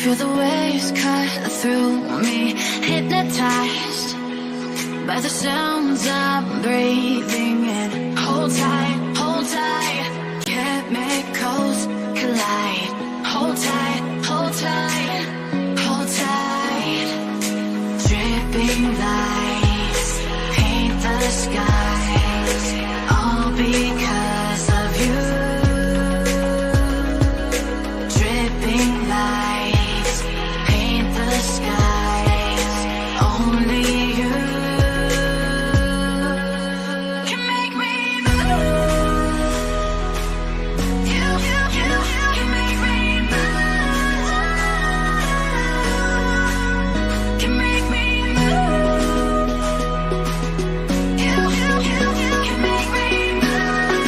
Feel the waves cut through me, hypnotized by the sounds I'm breathing in. Hold tight, hold tight, chemicals collide. Hold tight, hold tight, hold tight. Dripping lights paint the skies, all because of you. Dripping lights paint the skies, only you can make me move. You can make me move. Can make me move. You can make me move.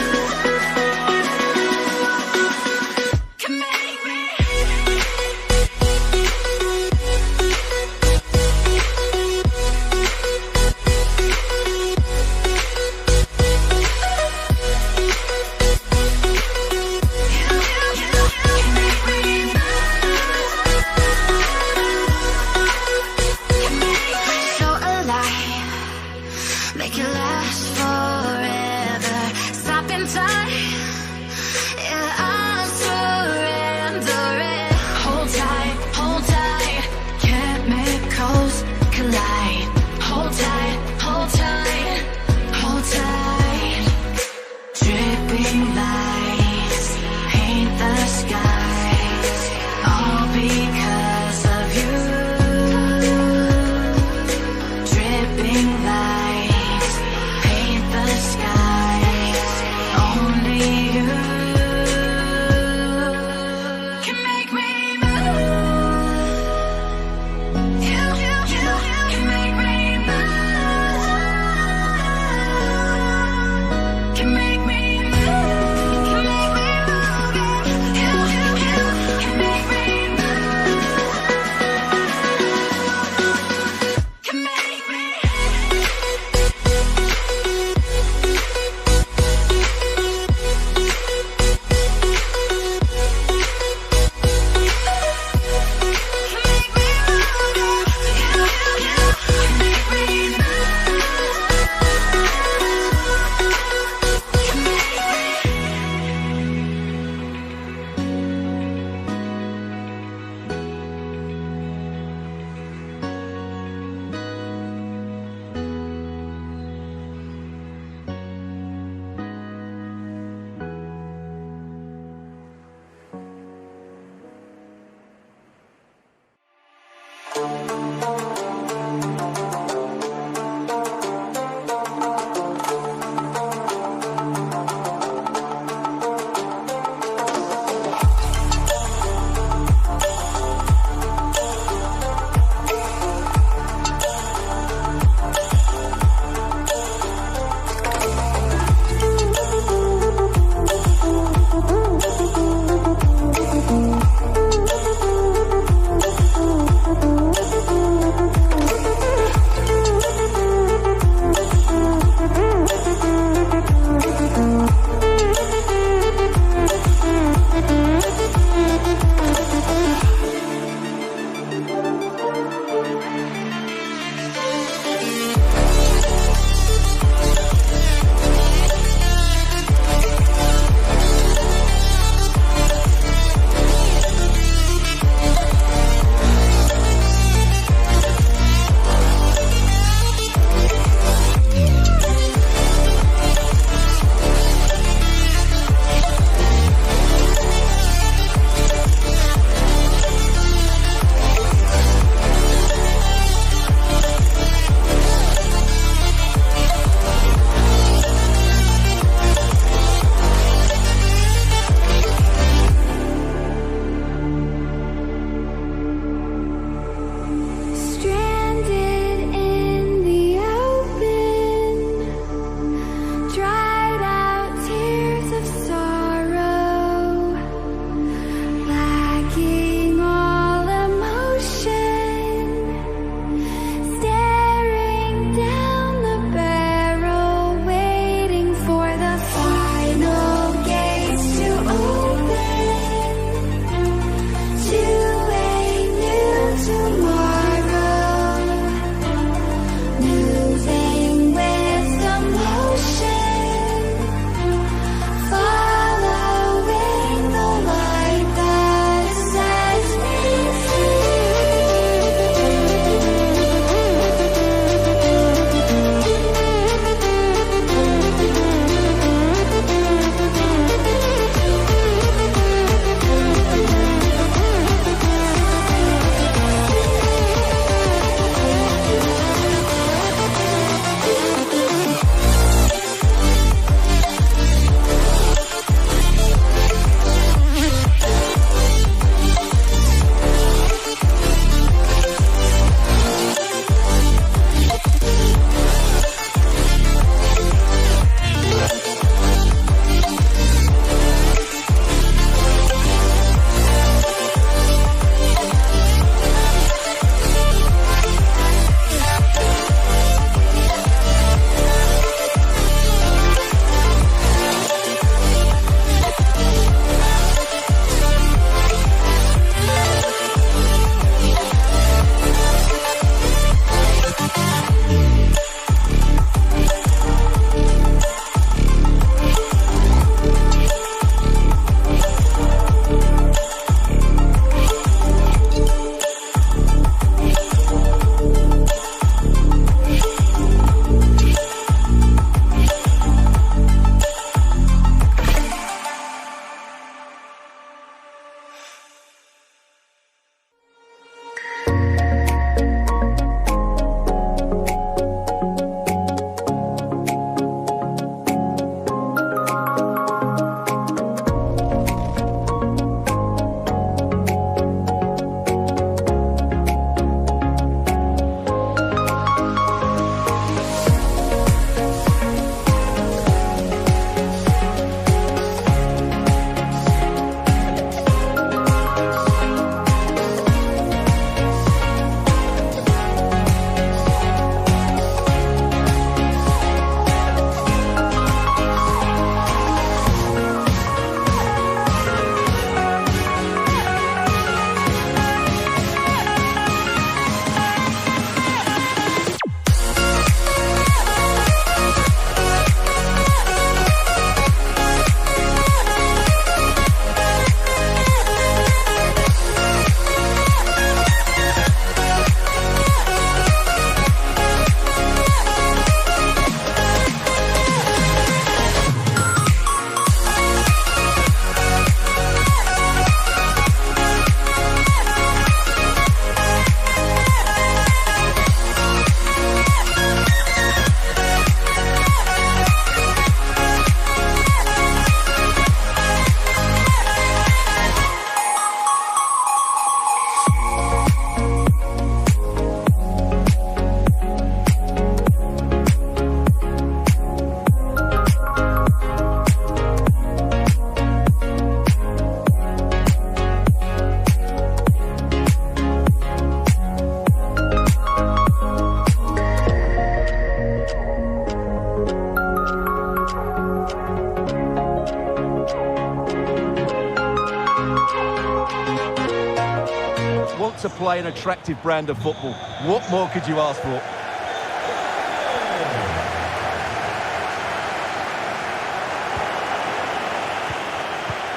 want to play an attractive brand of football. What more could you ask for?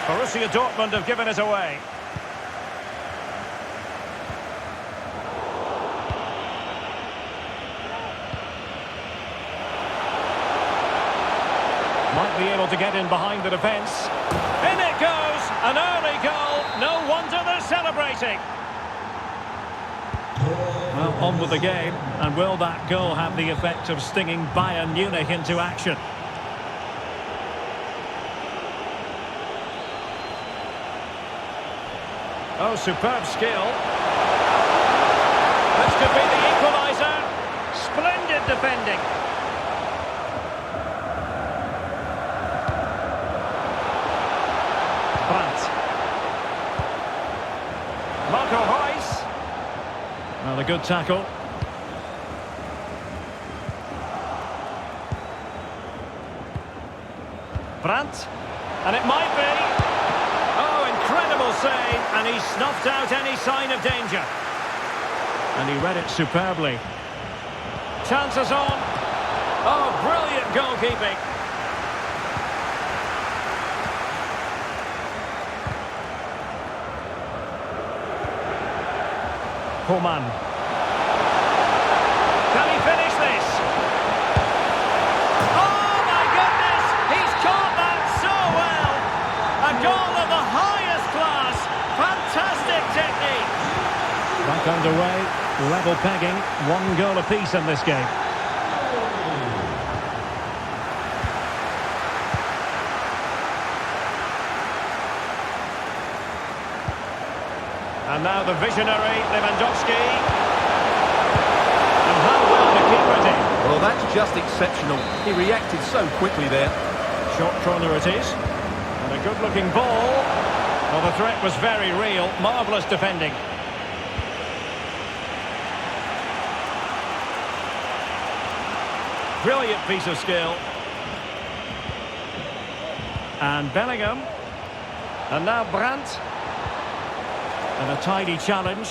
Borussia Dortmund have given it away. Might be able to get in behind the defence. In it goes! An early goal. No wonder they're celebrating. Well, on with the game. And will that goal have the effect of stinging Bayern Munich into action? Oh, superb skill. This could be the equaliser. Splendid defending. Brandt. Marco Reus. Well, a good tackle. Brandt. And it might be. Oh, incredible save. And he snuffed out any sign of danger. And he read it superbly. Chances on. Oh, brilliant goalkeeping. Coman. Can he finish this? Oh my goodness! He's caught that so well! A goal of the highest class! Fantastic technique! Back underway, level pegging, 1 goal apiece in this game. And now the visionary, Lewandowski. And how well the keeper did. Well, that's just exceptional. He reacted so quickly there. Short corner it is. And a good-looking ball. Well, the threat was very real. Marvellous defending. Brilliant piece of skill. And Bellingham. And now Brandt. And a tidy challenge.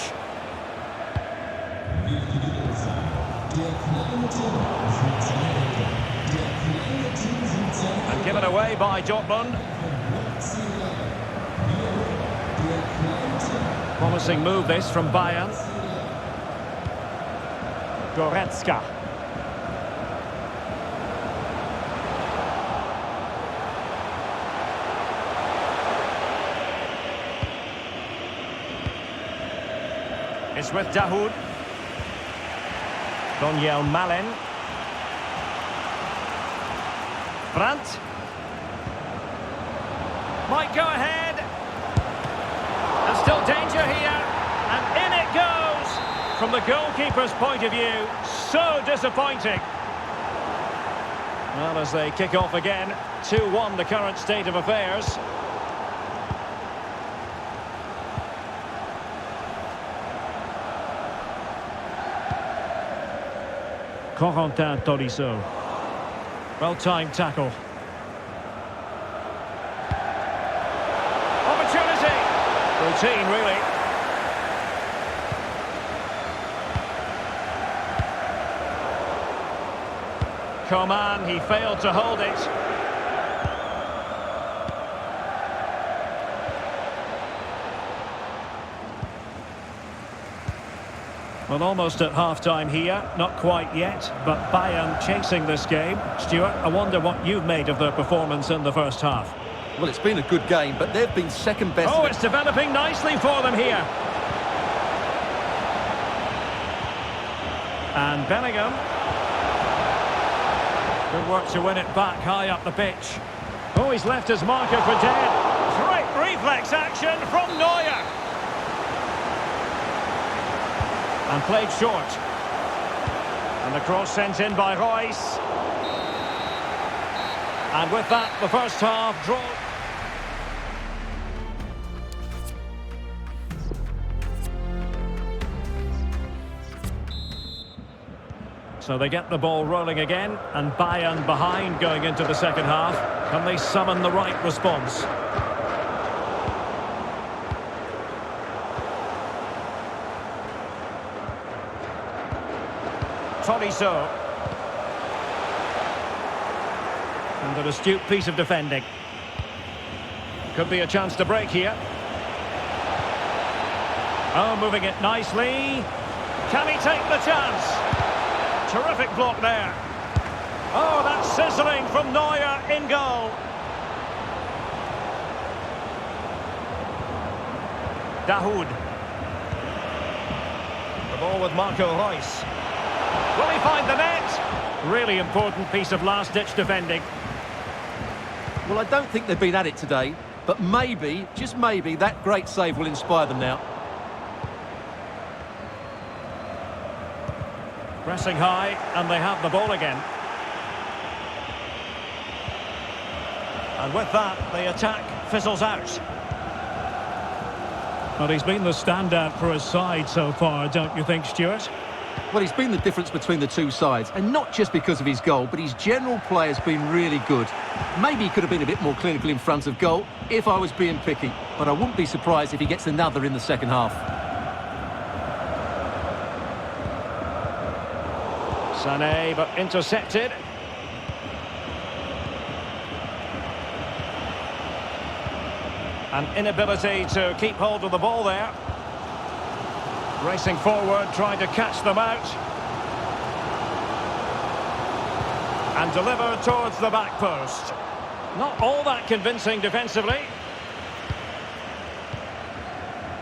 And given away by Dortmund. Promising move this from Bayern. Goretzka. It's with Dahoud. Donyell Malen. Brandt. Might go ahead. And still danger here. And in it goes. From the goalkeeper's point of view, so disappointing. Well, as they kick off again, 2-1 the current state of affairs. Corentin Tolisso. Well-timed tackle. Opportunity! Routine, really. Coman, he failed to hold it. Well, almost at half-time here, not quite yet, but Bayern chasing this game. Stuart, I wonder what you've made of their performance in the first half. Well, it's been a good game, but they've been second best. Oh, it's developing nicely for them here. And Bellingham. Good work to win it back high up the pitch. Oh, he's left his marker for dead. Great reflex action from Neuer. And played short. And the cross sent in by Reus. And with that, the first half drawn. So they get the ball rolling again, and Bayern behind going into the second half. Can they summon the right response? Tolisso. And an astute piece of defending. Could be a chance to break here. Oh, moving it nicely. Can he take the chance? Terrific block there. Oh, that's sizzling from Neuer in goal. Dahoud. The ball with Marco Reus. Will he find the net? Really important piece of last-ditch defending. Well, I don't think they've been at it today, but maybe, just maybe, that great save will inspire them now. Pressing high, and they have the ball again. And with that, the attack fizzles out. Well, he's been the standout for his side so far, don't you think, Stuart? Well, he's been the difference between the two sides, and not just because of his goal, but his general play has been really good. Maybe he could have been a bit more clinical in front of goal, if I was being picky, but I wouldn't be surprised if he gets another in the second half. Sané, but intercepted. An inability to keep hold of the ball there. Racing forward, trying to catch them out. And deliver towards the back post. Not all that convincing defensively.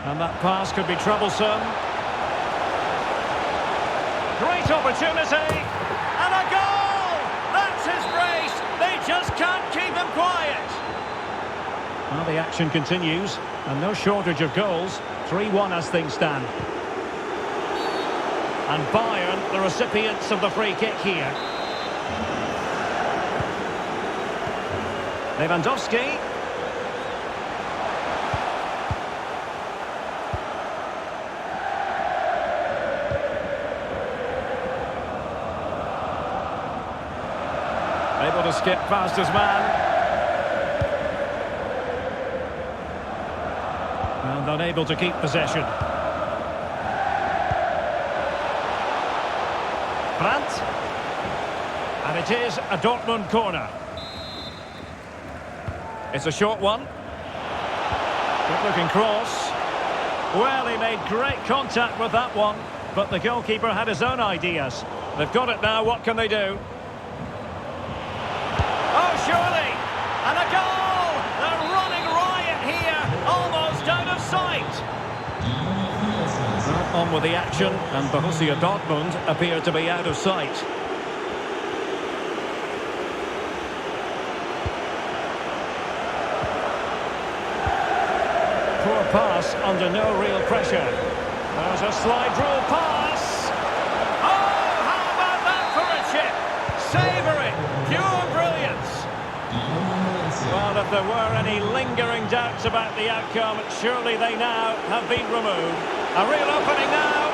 And that pass could be troublesome. Great opportunity. And a goal! That's his brace. They just can't keep him quiet. Well, the action continues, and no shortage of goals. 3-1 as things stand. And Bayern, the recipients of the free kick here. Lewandowski. Able to skip past his man. And unable to keep possession. Brandt. And it is a Dortmund corner. It's a short one. Good looking cross. Well, he made great contact with that one, but the goalkeeper had his own ideas. They've got it now, what can they do? Oh, surely! And a goal! They're running riot here, almost out of sight. Well, on with the action, and Borussia Dortmund appear to be out of sight. Poor pass under no real pressure. There's a slide rule pass. Oh, how about that for a chip? Savouring, pure brilliance. Well, if there were any lingering doubts about the outcome, surely they now have been removed. A real opening now.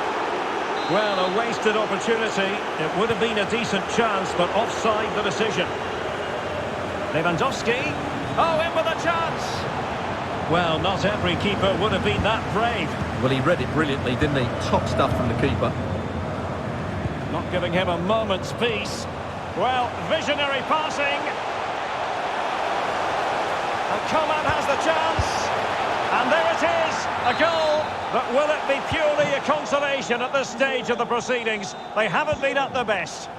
Well, a wasted opportunity. It would have been a decent chance, but offside the decision. Lewandowski. Oh, in with a chance. Well, not every keeper would have been that brave. Well, he read it brilliantly, didn't he? Top stuff from the keeper. Not giving him a moment's peace. Well, visionary passing. And Coman has the chance. And there it is, a goal. But will it be purely a consolation at this stage of the proceedings? They haven't been at their best.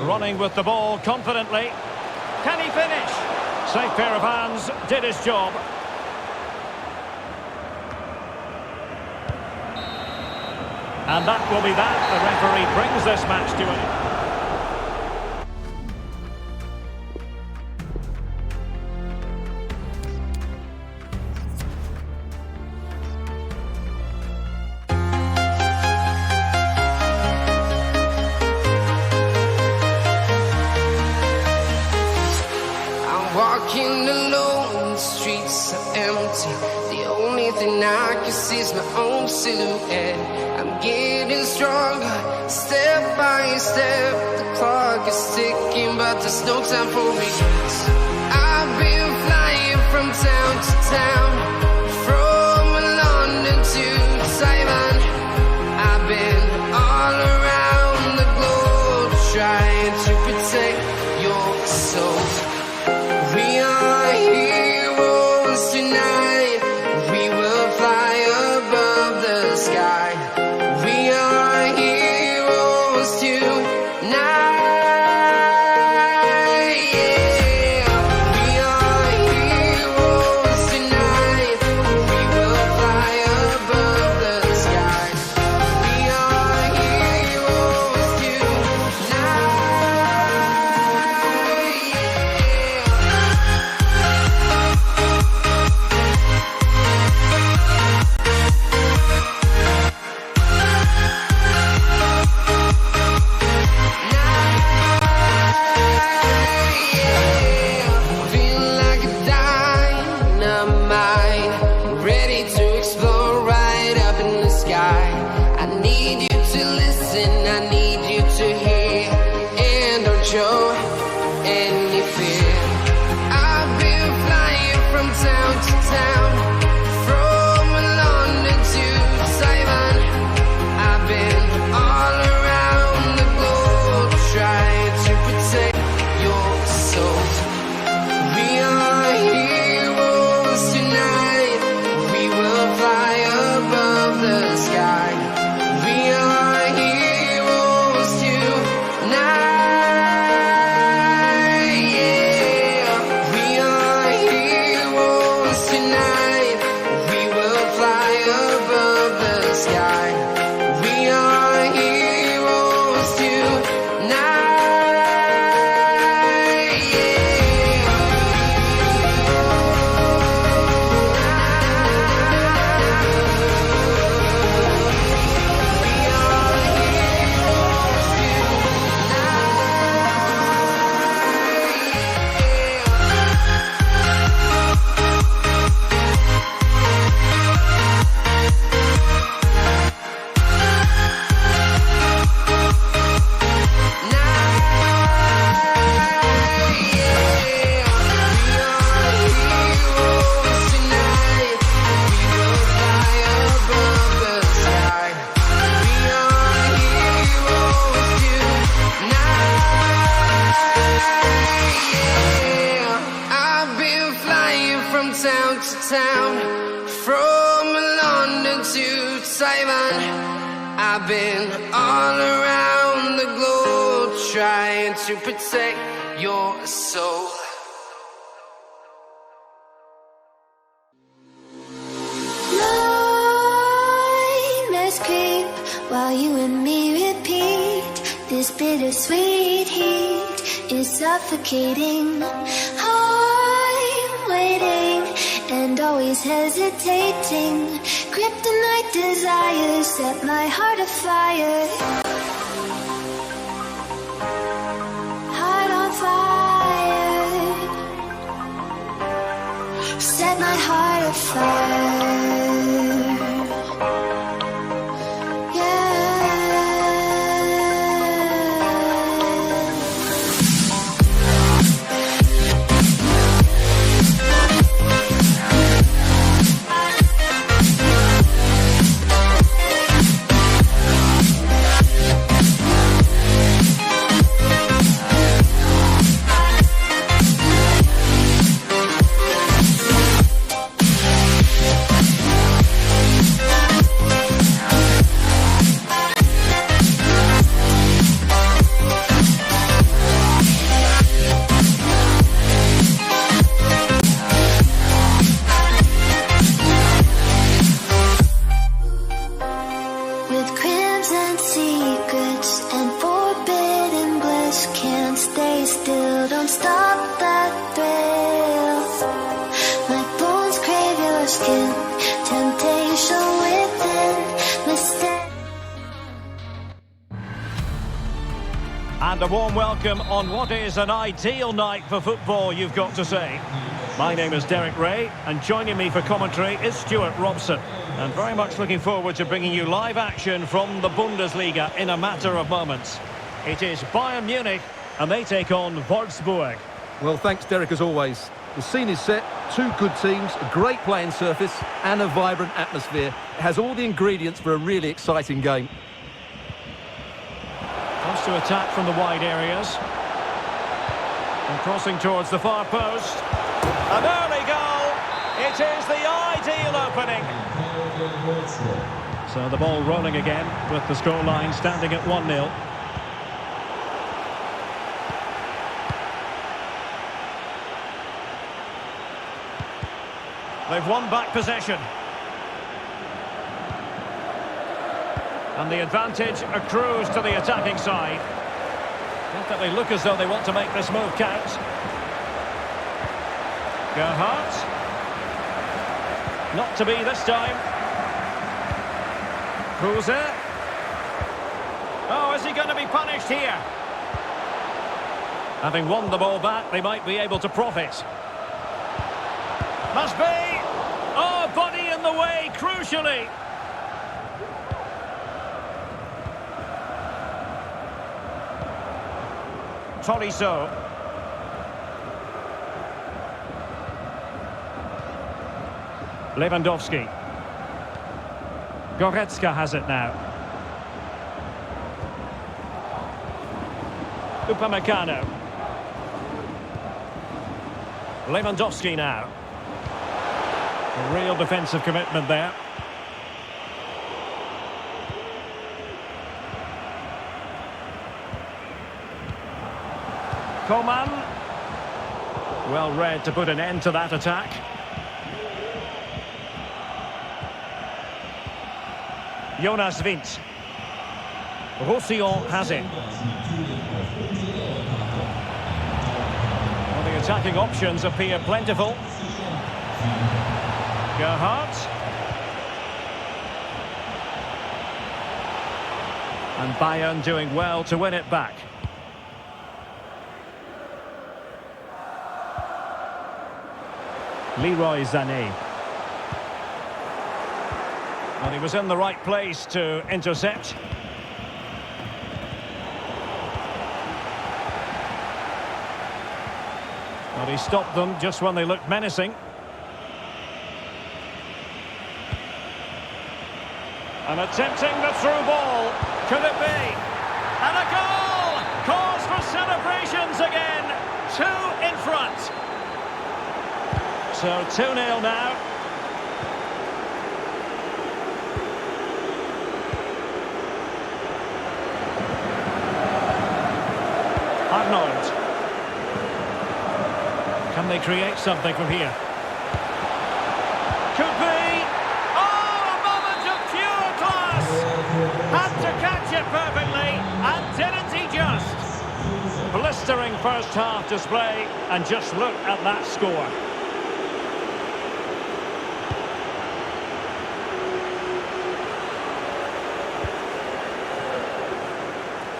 Running with the ball confidently. Can he finish? Safe pair of hands, did his job. And that will be that. The referee brings this match to an... Walking alone, the streets are empty. The only thing I can see is my own silhouette. I'm getting stronger, step by step. The clock is ticking, but there's no time for regrets. I've been flying from town to town, from London to town to town, from London to Taiwan. I've been all around the globe trying to protect your soul. Nightmares creep while you and me repeat. This bittersweet heat is suffocating. I'm waiting and always hesitating. Kryptonite desires set my heart afire. Heart on fire. Set my heart afire. And a warm welcome on what is an ideal night for football, you've got to say. My name is Derek Ray, and joining me for commentary is Stuart Robson. And very much looking forward to bringing you live action from the Bundesliga in a matter of moments. It is Bayern Munich, and they take on Wolfsburg. Well, thanks, Derek, as always. The scene is set, two good teams, a great playing surface and a vibrant atmosphere. It has all the ingredients for a really exciting game. Wants to attack from the wide areas. And crossing towards the far post. An early goal. It is the ideal opening. So the ball rolling again with the scoreline standing at 1-0. They've won back possession. And the advantage accrues to the attacking side. Definitely look as though they want to make this move count. Gerhardt. Not to be this time. Kruse. Oh, is he going to be punished here? Having won the ball back, they might be able to profit. Must be. Oh, body in the way, crucially. Tolisso. Lewandowski. Goretzka has it now. Upamecano. Lewandowski now. A real defensive commitment there. Coman. Well read to put an end to that attack. Jonas Wind. Roussillon has it. Well, the attacking options appear plentiful. Gerhardt. And Bayern doing well to win it back. Leroy Sané. And he was in the right place to intercept. But he stopped them just when they looked menacing. And attempting the through ball. Could it be? And a goal! Cause for celebrations again. Two in front. So 2-0 now. Arnold. Can they create something from here? Could be. Oh, a moment of pure class. Had to catch it perfectly, and didn't he just? Blistering first half display, and just look at that score.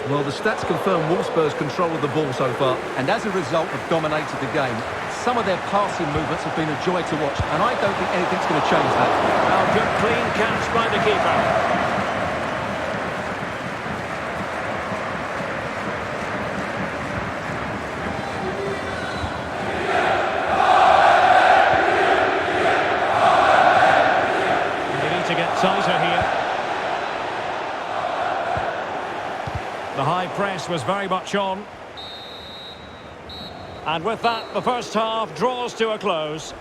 Well, the stats confirm Wolfsburg's control of the ball so far, and as a result have dominated the game. Some of their passing movements have been a joy to watch, and I don't think anything's going to change that. Well, good clean catch by the keeper. To get tighter here. The high press was very much on. And with that, the first half draws to a close.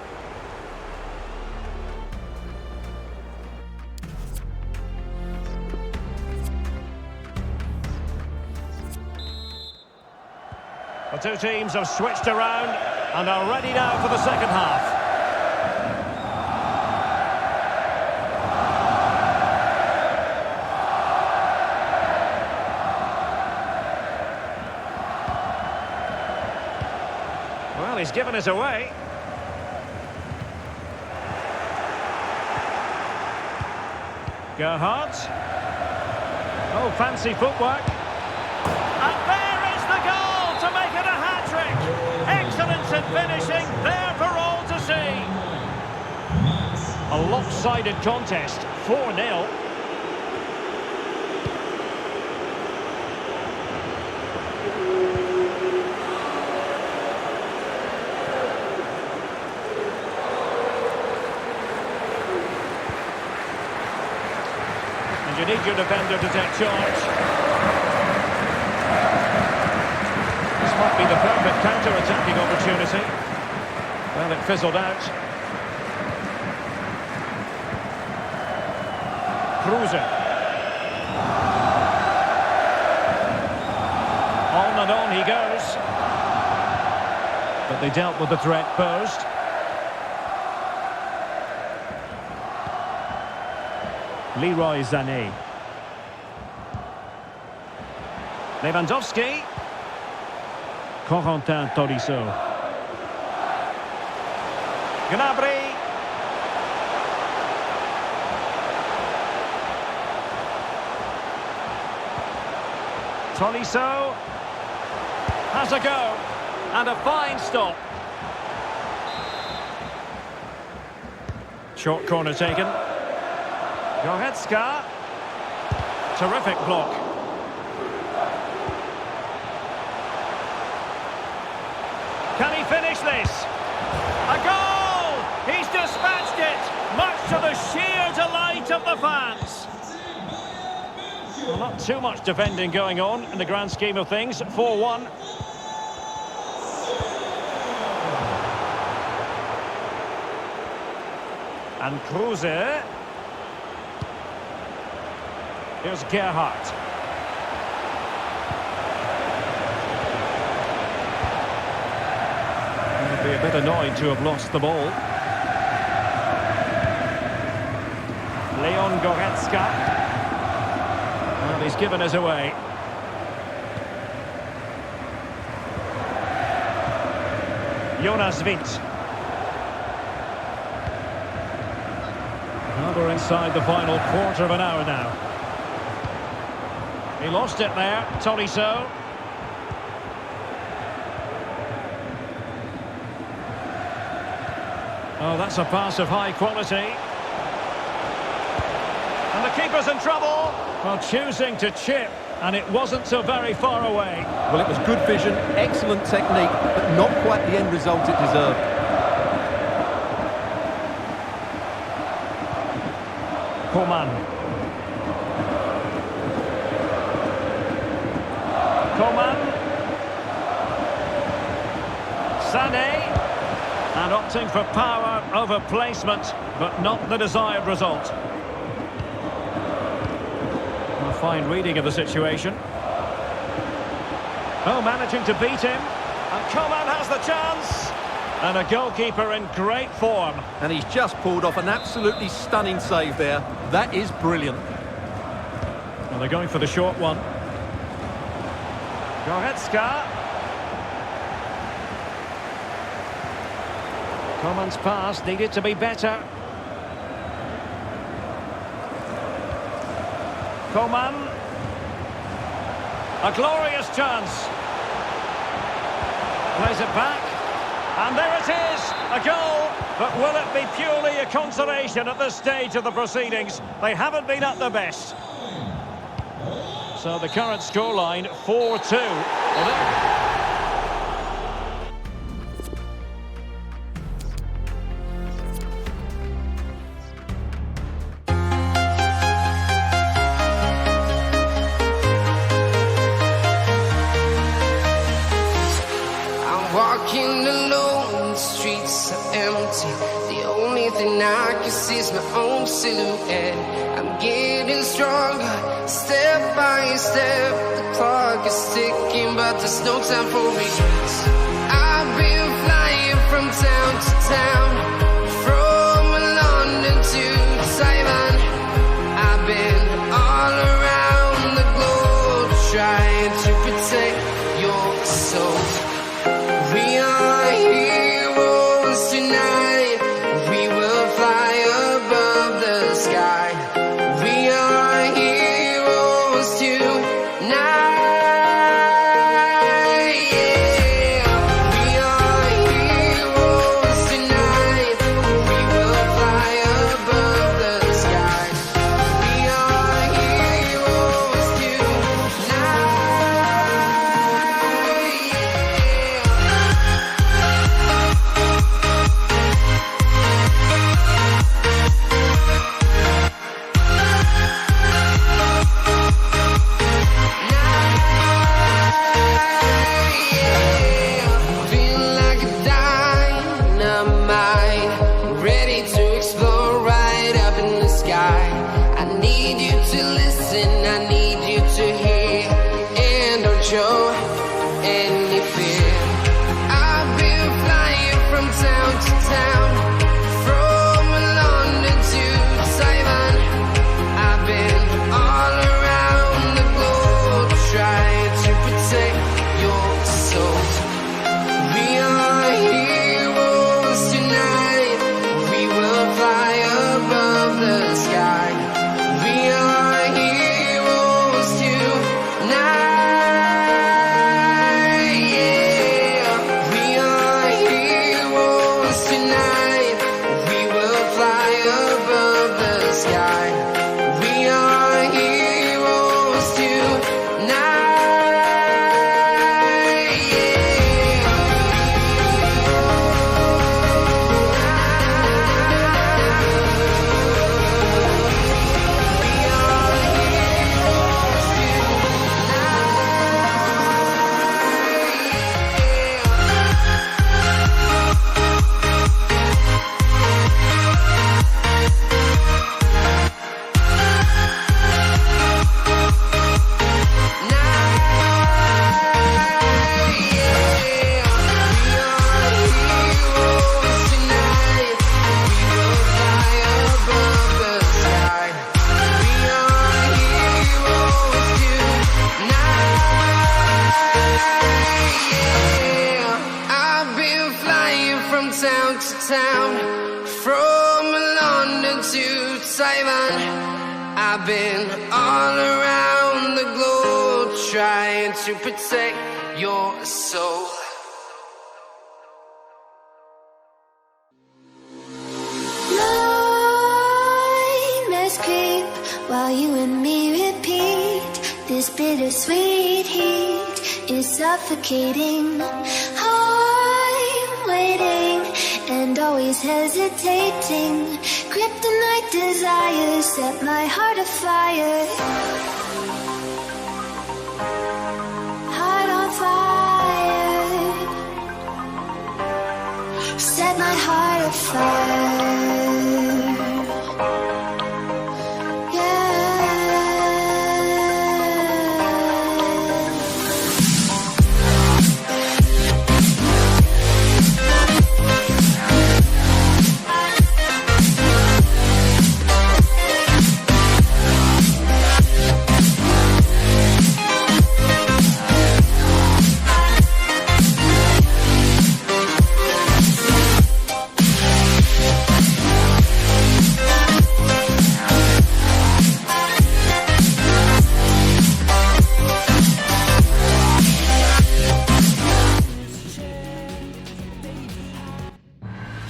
The two teams have switched around and are ready now for the second half. Well, he's given it away. Gerhardt. Oh, fancy footwork. And there is the goal to make it a hat-trick. Excellence in finishing, there for all to see. A lopsided contest, 4-0. You need your defender to take charge. This might be the perfect counter-attacking opportunity. Well, it fizzled out. Kruse. On and on he goes. But they dealt with the threat posed. Leroy Sané. Lewandowski. Corentin Tolisso. Gnabry. Tolisso has a go, and a fine stop. Short corner taken. Goretzka. Terrific block. Can he finish this? A goal! He's dispatched it, much to the sheer delight of the fans. Well, not too much defending going on in the grand scheme of things. 4-1. And Kruse. Here's Gerhardt. He'll be a bit annoyed to have lost the ball. Leon Goretzka. Well, he's given us away. Jonas Wind. Well, we're inside the final quarter of an hour now. He lost it there, Tolisso. Oh, that's a pass of high quality. And the keeper's in trouble. Well, choosing to chip, and it wasn't so very far away. Well, it was good vision, excellent technique, but not quite the end result it deserved. Coman. Coman. Sané. And opting for power over placement, but not the desired result. A fine reading of the situation. Oh, managing to beat him. And Coman has the chance. And a goalkeeper in great form. And he's just pulled off an absolutely stunning save there. That is brilliant. Well, they're going for the short one. Goretzka. Coman's pass needed to be better. Coman. A glorious chance. Plays it back. And there it is, a goal. But will it be purely a consolation at this stage of the proceedings? They haven't been at their best. So the current scoreline, 4-2. Well, walking alone, the streets are empty. The only thing I can see is my own silhouette. I'm getting stronger, step by step. The clock is ticking, but there's no time for regrets. I've been flying from town to town, from London to Taiwan. I've been all around the globe, trying to protect your soul. We are heroes tonight. We will fly above the sky. We are heroes tonight. Yeah. We are heroes tonight. We will fly above the sky. We are heroes tonight. Show any fear. I've been flying from town to town, from London to Taiwan. I've been all around the globe, trying to protect your soul. We are heroes tonight. We will fly above the sky. We are heroes tonight. Town to town, from London to Taiwan. I've been all around the globe, trying to protect your soul. Nightmares creep while you and me repeat. This bittersweet heat is suffocating. I'm waiting and always hesitating. Kryptonite desires set my heart afire. Heart on fire. Set set my heart afire.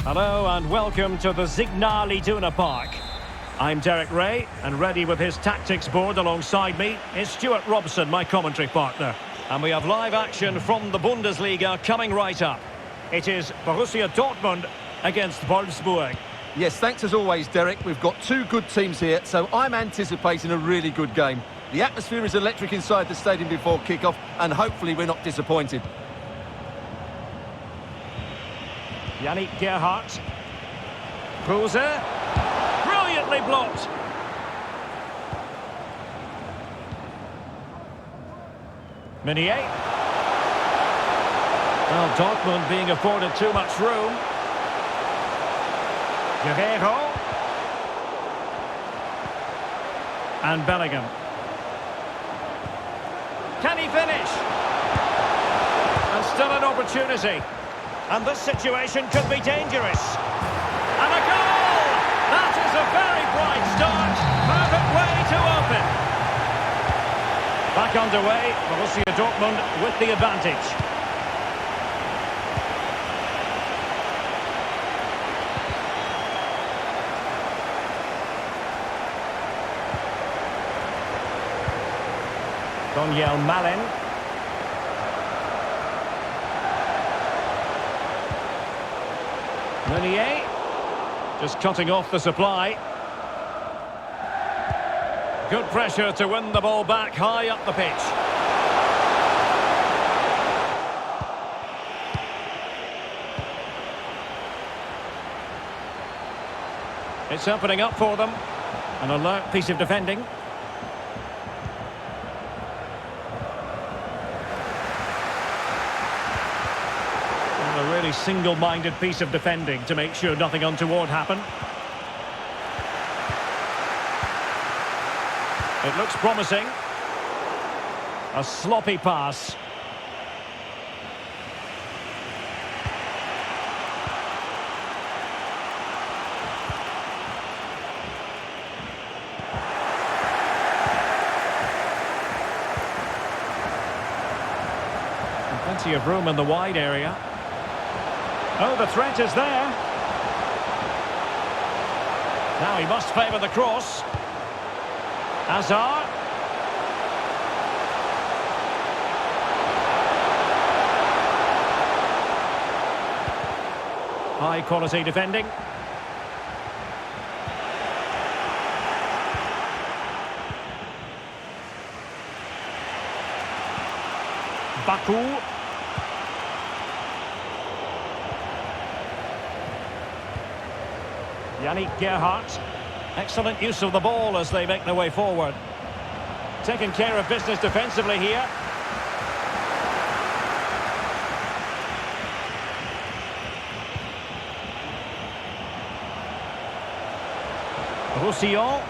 Hello and welcome to the Signal Iduna Park. I'm Derek Ray, and ready with his tactics board alongside me is Stuart Robson, my commentary partner. And we have live action from the Bundesliga coming right up. It is Borussia Dortmund against Wolfsburg. Yes, thanks as always, Derek. We've got two good teams here, so I'm anticipating a really good game. The atmosphere is electric inside the stadium before kick-off, and hopefully we're not disappointed. Yannick Gerhardt. Kruse. Brilliantly blocked. Meunier. Well, Dortmund being afforded too much room. Guerrero. And Bellingham. Can he finish? And still an opportunity. And this situation could be dangerous. And a goal! That is a very bright start. Perfect way to open. Back underway, Borussia Dortmund with the advantage. Daniel Malen. Meunier, just cutting off the supply. Good pressure to win the ball back high up the pitch. It's opening up for them. An alert piece of defending. A really single-minded piece of defending to make sure nothing untoward happened. It looks promising. A sloppy pass. And plenty of room in the wide area. Oh, the threat is there. Now he must favour the cross. Hazard. High quality defending. Baku. Yannick Gerhardt. Excellent use of the ball as they make their way forward. Taking care of business defensively here. Roussillon.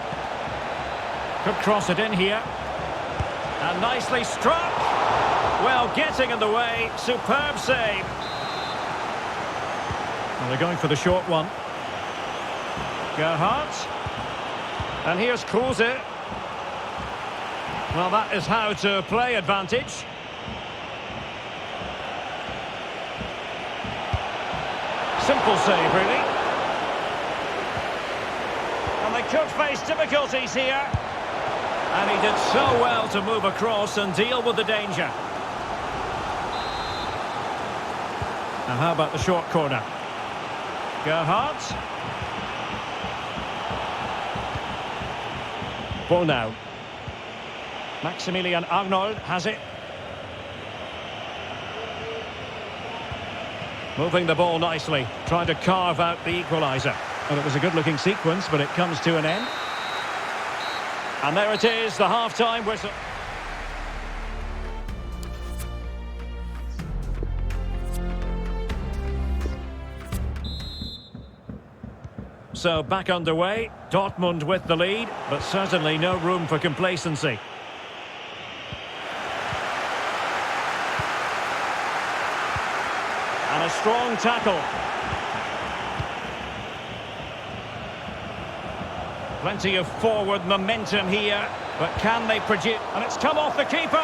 Could cross it in here. And nicely struck. Well, getting in the way. Superb save. And they're going for the short one. Gerhardt. And here's Kruse. Well, that is how to play advantage. Simple save, really. And they could face difficulties here. And he did so well to move across and deal with the danger. Now, how about the short corner? Gerhardt. Ball now. Maximilian Arnold has it. Moving the ball nicely, trying to carve out the equaliser. Well, it was a good-looking sequence, but it comes to an end. And there it is, the half-time whistle. So back underway, Dortmund with the lead, but certainly no room for complacency. And a strong tackle. Plenty of forward momentum here, but can they produce? And it's come off the keeper!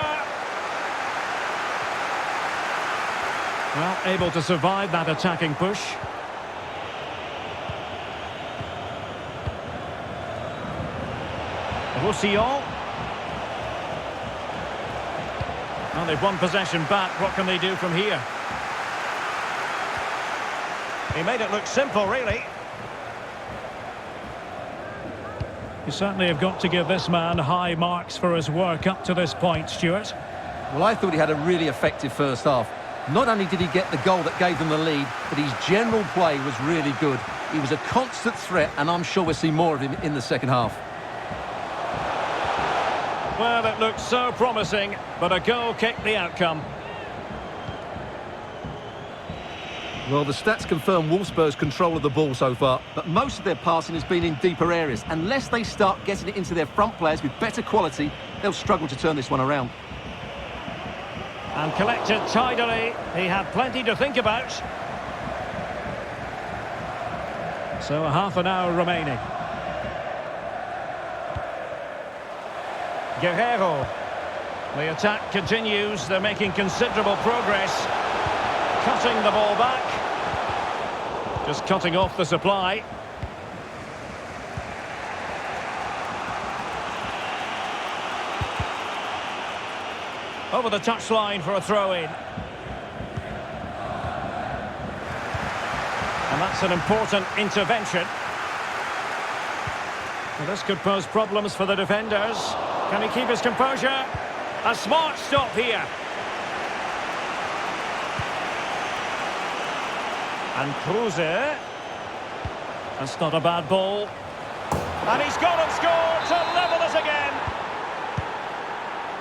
Well, able to survive that attacking push. Roussillon. Well, they've won possession back. What can they do from here? He made it look simple, really. You certainly have got to give this man high marks for his work up to this point, Stuart. Well, I thought he had a really effective first half. Not only did he get the goal that gave them the lead, but his general play was really good. He was a constant threat, and I'm sure we'll see more of him in the second half. Well, it looked so promising, but a goal kicked the outcome. Well, the stats confirm Wolfsburg's control of the ball so far, but most of their passing has been in deeper areas. Unless they start getting it into their front players with better quality, they'll struggle to turn this one around. And collected tidily. He had plenty to think about. So a half an hour remaining. Guerrero. The attack continues. They're making considerable progress. Cutting the ball back. Just cutting off the supply. Over the touchline for a throw-in. And that's an important intervention. Well, this could pose problems for the defenders. Can he keep his composure? A smart stop here. And Kruse. That's not a bad ball. And he's gone and scored to level it again.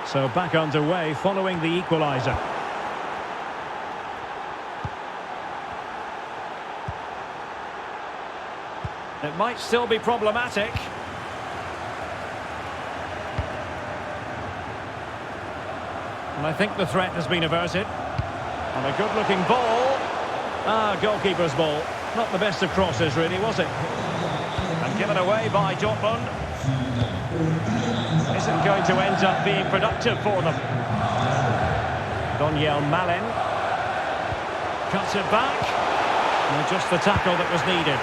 So back underway following the equaliser. It might still be problematic. And I think the threat has been averted. And a good-looking ball. Goalkeeper's ball. Not the best of crosses, really, was it? And given away by Dortmund. Isn't going to end up being productive for them. Daniel Malin. Cuts it back. And just the tackle that was needed.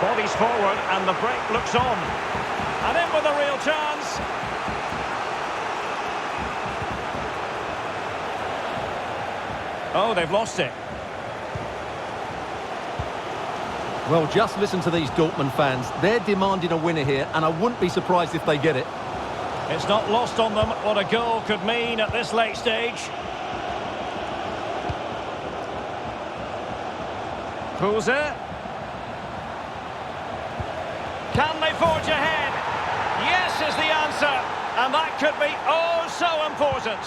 Bodies forward and the break looks on. And in with a real chance. Oh, they've lost it. Well, just listen to these Dortmund fans. They're demanding a winner here, and I wouldn't be surprised if they get it. It's not lost on them what a goal could mean at this late stage. Kruse. Can they forge ahead? Yes is the answer. And that could be oh so important.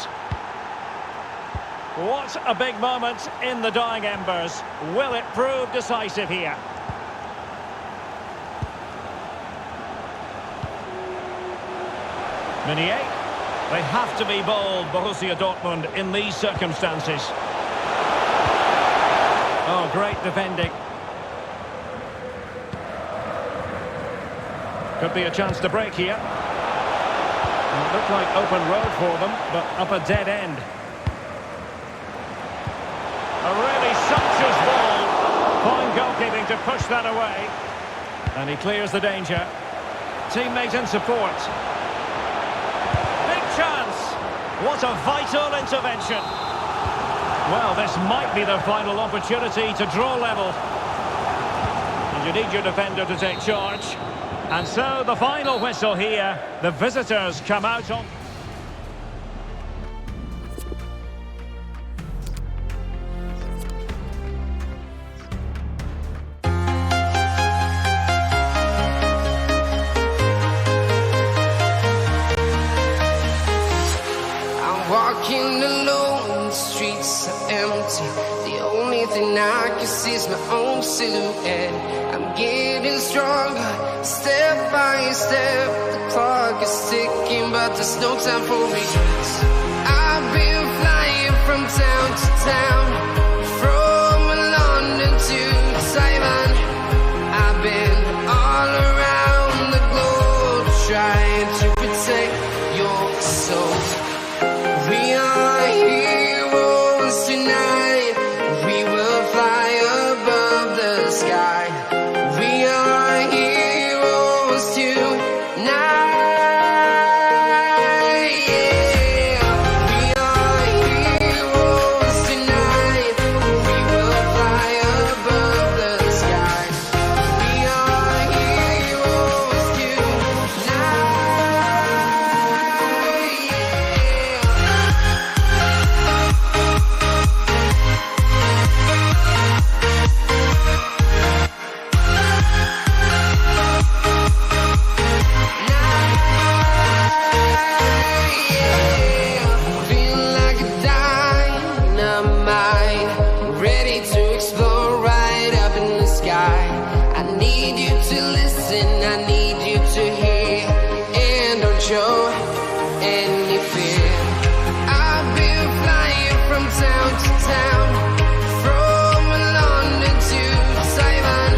What a big moment in the dying embers. Will it prove decisive here? Meunier. They have to be bold, Borussia Dortmund, in these circumstances. Oh, great defending. Could be a chance to break here. It looked like open road for them, but up a dead end. A really sumptuous ball. Fine goalkeeping to push that away. And he clears the danger. Teammate in support. Big chance. What a vital intervention. Well, this might be their final opportunity to draw level. And you need your defender to take charge. And so the final whistle here. The visitors come out on... silhouette. I'm getting stronger, step by step. The clock is ticking, but there's no time for regrets. I've been flying from town to town, from London to Taiwan. I've been all around the globe, trying to protect your soul. We are heroes tonight. We will fly above the sky. We are heroes tonight. Yeah. We are heroes tonight. We will fly above the sky. We are heroes tonight. Feel like a dynamite, ready to explode right up in the sky. I need you to listen, I need you to hear, and don't show any fear. I've been flying from town to town, from London to Taiwan.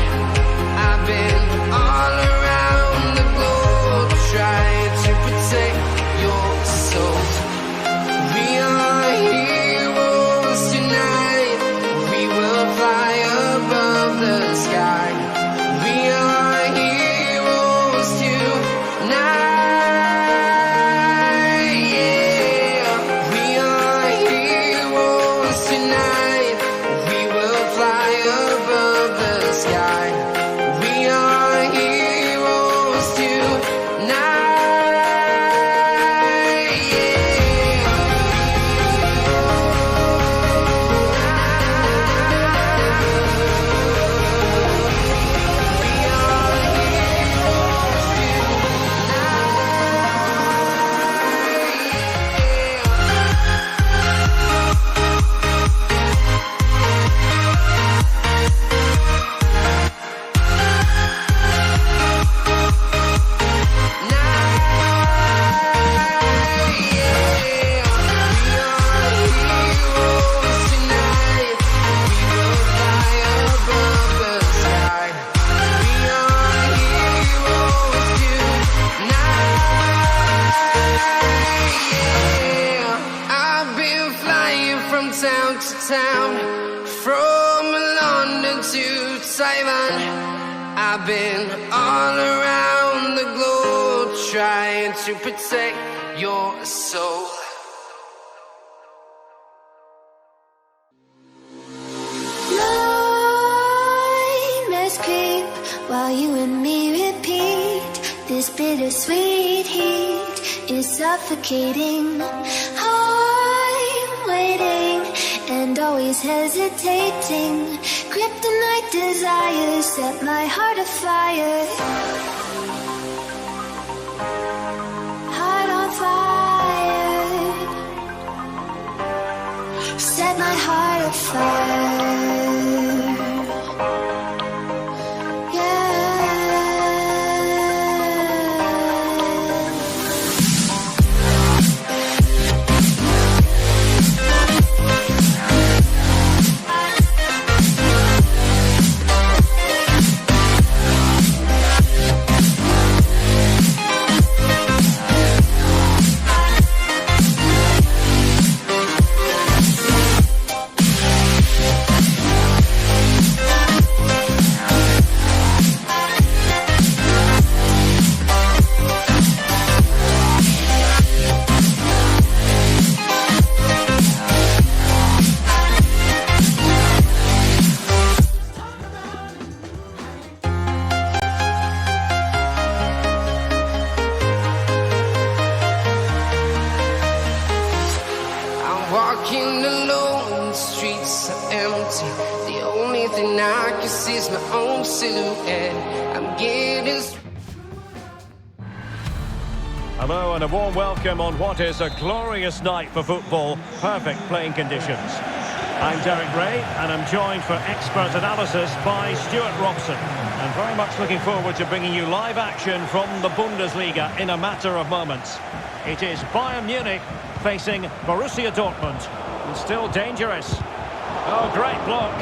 I've been all around the globe, trying to protect your soul. We are heroes tonight. We will fly above the sky. We are heroes tonight. Yeah. We are heroes tonight. We will fly above the sky. We are heroes I've been flying from town to town, from London to Taiwan. I've been all around the globe, trying to protect your soul. Nightmares creep while you and me repeat. This bittersweet heat is suffocating. I'm waiting and always hesitating. Kryptonite desires set my heart afire. Heart on fire. Set my heart afire. Walking alone, the streets are empty. The only thing I can see is my own silhouette. I'm getting Hello and a warm welcome on what is a glorious night for football. Perfect playing conditions. I'm Derek Ray, and I'm joined for expert analysis by Stuart Robson. And very much looking forward to bringing you live action from the Bundesliga in a matter of moments. It is Bayern Munich facing Borussia Dortmund. And still dangerous. Oh, great block.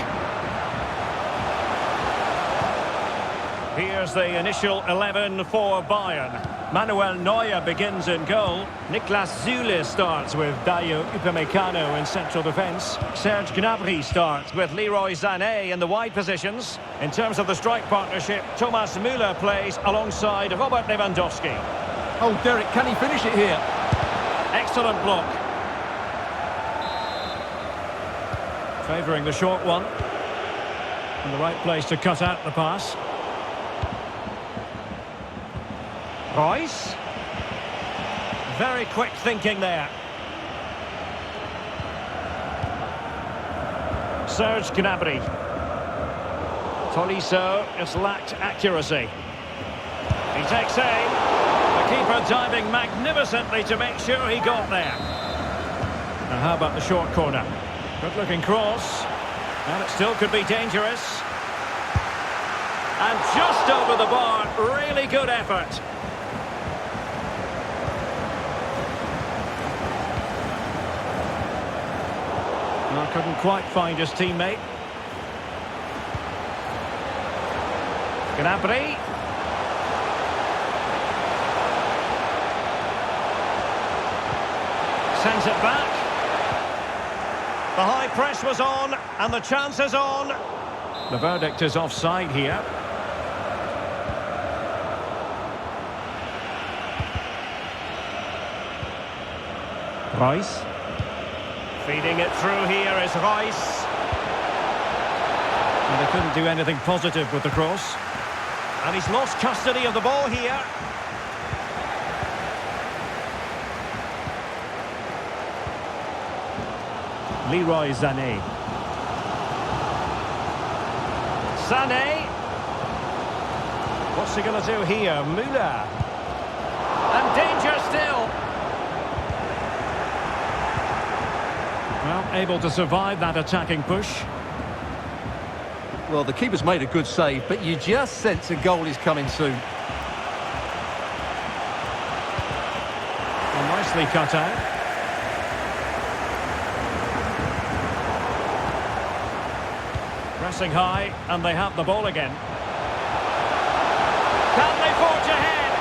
Here's the initial 11 for Bayern. Manuel Neuer begins in goal. Niklas Süle starts with Dayo Upamecano in central defence. Serge Gnabry starts with Leroy Sané in the wide positions. In terms of the strike partnership, Thomas Müller plays alongside Robert Lewandowski. Oh, Derek, can he finish it here? Excellent block. Favouring the short one. In the right place to cut out the pass. Royce. Very quick thinking there. Serge Gnabry. Tolisso has lacked accuracy. He takes aim. The keeper diving magnificently to make sure he got there. Now how about the short corner? Good looking cross. And it still could be dangerous. And just over the bar. Really good effort. Couldn't quite find his teammate. Gnabry. Sends it back. The high press was on, and the chance is on. The verdict is offside here. Royce. Feeding it through here is Royce. And they couldn't do anything positive with the cross. And he's lost custody of the ball here. Leroy Sané. Sané. What's he going to do here? Müller. And danger still. Well, able to survive that attacking push. Well, the keeper's made a good save, but you just sense a goal is coming soon. Well, nicely cut out. Pressing high, and they have the ball again. Can they forge ahead?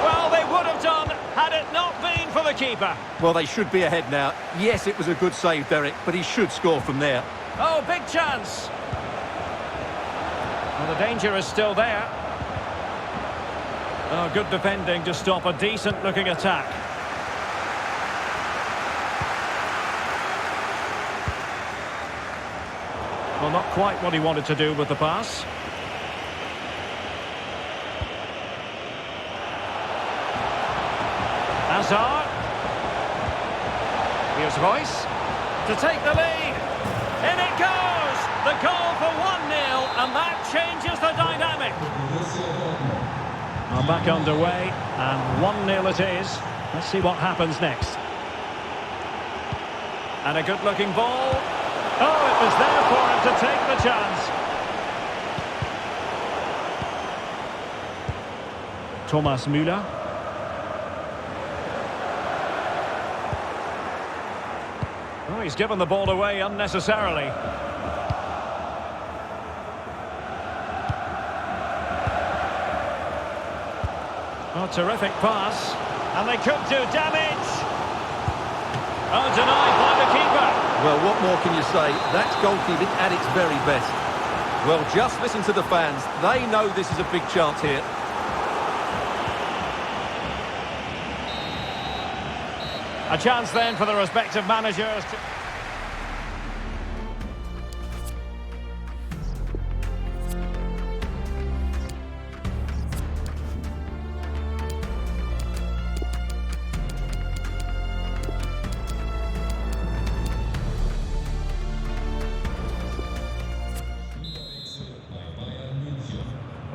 Well, they would have done had it not been for the keeper. Well, they should be ahead now. Yes, it was a good save, Derek, but he should score from there. Oh, big chance. Well, the danger is still there. Oh, good defending to stop a decent-looking attack. Well, not quite what he wanted to do with the pass. Hazard. Here's Royce to take the lead. In it goes! The goal for 1-0, and that changes the dynamic. Well, back underway, and 1-0 it is. Let's see what happens next. And a good-looking ball. Oh, it was there for him to take the chance. Thomas Müller. Oh, he's given the ball away unnecessarily. Oh, terrific pass. And they could do damage. Oh, denied by the keeper. Well, what more can you say? That's goalkeeping at its very best. Well, just listen to the fans. They know this is a big chance here. A chance then for the respective managers to...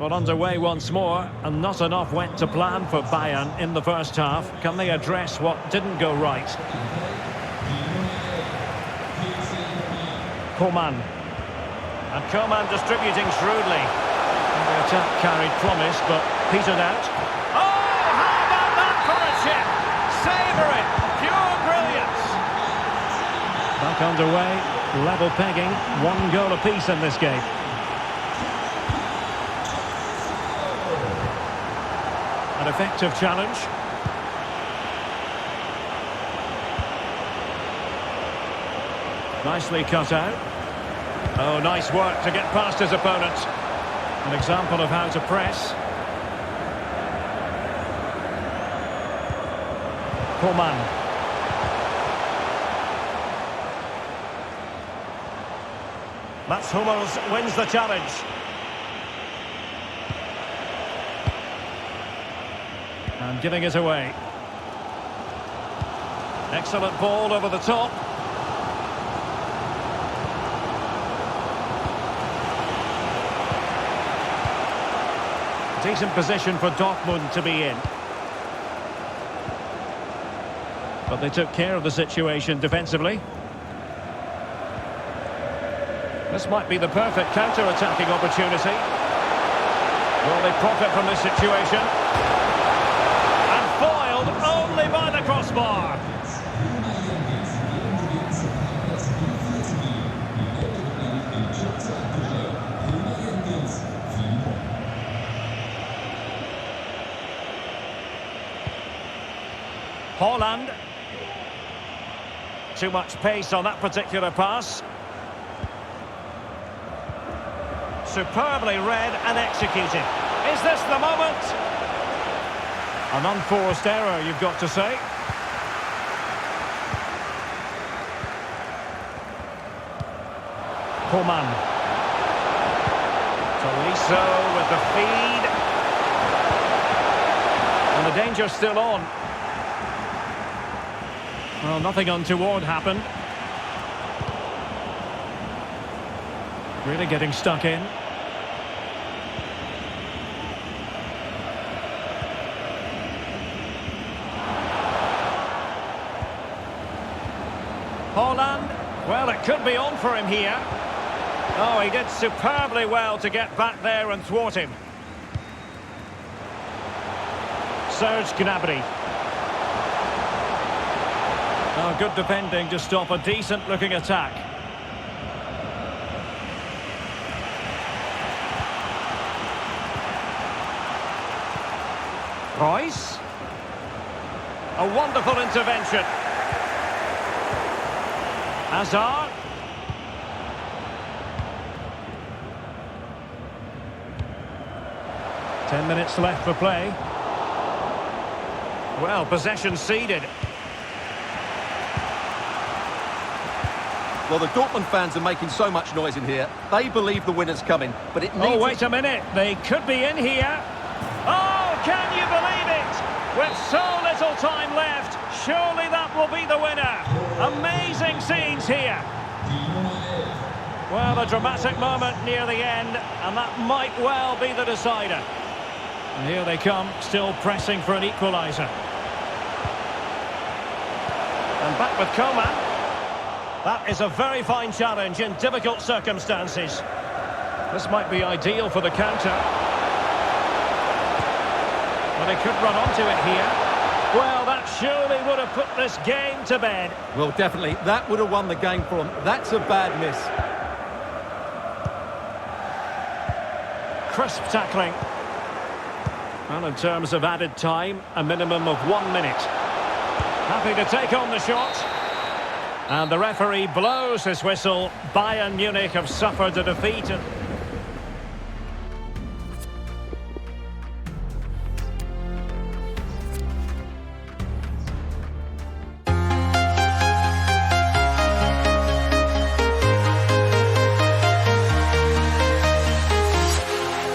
Well, underway once more, and not enough went to plan for Bayern in the first half. Can they address what didn't go right? Coman. And Coman distributing shrewdly. And the attack carried promise, but petered out. Oh, how about that for a chip? Savour it. Pure brilliance. Back underway. Level pegging. 1 goal apiece in this game. An effective challenge. Nicely cut out. Oh, nice work to get past his opponent. An example of how to press. Coman. Mats Hummels wins the challenge. And giving it away. Excellent ball over the top. Decent position for Dortmund to be in. But they took care of the situation defensively. This might be the perfect counter-attacking opportunity. Will they profit from this situation? And foiled only by the crossbar. Holland. Too much pace on that particular pass. Superbly read and executed. Is this the moment? An unforced error, you've got to say. Coman. Tolisso with the feed. And the danger's still on. Well, nothing untoward happened. Really getting stuck in. Holland. Well, it could be on for him here. Oh, he did superbly well to get back there and thwart him. Serge Gnabry. Oh, good defending to stop a decent-looking attack. Royce. A wonderful intervention. Hazard. Ten minutes left for play. Well, possession ceded. Well, the Dortmund fans are making so much noise in here. They believe the winner's coming, but it needs... Oh, wait a minute. They could be in here. Oh, can you believe it? With so little time left, surely that will be the winner. Amazing scenes here. Well, a dramatic moment near the end, and that might well be the decider. And here they come, still pressing for an equaliser. And back with Coman. That is a very fine challenge in difficult circumstances. This might be ideal for the counter. But he could run onto it here. Well, that surely would have put this game to bed. Well, definitely. That would have won the game for them. That's a bad miss. Crisp tackling. Well, in terms of added time, a minimum of 1 minute. Happy to take on the shot. And the referee blows his whistle. Bayern Munich have suffered a defeat.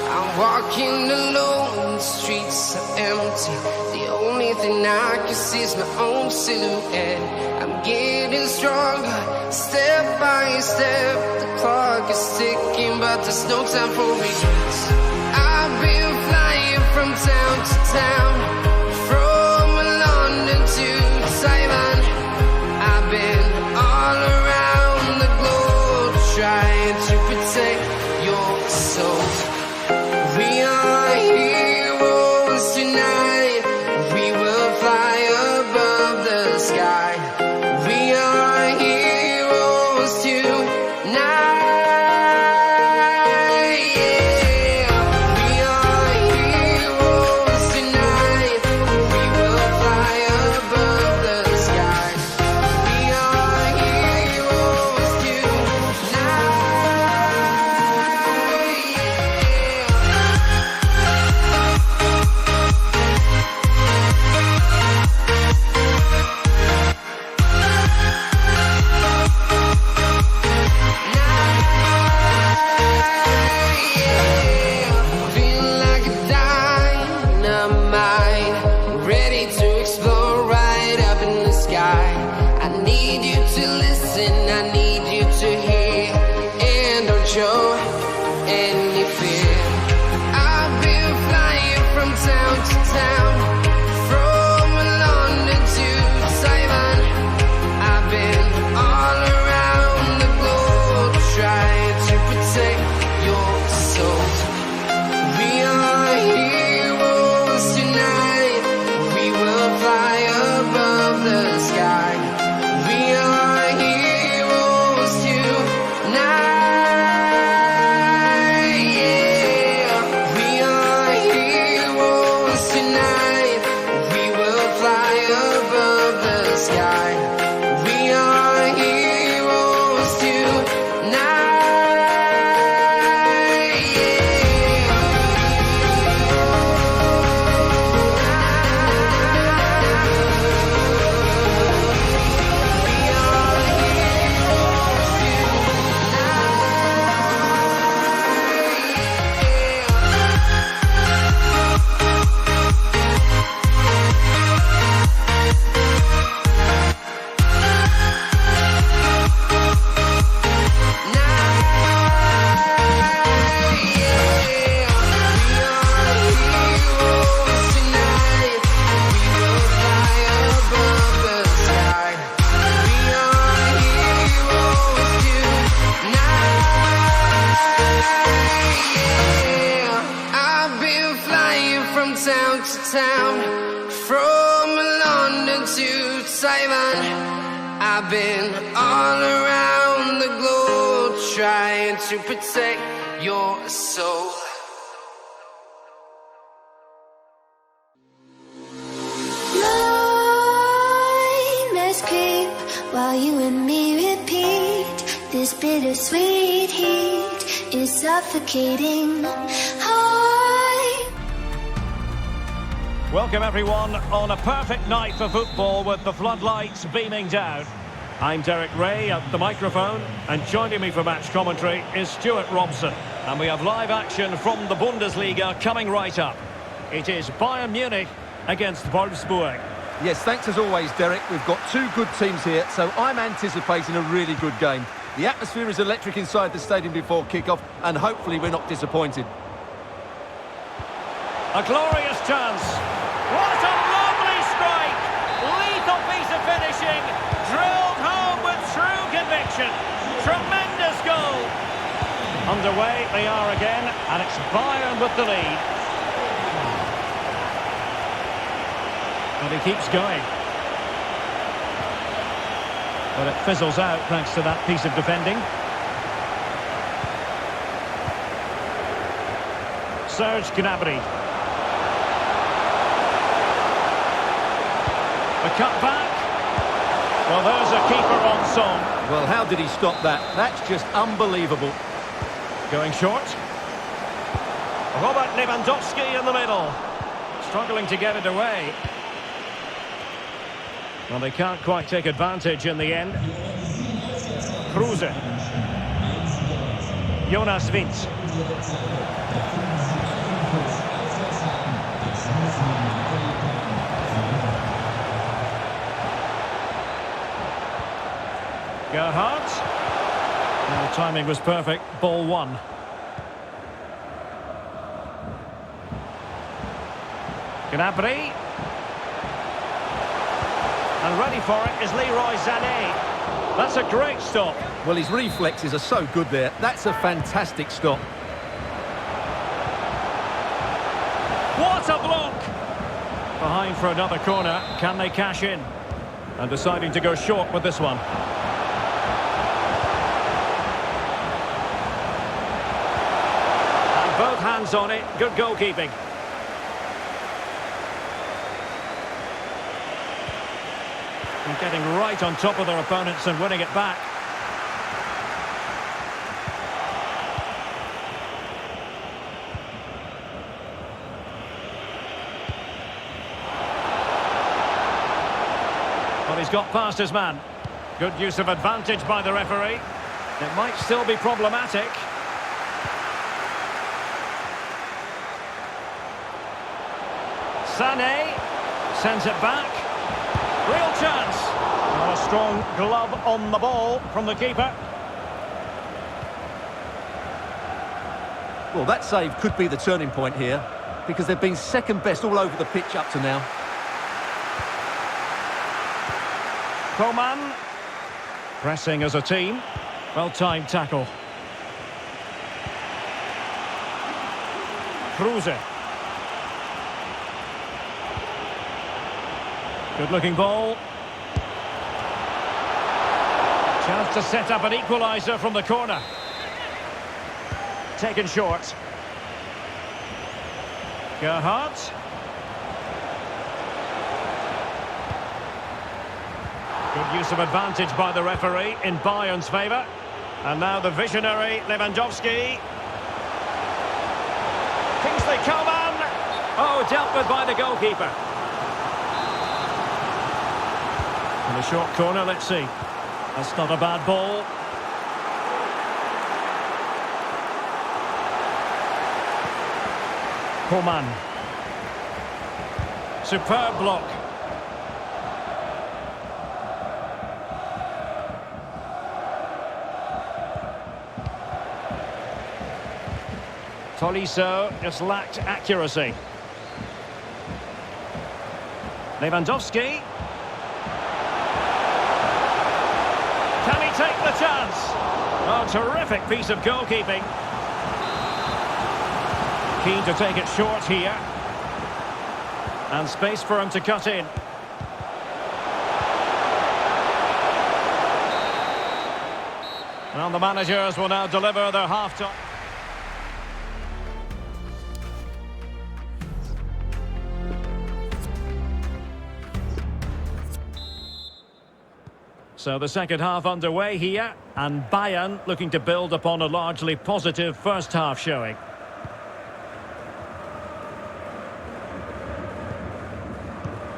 I'm walking alone, the streets are empty. The only thing I can see is my own silhouette. I'm getting stronger, step by step. The clock is ticking, but there's no time for regrets. I've been flying from town to town, from London to Taiwan. I've been all around the globe, town to town, from London to Taiwan. I've been all around the globe trying to protect your soul. Nightmares creep while you and me repeat. This bittersweet heat is suffocating. Welcome everyone on a perfect night for football with the floodlights beaming down. I'm Derek Ray at the microphone, and joining me for match commentary is Stuart Robson. And we have live action from the Bundesliga coming right up. It is Bayern Munich against Wolfsburg. Yes, thanks as always, Derek. We've got two good teams here, so I'm anticipating a really good game. The atmosphere is electric inside the stadium before kick-off, and hopefully we're not disappointed. A glorious chance. What a lovely strike! Lethal piece of finishing, drilled home with true conviction. Tremendous goal. Underway they are again, and it's Bayern with the lead. And he keeps going. But it fizzles out thanks to that piece of defending. Serge Gnabry. The cut back. Well, there's a keeper on song. Well, how did he stop that? That's just unbelievable. Going short. Robert Lewandowski in the middle. Struggling to get it away. Well, they can't quite take advantage in the end. Kruse. Jonas Vince. Gerhardt. And the timing was perfect. Ball one. Gnabry. And ready for it is Leroy Sané. That's a great stop. Well, his reflexes are so good there. That's a fantastic stop. What a block! Behind for another corner. Can they cash in? And deciding to go short with this one. And both hands on it. Good goalkeeping. And getting right on top of their opponents and winning it back. Well, he's got past his man. Good use of advantage by the referee. It might still be problematic. Sané sends it back. Real chance. Well, a strong glove on the ball from the keeper. Well, that save could be the turning point here, because they've been second best all over the pitch up to now. Coman. Pressing as a team. Well-timed tackle. Kruse. Good-looking ball. Chance to set up an equaliser from the corner. Taken short. Gerhardt. Good use of advantage by the referee in Bayern's favour. And now the visionary Lewandowski. Kingsley Coman. Oh, dealt with by the goalkeeper. In the short corner, let's see. That's not a bad ball. Coman. Superb block. Tolisso just lacked accuracy. Lewandowski. Can he take the chance? Oh, terrific piece of goalkeeping. Keen to take it short here. And space for him to cut in. Well, the managers will now deliver their half-time. So the second half underway here, and Bayern looking to build upon a largely positive first half showing.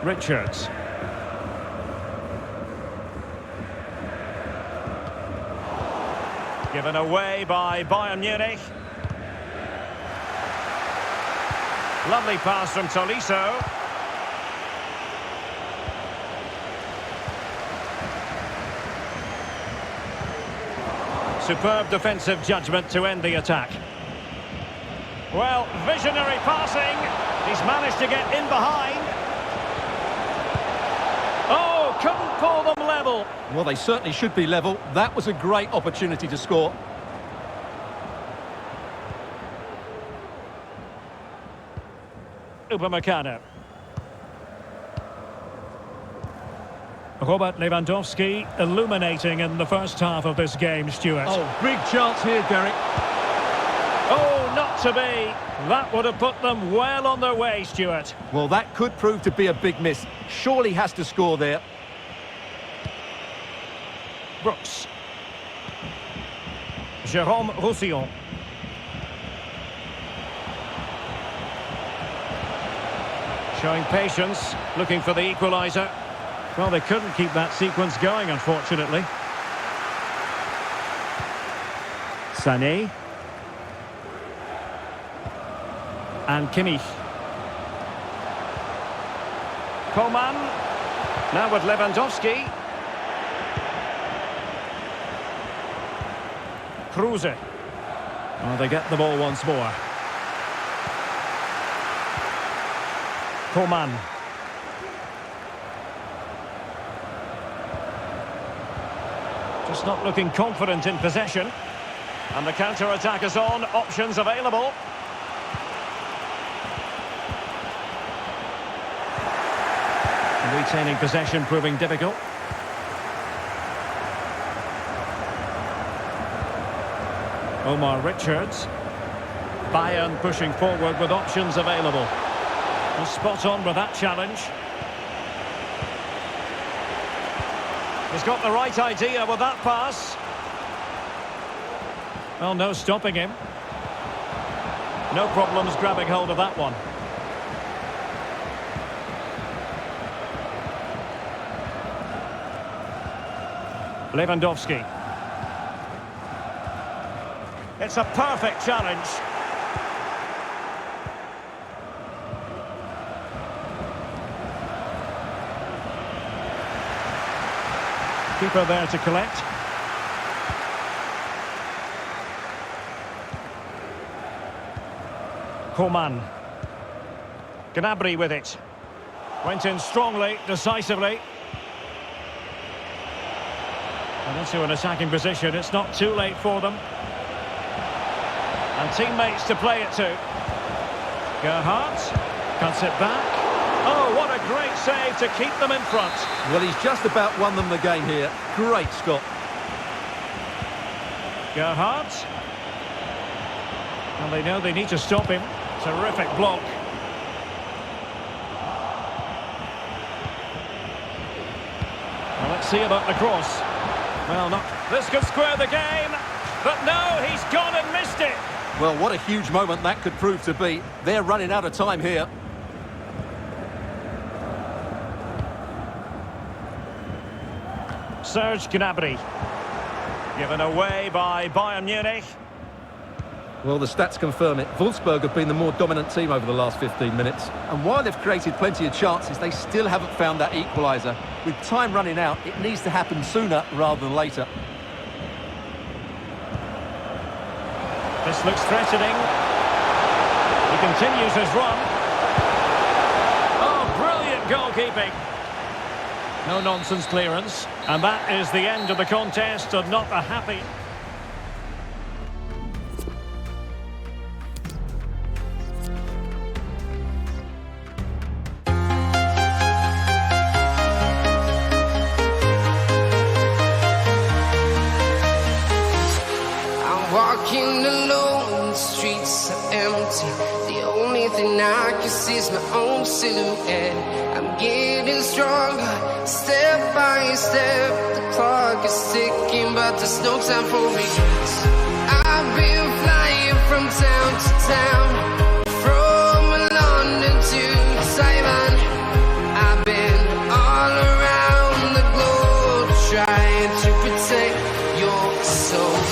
Richards. Given away by Bayern Munich. Lovely pass from Tolisso. Superb defensive judgment to end the attack. Well, visionary passing. He's managed to get in behind. Oh, couldn't pull them level. Well, they certainly should be level. That was a great opportunity to score. Upamecano. Robert Lewandowski illuminating in the first half of this game, Stuart. Oh, big chance here, Derek. Oh, not to be. That would have put them well on their way, Stuart. Well, that could prove to be a big miss. Surely has to score there. Brooks. Jérôme Roussillon. Showing patience, looking for the equaliser. Well, they couldn't keep that sequence going, unfortunately. Sané. And Kimmich. Coman. Now with Lewandowski. Kruse. Well, they get the ball once more. Coman. Just not looking confident in possession. And the counter-attack is on. Options available. Retaining possession proving difficult. Omar Richards. Bayern pushing forward with options available. And spot on with that challenge. He's got the right idea with that pass. Well, no stopping him. No problems grabbing hold of that one. Lewandowski. It's a perfect challenge. Keeper there to collect. Coman. Gnabry with it. Went in strongly, decisively. And into an attacking position. It's not too late for them. And teammates to play it to. Gerhardt cuts it back. Oh, what a great save to keep them in front. Well, he's just about won them the game here. Great stop. Gerhardt. And they know they need to stop him. Terrific block. Well, let's see about the cross. Well, not. This could square the game. But no, he's gone and missed it. Well, what a huge moment that could prove to be. They're running out of time here. Serge Gnabry. Given away by Bayern Munich. Well, the stats confirm it. Wolfsburg have been the more dominant team over the last 15 minutes. And while they've created plenty of chances, they still haven't found that equaliser. With time running out, it needs to happen sooner rather than later. This looks threatening. He continues his run. Oh, brilliant goalkeeping. No-nonsense clearance. And that is the end of the contest, and not a happy... is my own silhouette. I'm getting stronger, step by step. The clock is ticking, but there's no time for regrets. I've been flying from town to town, from London to Taiwan. I've been all around the globe, trying to protect your soul.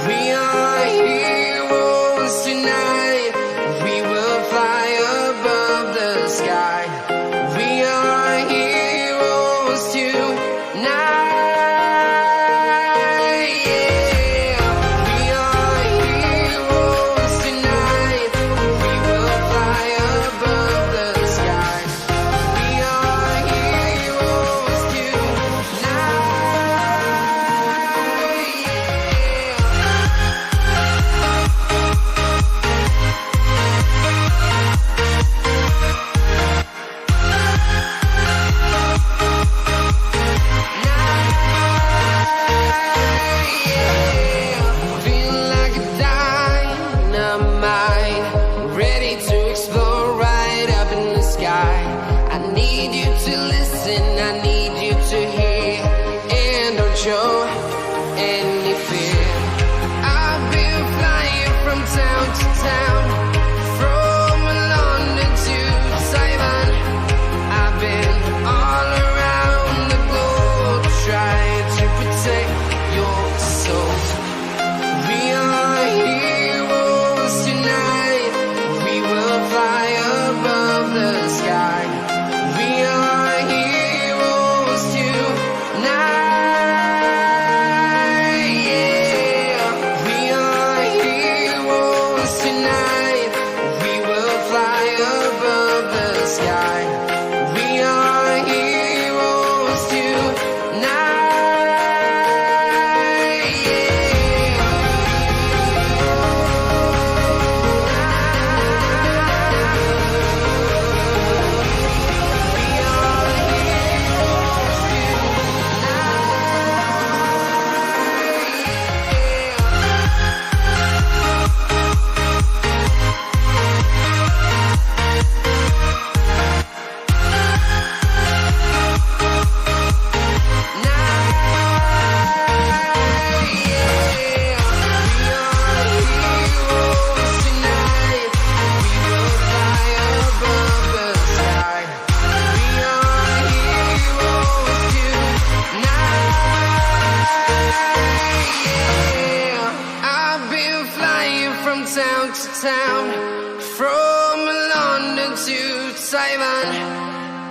We are heroes tonight. We will fly above the sky. We are heroes tonight.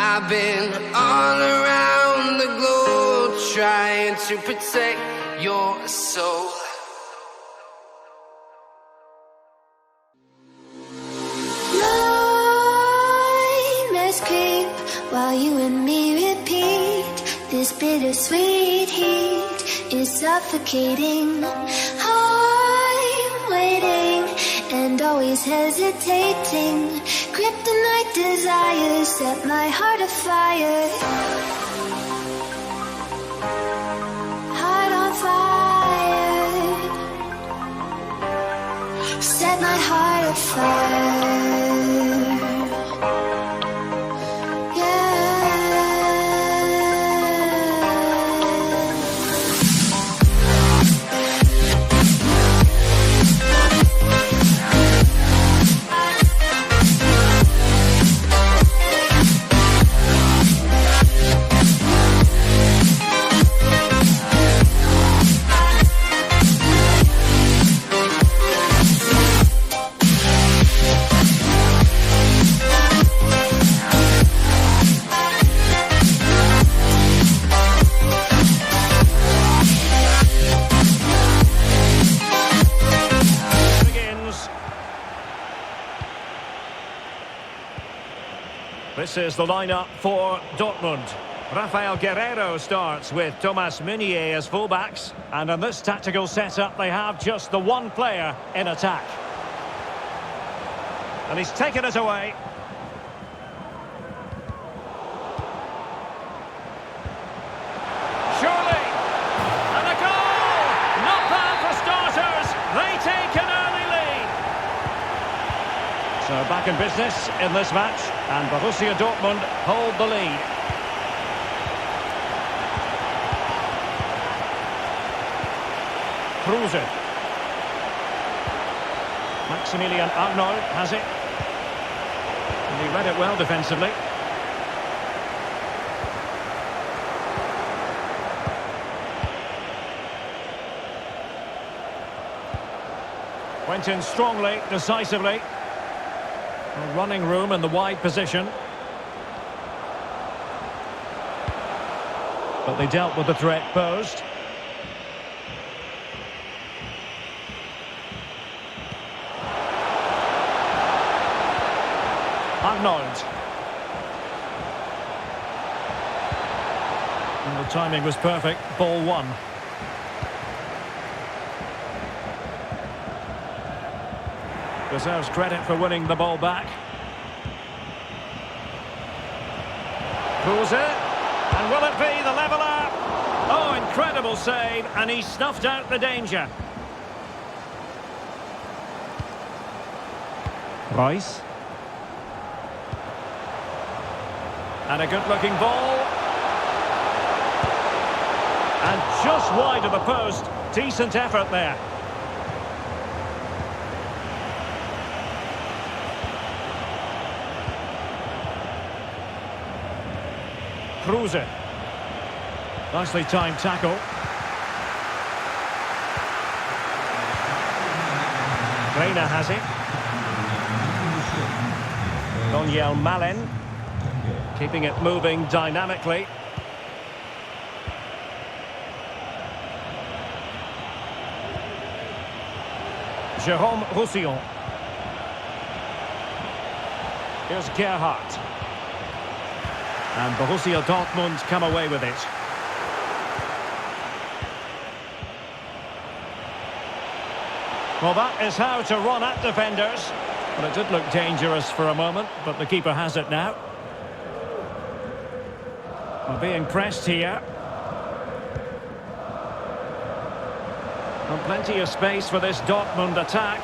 I've been all around the globe trying to protect your soul. Nightmares creep while you and me repeat. This bittersweet heat is suffocating. I'm waiting and always hesitating. Kryptonite desires set my heart afire. Heart on fire. Set my heart afire. This is the lineup for Dortmund. Rafael Guerreiro starts with Thomas Meunier as fullbacks. And in this tactical setup, they have just the one player in attack. And he's taken it away. Surely! And a goal! Not bad for starters. They take an early lead. So back in business in this match, and Borussia Dortmund hold the lead. Kruse. Maximilian Arnold has it. And he read it well defensively. Went in strongly, decisively. A running room in the wide position. But they dealt with the threat posed. Arnold. And the timing was perfect. Ball one. Deserves credit for winning the ball back. Kruse. And will it be the leveller? Oh, incredible save. And he snuffed out the danger. Rice. And a good-looking ball. And just wide of the post. Decent effort there. Kruse. Nicely timed tackle. Reina has it. Daniel Malen. Keeping it moving dynamically. Jérôme Roussillon. Here's Gerhardt. And Borussia Dortmund come away with it. Well, that is how to run at defenders. Well, it did look dangerous for a moment, but the keeper has it now. Well, being pressed here. And plenty of space for this Dortmund attack.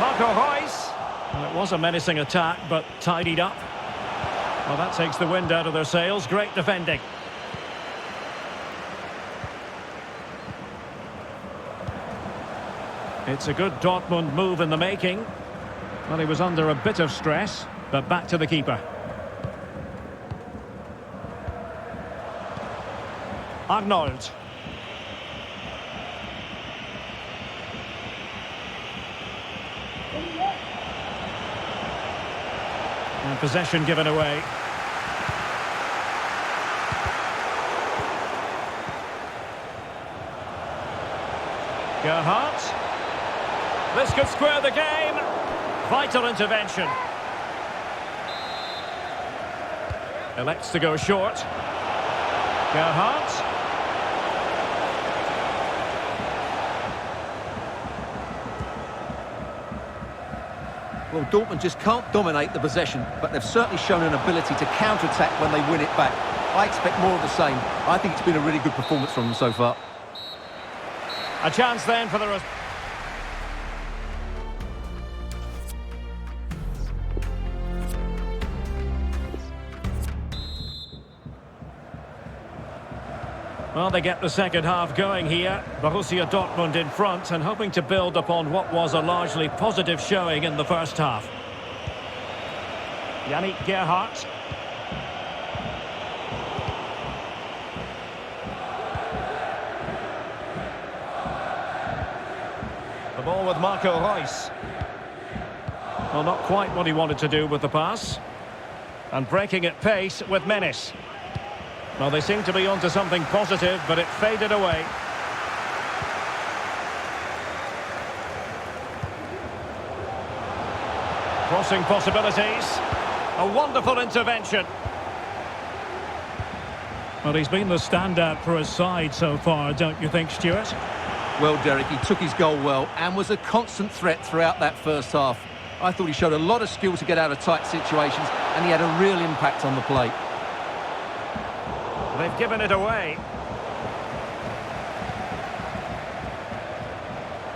Marco Reus. Well, it was a menacing attack, but tidied up. Well, that takes the wind out of their sails. Great defending. It's a good Dortmund move in the making. Well, he was under a bit of stress, but back to the keeper. Arnold. And possession given away. Gerhardt. This could square the game. Vital intervention. Elects to go short. Gerhardt. Well, Dortmund just can't dominate the possession, but they've certainly shown an ability to counter-attack when they win it back. I expect more of the same. I think it's been a really good performance from them so far. A chance then for the... Well, they get the second half going here. Borussia Dortmund in front and hoping to build upon what was a largely positive showing in the first half. Yannick Gerhardt. The ball with Marco Reus. Well, not quite what he wanted to do with the pass. And breaking at pace with menace. Well, they seem to be onto something positive, but it faded away. Crossing possibilities. A wonderful intervention. Well, he's been the standout for his side so far, don't you think, Stuart? Well, Derek, he took his goal well and was a constant threat throughout that first half. I thought he showed a lot of skill to get out of tight situations, and he had a real impact on the plate. They've given it away.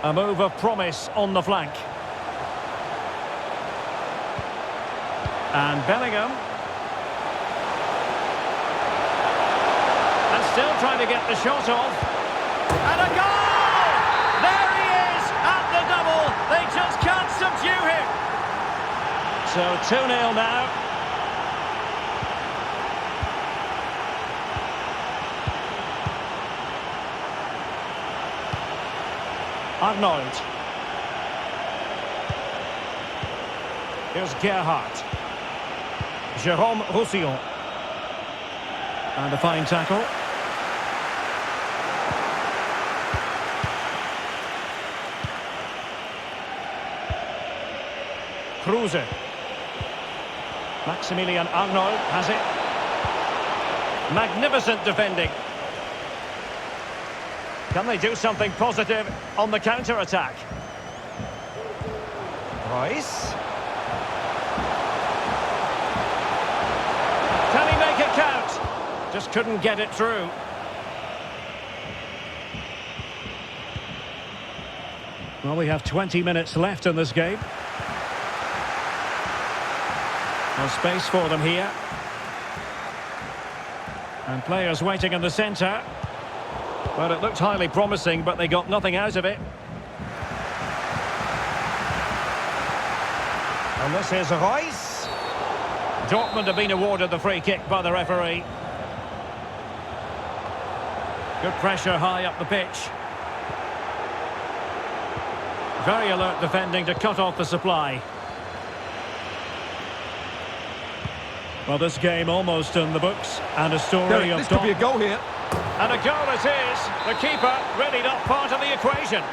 A move of promise on the flank. And Bellingham. And still trying to get the shot off. And a goal! There he is at the double. They just can't subdue him. So 2-0 now. Arnold. Here's Gerhardt. Jérôme Roussillon. And a fine tackle. Kruse. Maximilian Arnold has it. Magnificent defending. Can they do something positive on the counter-attack? Royce. Can he make it count? Just couldn't get it through. Well, we have 20 minutes left in this game. No space for them here. And players waiting in the centre. Well, it looked highly promising, but they got nothing out of it. And this is Royce. Dortmund have been awarded the free kick by the referee. Good pressure high up the pitch. Very alert defending to cut off the supply. Well, this game almost in the books, and a story of... This could be a goal here. And a goal it is. The keeper really not part of the equation.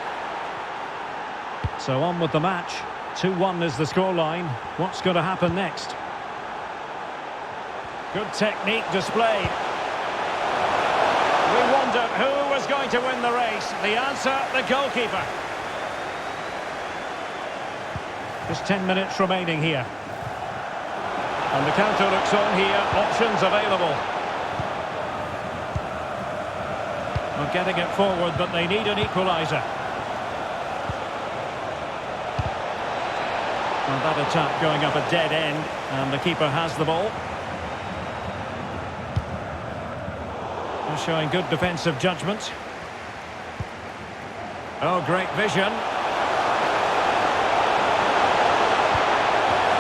So on with the match. 2-1 is the scoreline. What's going to happen next? Good technique displayed. We wondered who was going to win the race. The answer, the goalkeeper. Just 10 minutes remaining here. And the counter looks on here. Options available. Well, getting it forward, but they need an equaliser. And that attack going up a dead end, and the keeper has the ball. They're showing good defensive judgment. Oh, great vision.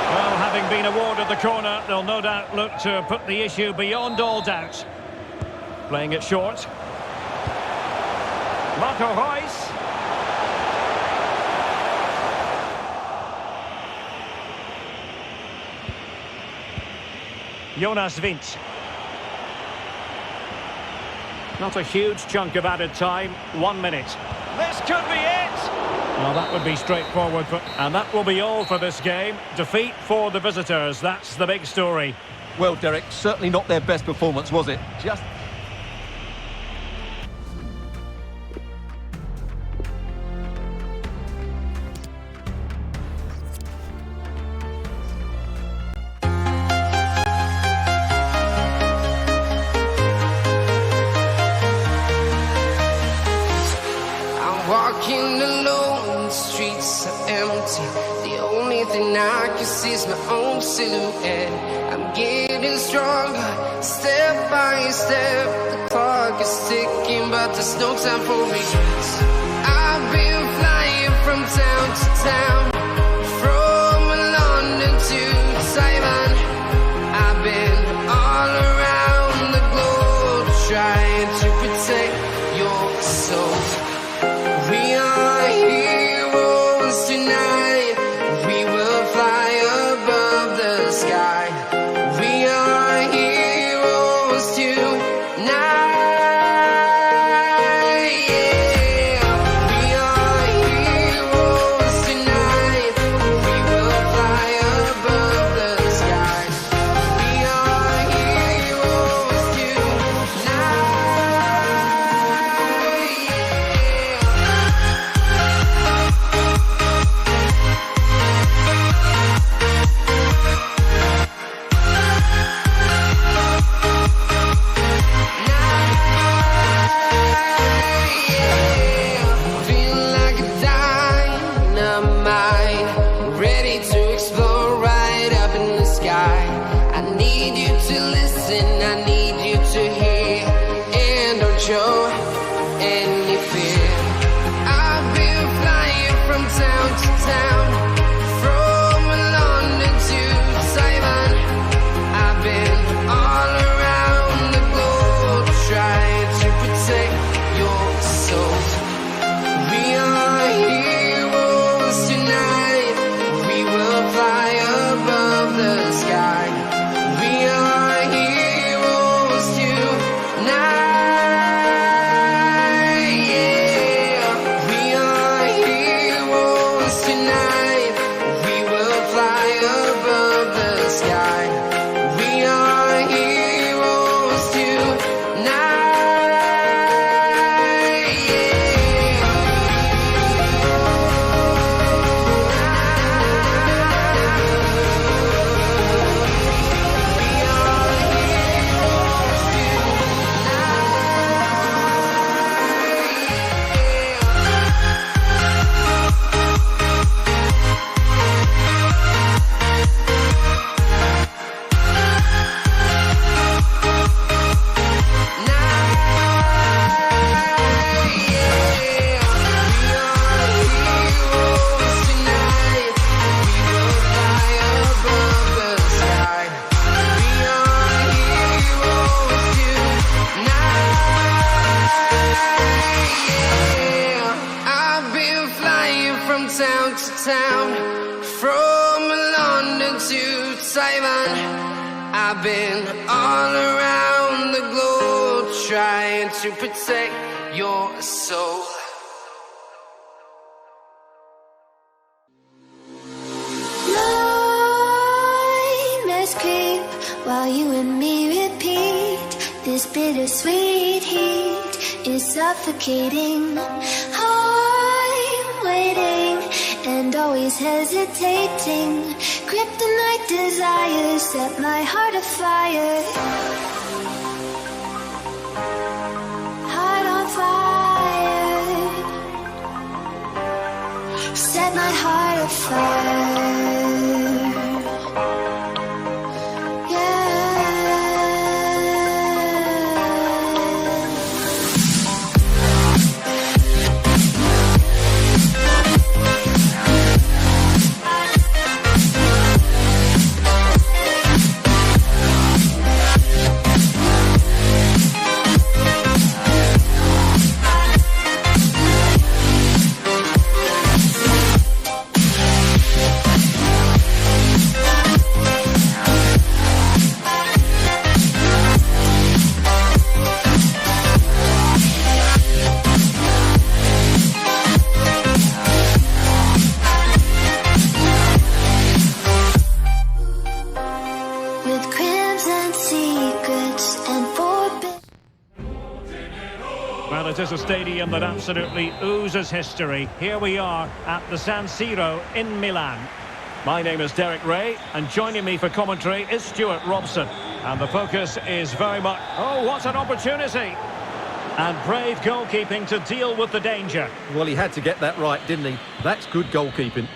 Well, having been awarded the corner, they'll no doubt look to put the issue beyond all doubt. Playing it short. Marco Reus. Jonas Wind. Not a huge chunk of added time. 1 minute. This could be it! Well, that would be straightforward. And that will be all for this game. Defeat for the visitors. That's the big story. Well, Derek, certainly not their best performance, was it? Just... Walking alone, the streets are empty. The only thing I can see is my own silhouette. I'm getting stronger, step by step. The clock is ticking, but there's no time for regrets. I've been flying from town to town, from London to Taiwan. I've been all around the globe, trying to protect your soul. We are heroes tonight. We will fly above the sky. We are heroes tonight. Yeah. We are heroes tonight. to listen, I need you to hear. And don't show any fear. I've been flying from town to town, from London to Taiwan. I've been all around the globe trying to protect your soul. We are heroes tonight. We will fly above the sky. We are heroes tonight. Yeah. We are heroes tonight. We will fly above the sky. We are heroes tonight. Town to town, from London to Taiwan. I've been all around the globe trying to protect your soul. Nightmares creep while you and me repeat. This bittersweet heat is suffocating. I'm waiting and always hesitating. Kryptonite desires set my heart afire. Heart on fire. Set my heart afire. Well, it is a stadium that absolutely oozes history. Here we are at the San Siro in Milan. My name is Derek Ray, and joining me for commentary is Stuart Robson. And the focus is very much... Oh, what an opportunity! And brave goalkeeping to deal with the danger. Well, he had to get that right, didn't he? That's good goalkeeping.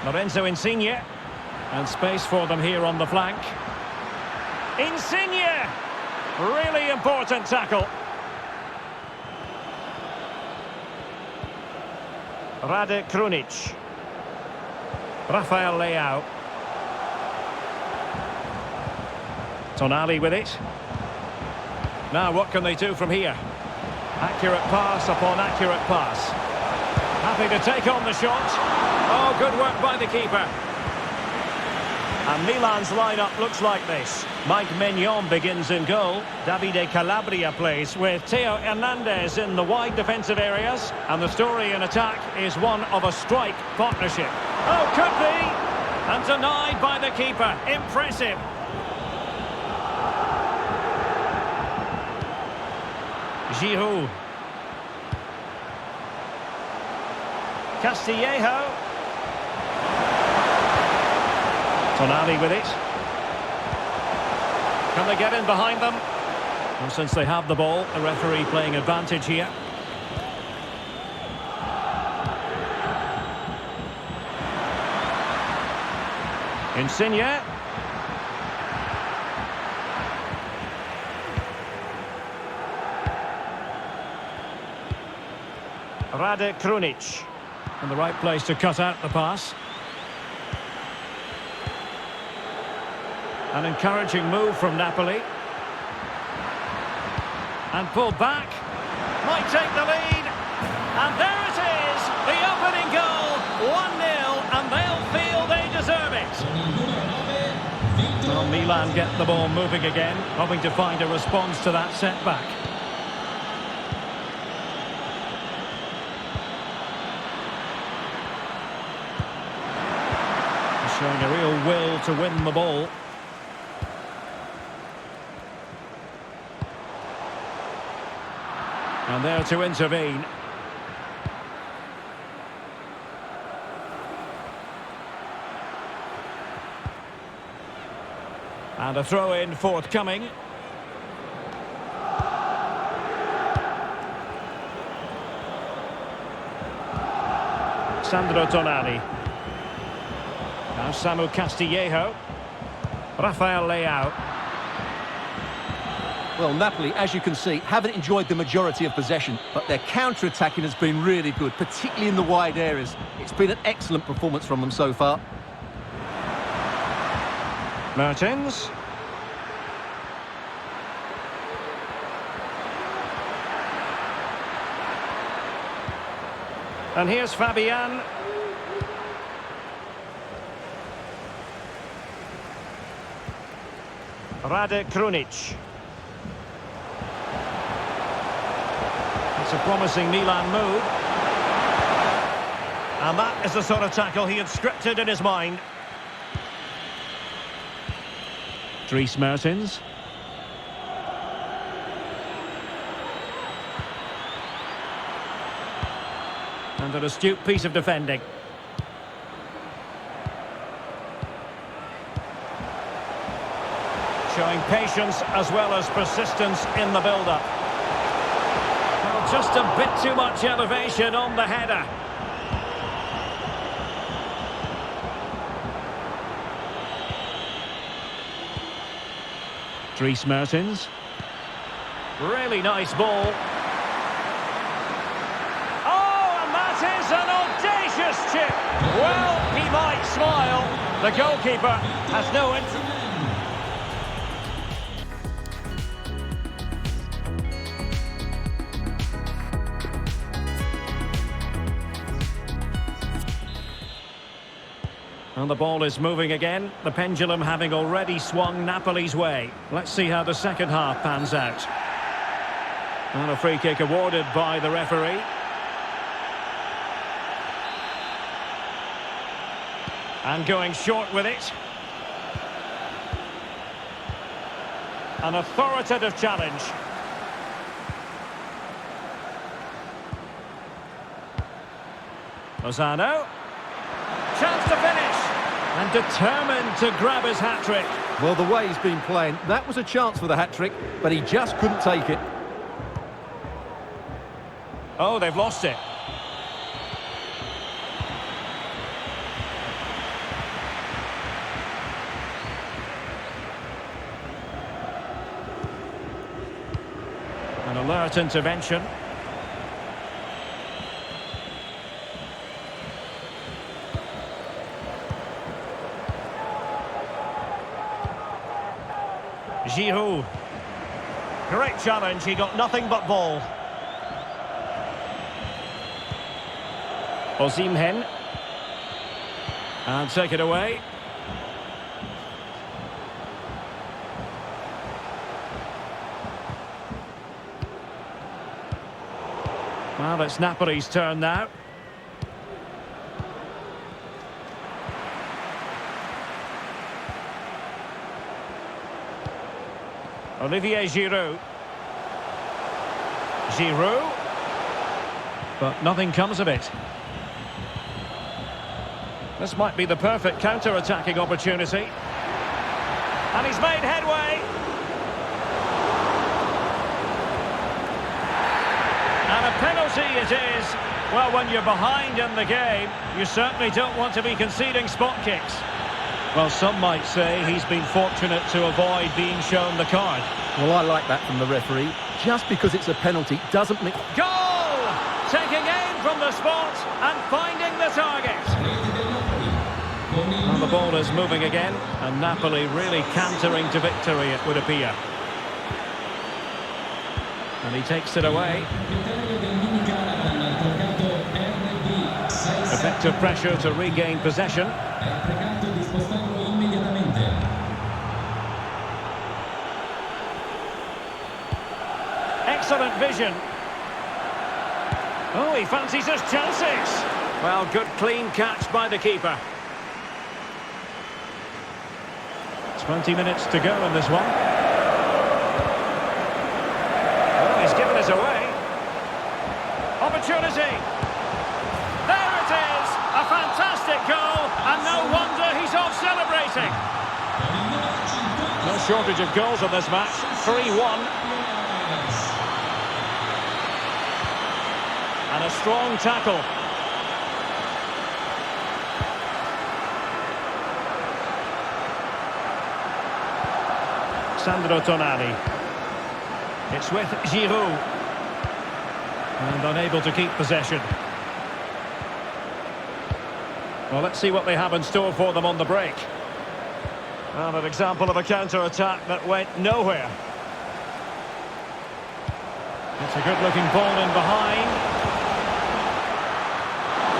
Lorenzo Insigne. And space for them here on the flank. Insigne! Really important tackle. Rade Krunic. Rafael Leao. Tonali with it. Now what can they do from here? Accurate pass upon accurate pass. Happy to take on the shot. Oh, good work by the keeper. And Milan's lineup looks like this. Mike Maignan begins in goal. Davide Calabria plays with Theo Hernandez in the wide defensive areas. And the story in attack is one of a strike partnership. Oh, could be! And denied by the keeper. Impressive. Giroud. Castillejo. Tonali with it. Can they get in behind them? Well, since they have the ball, the referee playing advantage here. Insigne. Rade Krunic. In the right place to cut out the pass. An encouraging move from Napoli. And pulled back. Might take the lead. And there it is. The opening goal. 1-0. And they'll feel they deserve it. Well, Milan get the ball moving again. Hoping to find a response to that setback. Showing a real will to win the ball. And there to intervene. And a throw-in forthcoming. Sandro Tonali. Now Samu Castillejo. Rafael Leao. Well, Napoli, as you can see, haven't enjoyed the majority of possession, but their counter-attacking has been really good, particularly in the wide areas. It's been an excellent performance from them so far. Mertens. And here's Fabian. Rade Krunic. It's a promising Milan move. And that is the sort of tackle he had scripted in his mind. Dries Mertens. And an astute piece of defending. Showing patience as well as persistence in the build-up. Well, just a bit too much elevation on the header. Dries Mertens. Really nice ball. Oh, and that is an audacious chip. Well, he might smile. The goalkeeper has no interest. And the ball is moving again, the pendulum having already swung Napoli's way. Let's see how the second half pans out. And a free kick awarded by the referee. And going short with it. An authoritative challenge. Lozano. Chance to finish. And determined to grab his hat-trick. Well, the way he's been playing, that was a chance for the hat-trick, but he just couldn't take it. Oh, they've lost it. An alert intervention. Giroud. Great challenge, he got nothing but ball. Osimhen. And take it away. Well, it's Napoli's turn now. Olivier Giroud. Giroud. But nothing comes of it. This might be the perfect counter-attacking opportunity. And he's made headway. And a penalty it is. Well, when you're behind in the game, you certainly don't want to be conceding spot kicks. Well, some might say he's been fortunate to avoid being shown the card. Well, I like that from the referee. Just because it's a penalty doesn't mean... Goal! Taking aim from the spot and finding the target. And the ball is moving again, and Napoli really cantering to victory, it would appear. And he takes it away. Effective pressure to regain possession. Excellent vision. Oh, he fancies his chances. Well, good clean catch by the keeper. 20 minutes to go in this one. Oh, he's given us away. Opportunity. There it is. A fantastic goal. And no wonder he's off celebrating. No shortage of goals in this match. 3-1. And a strong tackle. Sandro Tonali. It's with Giroud. And unable to keep possession. Well, let's see what they have in store for them on the break. Well, an example of a counter-attack that went nowhere. It's a good-looking ball in behind.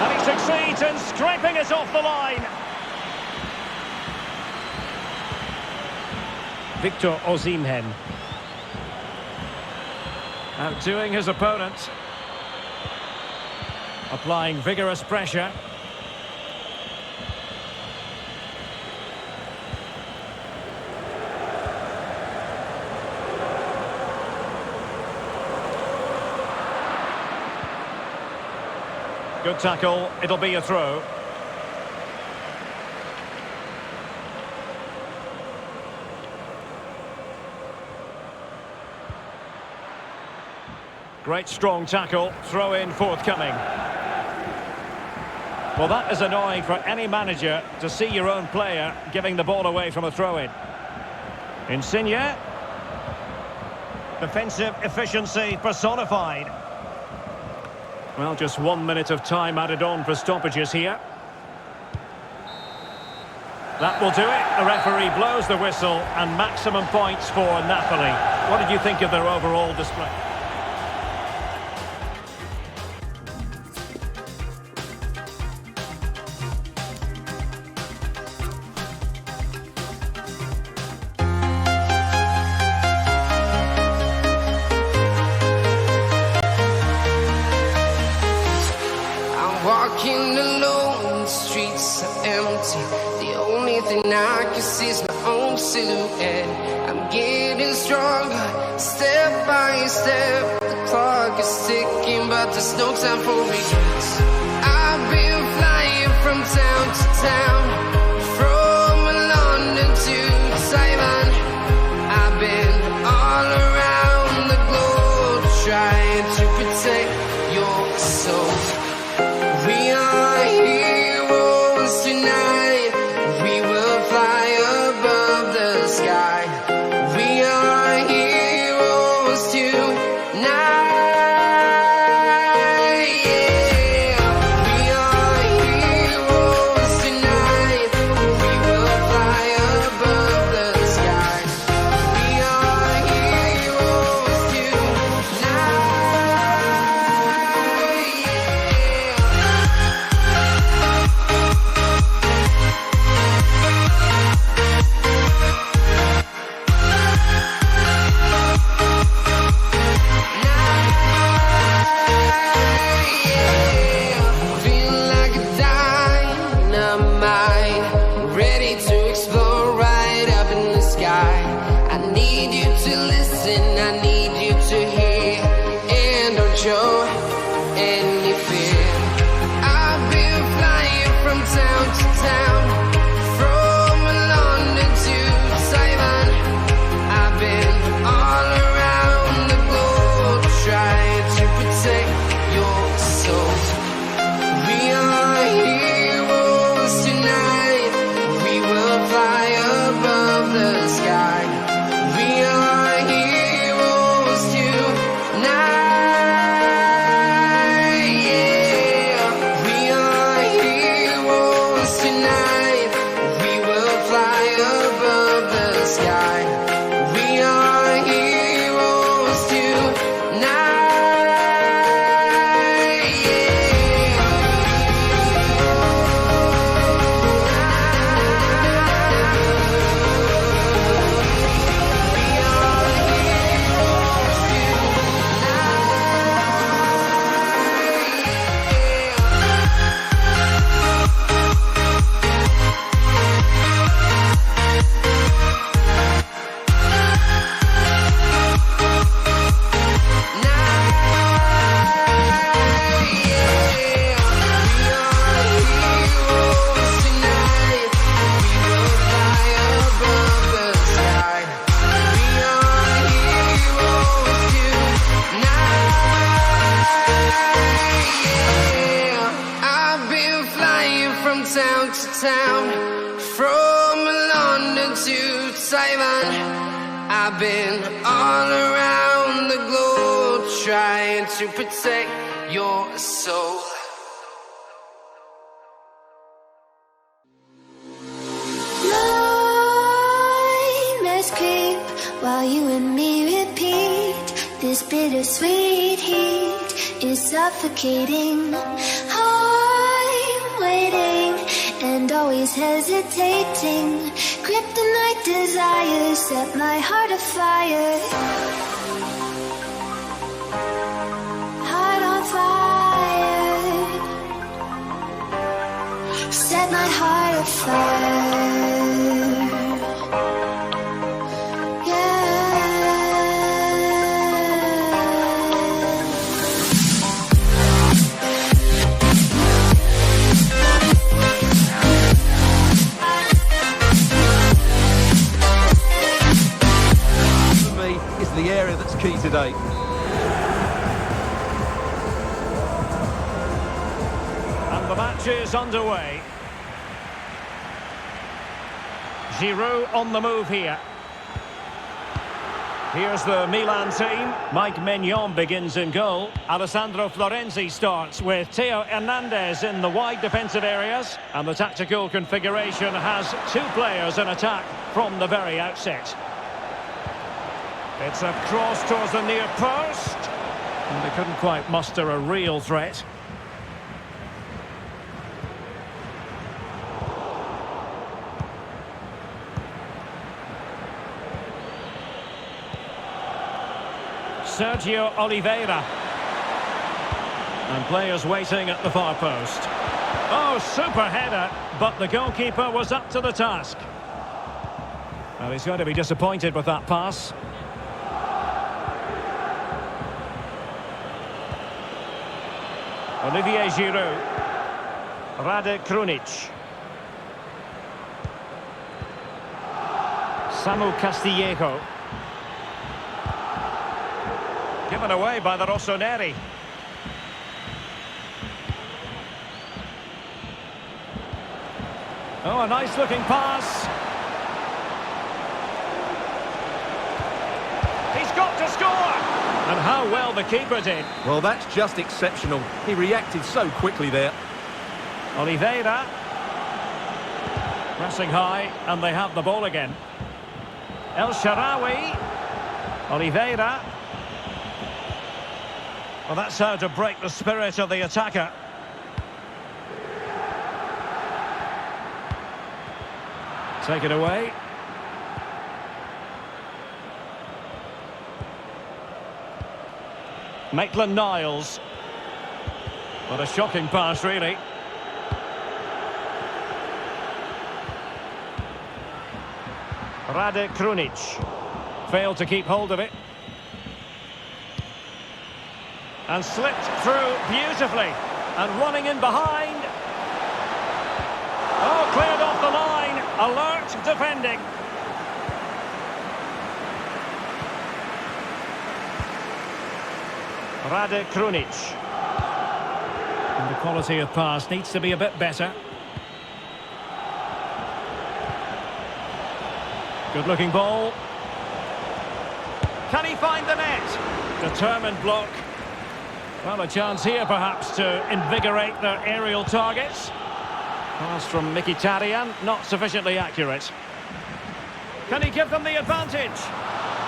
And he succeeds in scraping it off the line. Victor Osimhen. Outdoing his opponent. Applying vigorous pressure. Good tackle, it'll be a throw. Great strong tackle, throw in forthcoming. Well, that is annoying for any manager to see your own player giving the ball away from a throw-in. Insigne. Defensive efficiency personified. Well, just 1 minute of time added on for stoppages here. That will do it. The referee blows the whistle and maximum points for Napoli. What did you think of their overall display? Walking alone, the streets are empty. The only thing I can see is my own silhouette. I'm getting stronger, step by step. The clock is ticking, but there's no time for regrets. I've been flying from town to town, from London to Taiwan. I've been all around the globe, trying to protect your soul. We are heroes tonight. We will fly above the sky. We are heroes tonight. Yeah. We are heroes tonight. London to Taiwan. I've been all around the globe trying to protect your soul. Nightmares creep while you and me repeat. This bittersweet heat is suffocating. I'm waiting and always hesitating. Kryptonite desires set my heart afire. Heart on fire. Set my heart afire. The area that's key today. And the match is underway. Giroud on the move here. Here's the Milan team. Mike Maignan begins in goal. Alessandro Florenzi starts with Theo Hernandez in the wide defensive areas. And the tactical configuration has two players in attack from the very outset. It's a cross towards the near post. And they couldn't quite muster a real threat. Sergio Oliveira. And players waiting at the far post. Oh, super header, but the goalkeeper was up to the task. Well, he's going to be disappointed with that pass. Olivier Giroud. Rade Krunic. Samu Castillejo. Given away by the Rossoneri. Oh, a nice looking pass. He's got to score! And how well the keeper did. Well, that's just exceptional. He reacted so quickly there. Oliveira. Pressing high, and they have the ball again. El Shaarawy. Oliveira. Well, that's how to break the spirit of the attacker. Take it away. Maitland-Niles. What a shocking pass, really. Rade Krunic. Failed to keep hold of it. And slipped through beautifully. And running in behind. Oh, cleared off the line. Alert defending. Rade Krunic. And the quality of pass needs to be a bit better. Good looking ball. Can he find the net? Determined block. Well, a chance here perhaps to invigorate their aerial targets. Pass from Mkhitaryan, not sufficiently accurate. Can he give them the advantage?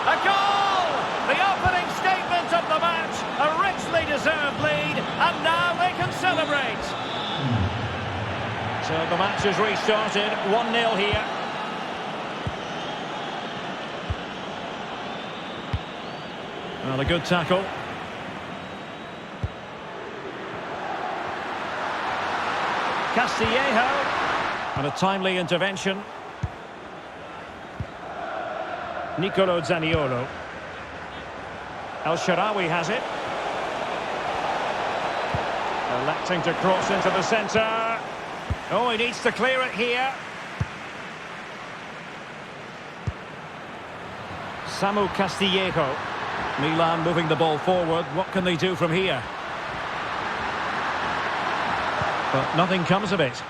A goal! The opening statement of the match. A richly deserved lead, and now they can celebrate. So the match is restarted, 1-0 here. Well, a good tackle. Castillejo. And a timely intervention. Nicolo Zaniolo. El Shaarawy has it. Electing to cross into the centre. Oh, he needs to clear it here. Samu Castillejo. Milan moving the ball forward. What can they do from here? But nothing comes of it.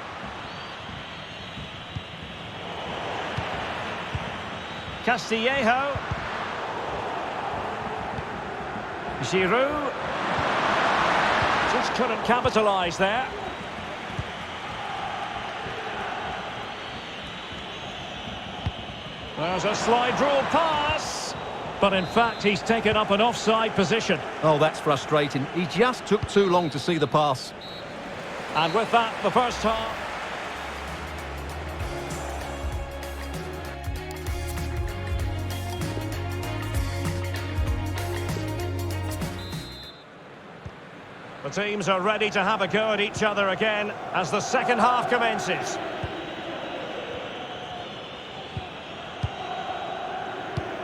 Castillejo. Giroud. Just couldn't capitalise there. There's a slide rule pass. But in fact, he's taken up an offside position. Oh, that's frustrating. He just took too long to see the pass. And with that, the first half. The teams are ready to have a go at each other again as the second half commences.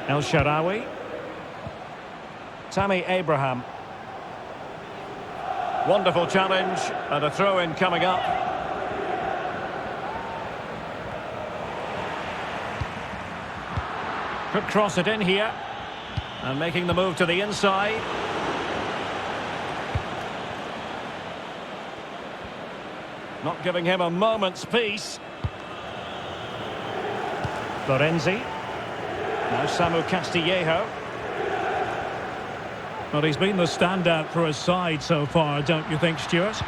El Shaarawy. Tammy Abraham. Wonderful challenge and a throw-in coming up. Could cross it in here. And making the move to the inside. Not giving him a moment's peace. Florenzi. Now Samu Castillejo. Well, he's been the standout for his side so far, don't you think, Stuart?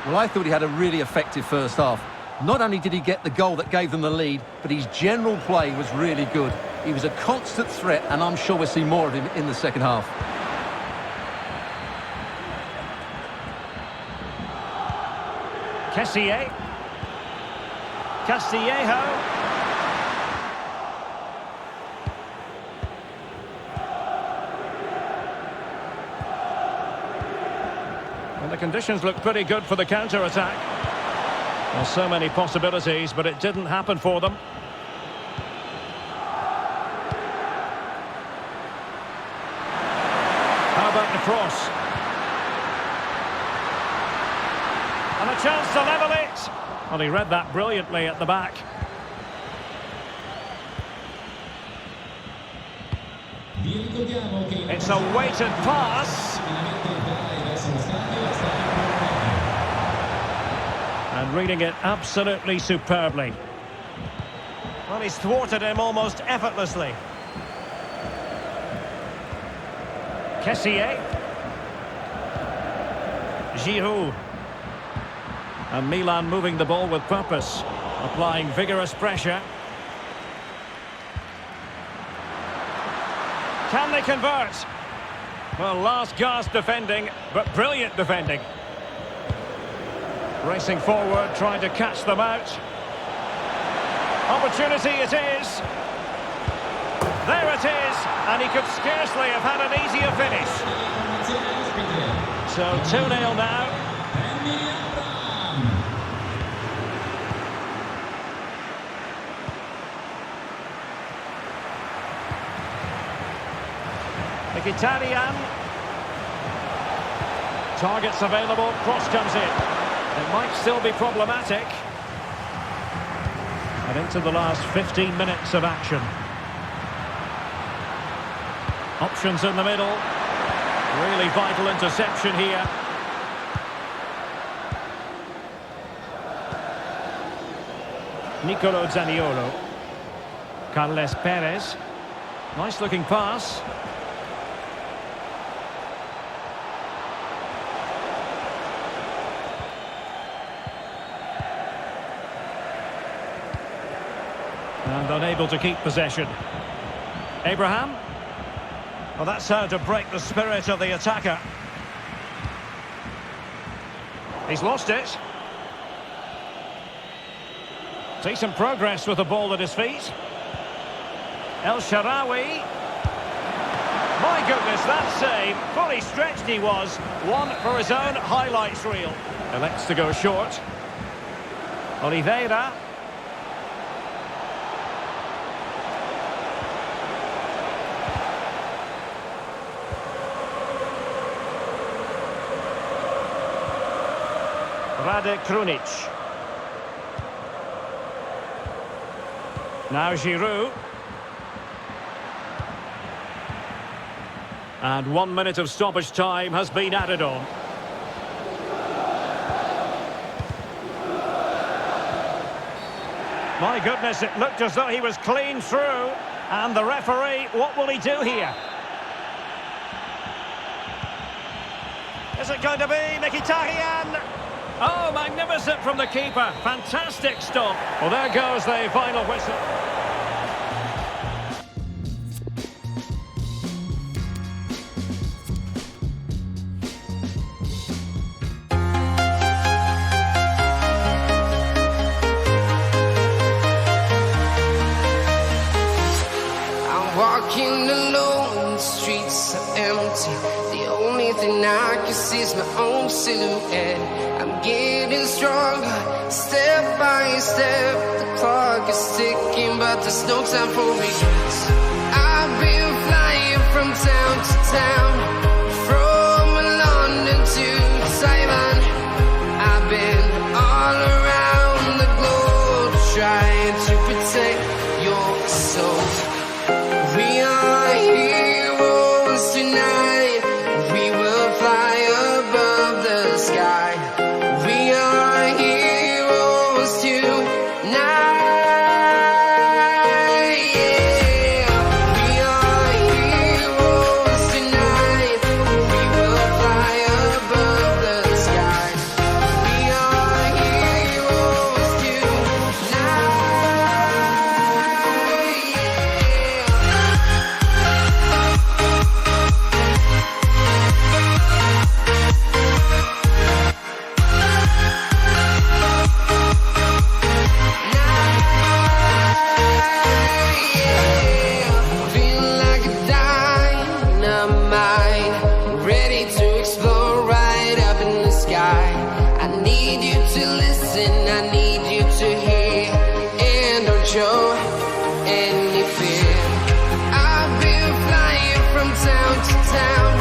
Well, I thought he had a really effective first half. Not only did he get the goal that gave them the lead, but his general play was really good. He was a constant threat, and I'm sure we'll see more of him in the second half. Kessié. Castillejo. And the conditions look pretty good for the counter-attack. Well, so many possibilities, but it didn't happen for them. How about the cross? And a chance to level it. Well, he read that brilliantly at the back. It's a weighted pass. And reading it absolutely superbly. Well, he's thwarted him almost effortlessly. Kessié. Giroud. And Milan moving the ball with purpose, applying vigorous pressure. Can they convert? Well, last gasp defending, but brilliant defending. Racing forward, trying to catch them out. Opportunity it is. There it is, and he could scarcely have had an easier finish. So 2-0 now. Mkhitaryan. Targets available, cross comes in. It might still be problematic. And into the last 15 minutes of action. Options in the middle. Really vital interception here. Nicolo Zaniolo. Carles Perez. Nice looking pass. And unable to keep possession. Abraham. Well, that's how to break the spirit of the attacker. He's lost it. Decent progress with the ball at his feet. El Shaarawy. My goodness, that save. Fully stretched he was. One for his own highlights reel. Elects to go short. Oliveira. Rade Krunic. Now Giroud. And 1 minute of stoppage time has been added on. My goodness, it looked as though he was clean through. And the referee, what will he do here? Is it going to be Mkhitaryan? Oh, magnificent from the keeper. Fantastic stop. Well, there goes the final whistle. Walking alone, the streets are empty. The only thing I can see is my own silhouette. I'm getting stronger, step by step. The clock is ticking, but there's no time for regrets. I've been flying from town to town, from London to Taiwan. I've been all around the globe, trying to protect your soul. We are heroes tonight. We will fly above the sky. We are heroes tonight. Yeah. We are heroes tonight. We will fly above the sky. We are heroes tonight. Show any fear. I've been flying from town to town,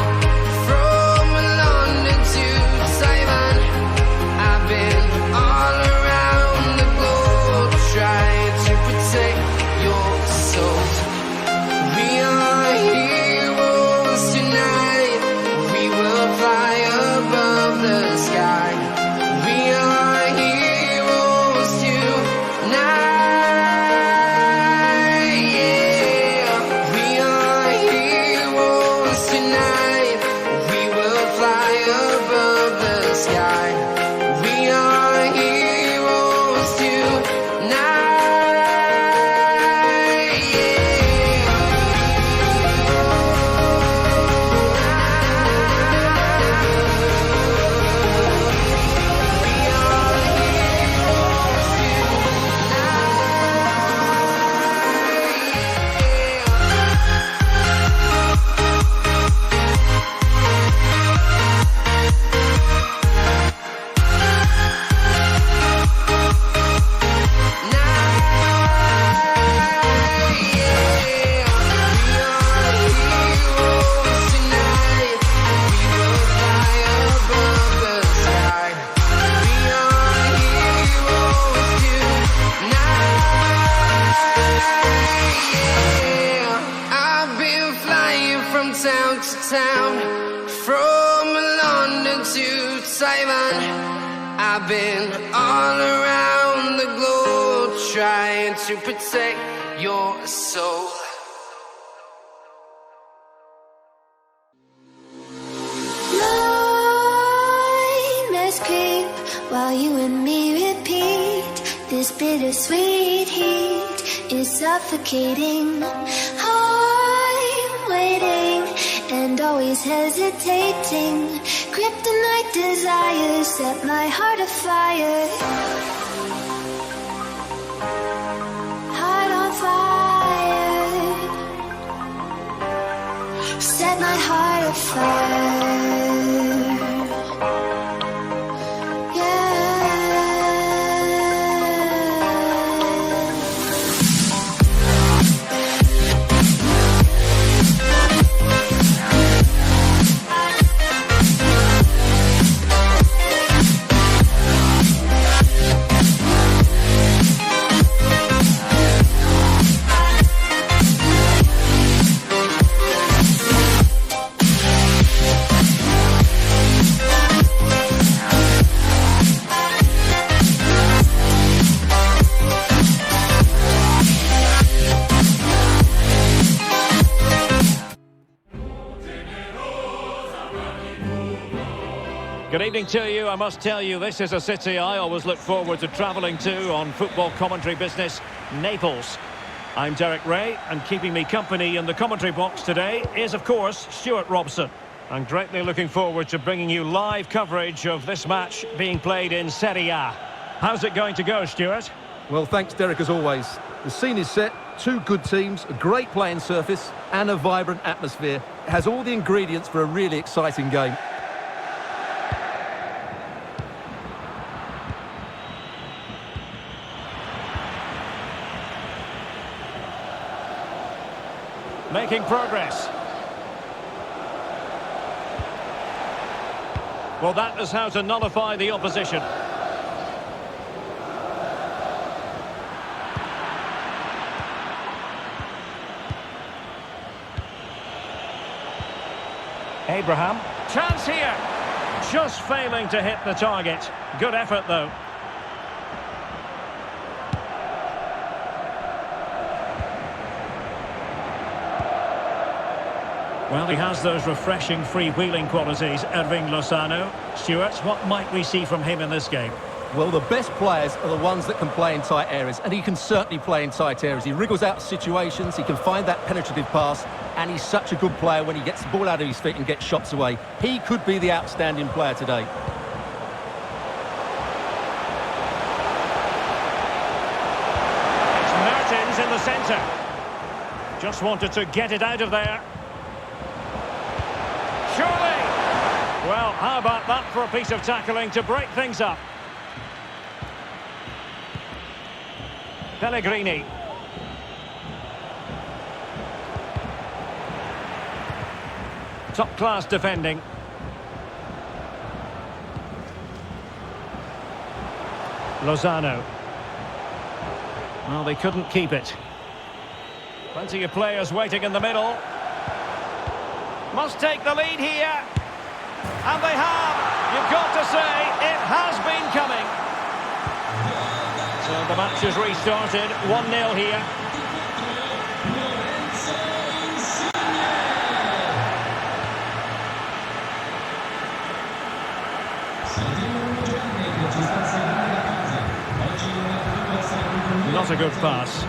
from London to Taiwan. I've been all around the globe, trying to protect your soul. We are heroes tonight. We will fly above the sky. We are heroes tonight. Town to town, from London to Taiwan. I've been all around the globe, trying to protect your soul. Nightmares creep while you and me repeat. This bittersweet heat is suffocating. I'm waiting and always hesitating. Kryptonite desires set my heart afire. Heart on fire. Set my heart afire. Good evening to you. I must tell you, this is a city I always look forward to travelling to on football commentary business, Naples. I'm Derek Ray, and keeping me company in the commentary box today is, of course, Stuart Robson. I'm greatly looking forward to bringing you live coverage of this match being played in Serie A. How's it going to go, Stuart? Well, thanks, Derek, as always. The scene is set, two good teams, a great playing surface and a vibrant atmosphere. It has all the ingredients for a really exciting game. Making progress. Well, that is how to nullify the opposition. Abraham. Chance here. Just failing to hit the target. Good effort, though. Well, he has those refreshing freewheeling qualities, Irving Lozano. Stuart, what might we see from him in this game? Well, the best players are the ones that can play in tight areas, and he can certainly play in tight areas. He wriggles out situations, he can find that penetrative pass, and he's such a good player when he gets the ball out of his feet and gets shots away. He could be the outstanding player today. It's Mertens in the centre. Just wanted to get it out of there. Surely! Well, how about that for a piece of tackling to break things up? Pellegrini. Top-class defending. Lozano. Well, they couldn't keep it. Plenty of players waiting in the middle. Must take the lead here. And they have. You've got to say, it has been coming. So the match has restarted. 1-0 here. Not a good pass.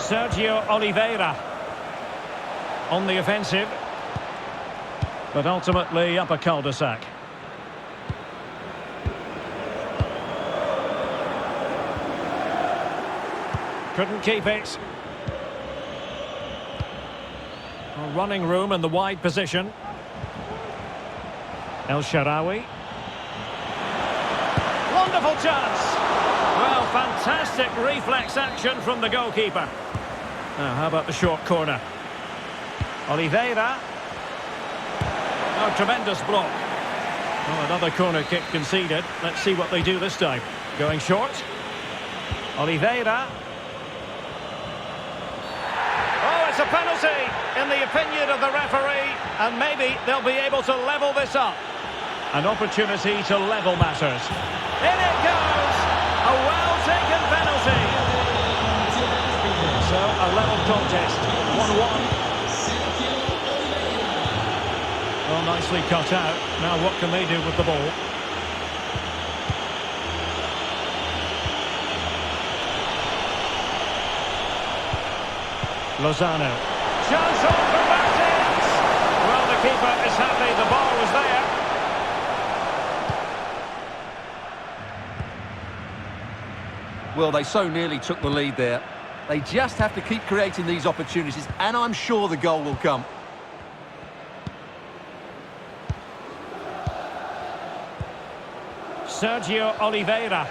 Sergio Oliveira on the offensive, but ultimately up a cul-de-sac. Couldn't keep it. Running room in the wide position. El Shaarawy. Wonderful chance. Well, fantastic reflex action from the goalkeeper. Now, how about the short corner? Oliveira. Oh, tremendous block. Well, another corner kick conceded. Let's see what they do this time. Going short. Oliveira. Oh, it's a penalty, in the opinion of the referee. And maybe they'll be able to level this up. An opportunity to level matters. In it goes! A well-taken penalty. So, a level contest, 1-1. Well, nicely cut out. Now, what can they do with the ball? Lozano. Chance on for Mertens! Well, the keeper is happy the ball was there. Well, they so nearly took the lead there. They just have to keep creating these opportunities, and I'm sure the goal will come. Sergio Oliveira.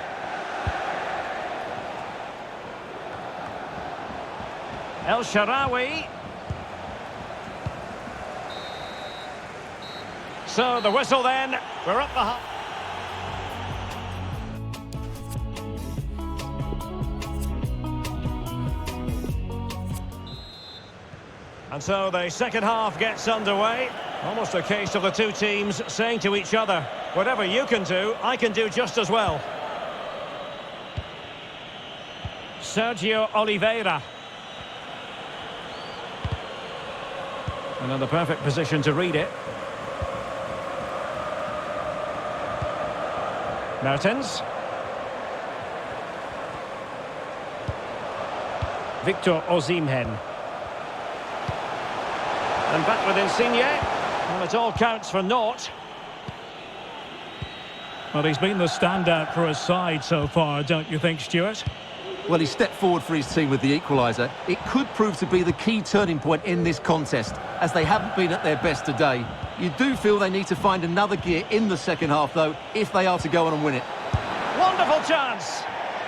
El Shaarawy. So the whistle then. We're up the... And so the second half gets underway. Almost a case of the two teams saying to each other, whatever you can do, I can do just as well. Sergio Oliveira. And in the perfect position to read it. Mertens. Victor Osimhen. And back with Insigne. Well, it all counts for naught. Well, he's been the standout for his side so far, don't you think, Stuart? Well, he stepped forward for his team with the equaliser. It could prove to be the key turning point in this contest, as they haven't been at their best today. You do feel they need to find another gear in the second half, though, if they are to go on and win it. Wonderful chance!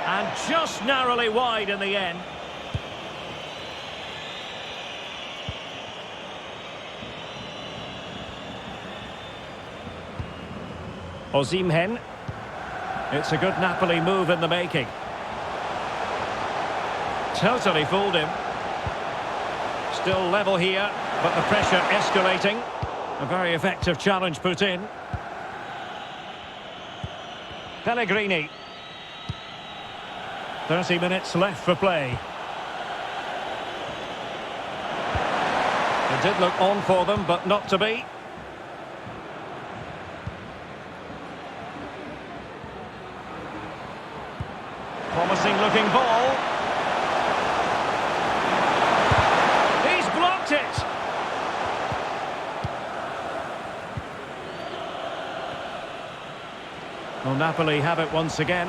And just narrowly wide in the end. Osimhen. It's a good Napoli move in the making. Totally fooled him. Still level here, but the pressure escalating. A very effective challenge put in. Pellegrini. 30 minutes left for play. It did look on for them, but not to be. Promising looking ball. He's blocked it. Well, Napoli have it once again.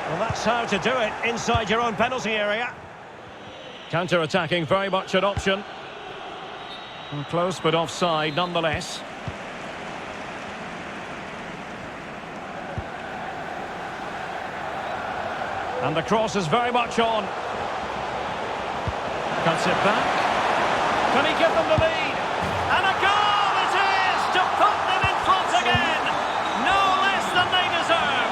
Well, that's how to do it inside your own penalty area. Counter-attacking, very much an option. Well, close but offside nonetheless. And the cross is very much on. Cuts it back. Can he give them the lead? And a goal it is to put them in front again. No less than they deserve.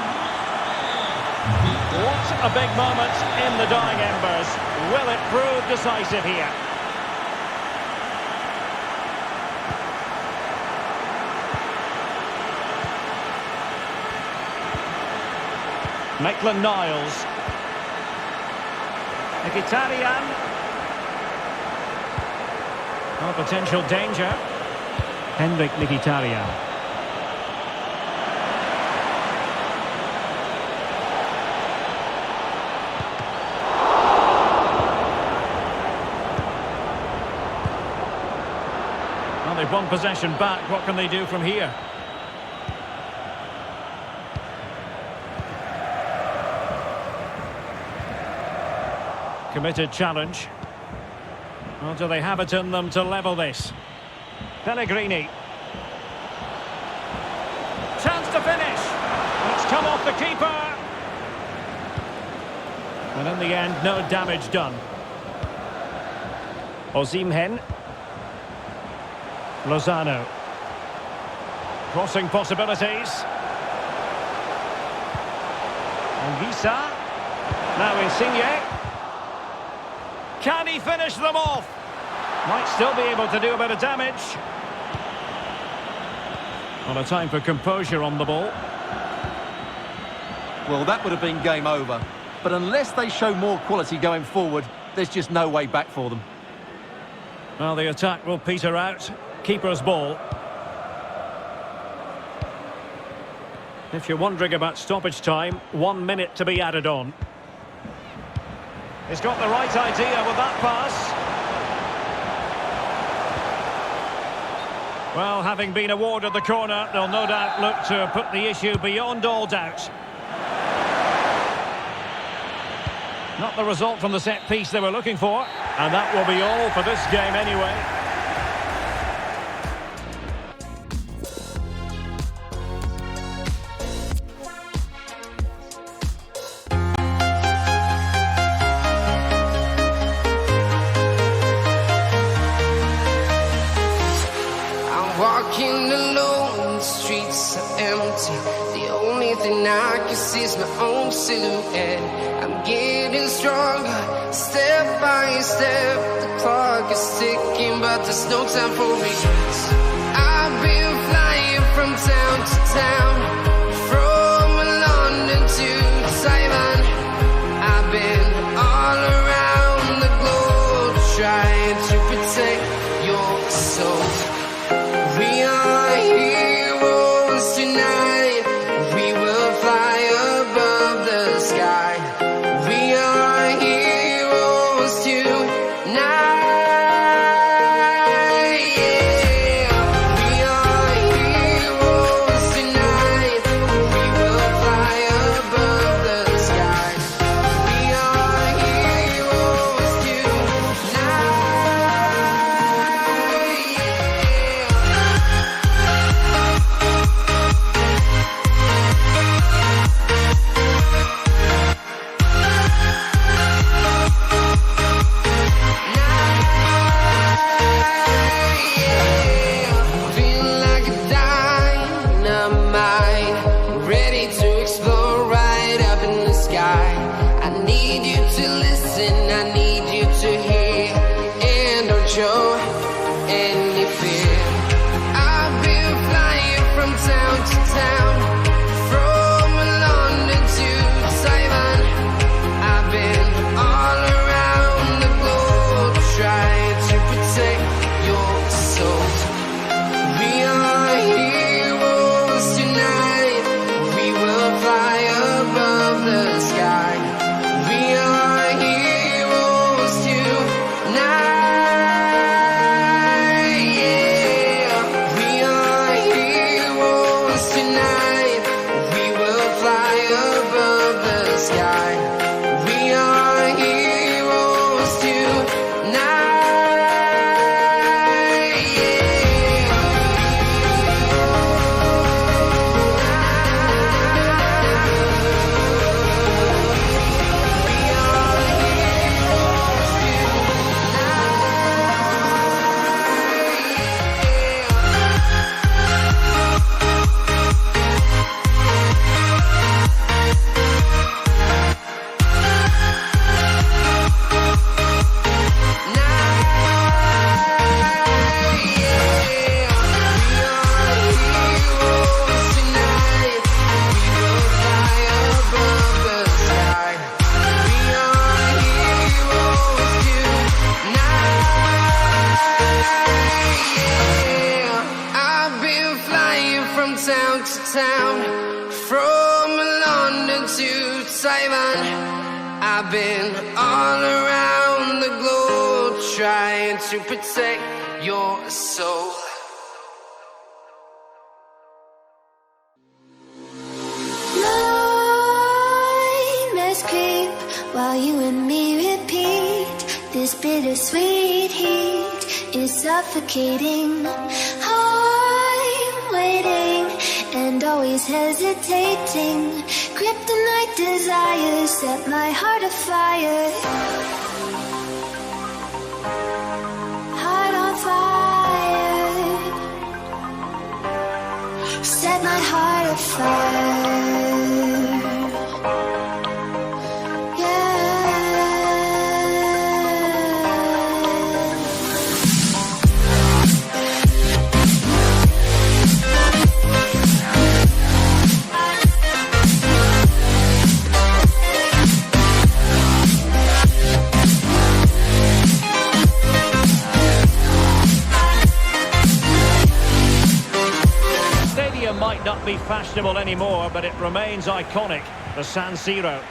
What a big moment in the dying embers. Will it prove decisive here? Maitland-Niles. Mkhitaryan. Oh, potential danger. Henrik Mkhitaryan. Well, they've won possession back. What can they do from here? Committed challenge. Well, do they have it in them to level this? Pellegrini. Chance to finish. It's come off the keeper. And in the end, no damage done. Osimhen. Lozano. Crossing possibilities. Anguissa. Now Insigne. Can he finish them off? Might still be able to do a bit of damage. Well, a time for composure on the ball. Well, that would have been game over. But unless they show more quality going forward, there's just no way back for them. Well, the attack will peter out. Keeper's ball. If you're wondering about stoppage time, 1 minute to be added on. He's got the right idea with that pass. Well, having been awarded the corner, they'll no doubt look to put the issue beyond all doubt. Not the result from the set piece they were looking for. And that will be all for this game anyway. Walking alone, the streets are empty. The only thing I can see is my own silhouette. I'm getting stronger, step by step. The clock is ticking, but there's no time for regrets. I've been flying from town to town, from London to Taiwan. I've been all around the globe trying town to town, from London to Taiwan. I've been all around the globe trying to protect your soul. Nightmares creep while you and me repeat. This bittersweet heat is suffocating. I'm waiting and always hesitating. Kryptonite desires set my heart afire. Heart on fire. Set my heart afire. Might not be fashionable anymore, but it remains iconic, the San Siro.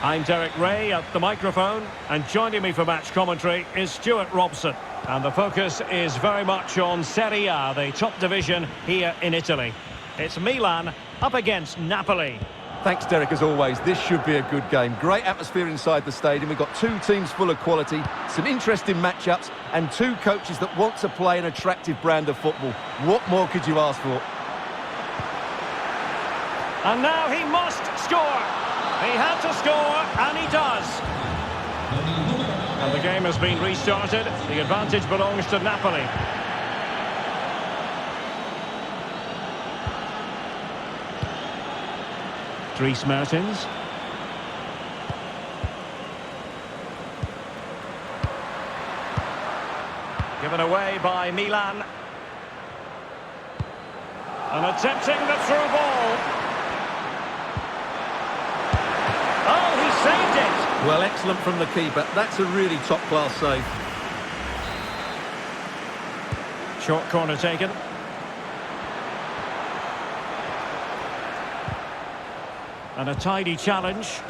I'm Derek Ray at the microphone, and joining me for match commentary is Stuart Robson. And the focus is very much on Serie A, the top division here in Italy. It's Milan up against Napoli. Thanks, Derek, as always. This should be a good game. Great atmosphere inside the stadium. We've got two teams full of quality, some interesting matchups, and two coaches that want to play an attractive brand of football. What more could you ask for? And now he must score. He had to score, and he does. And the game has been restarted. The advantage belongs to Napoli. Dries Mertens. Given away by Milan. And attempting the through ball. Oh, he saved it! Well, excellent from the keeper. That's a really top-class save. Short corner taken. And a tidy challenge.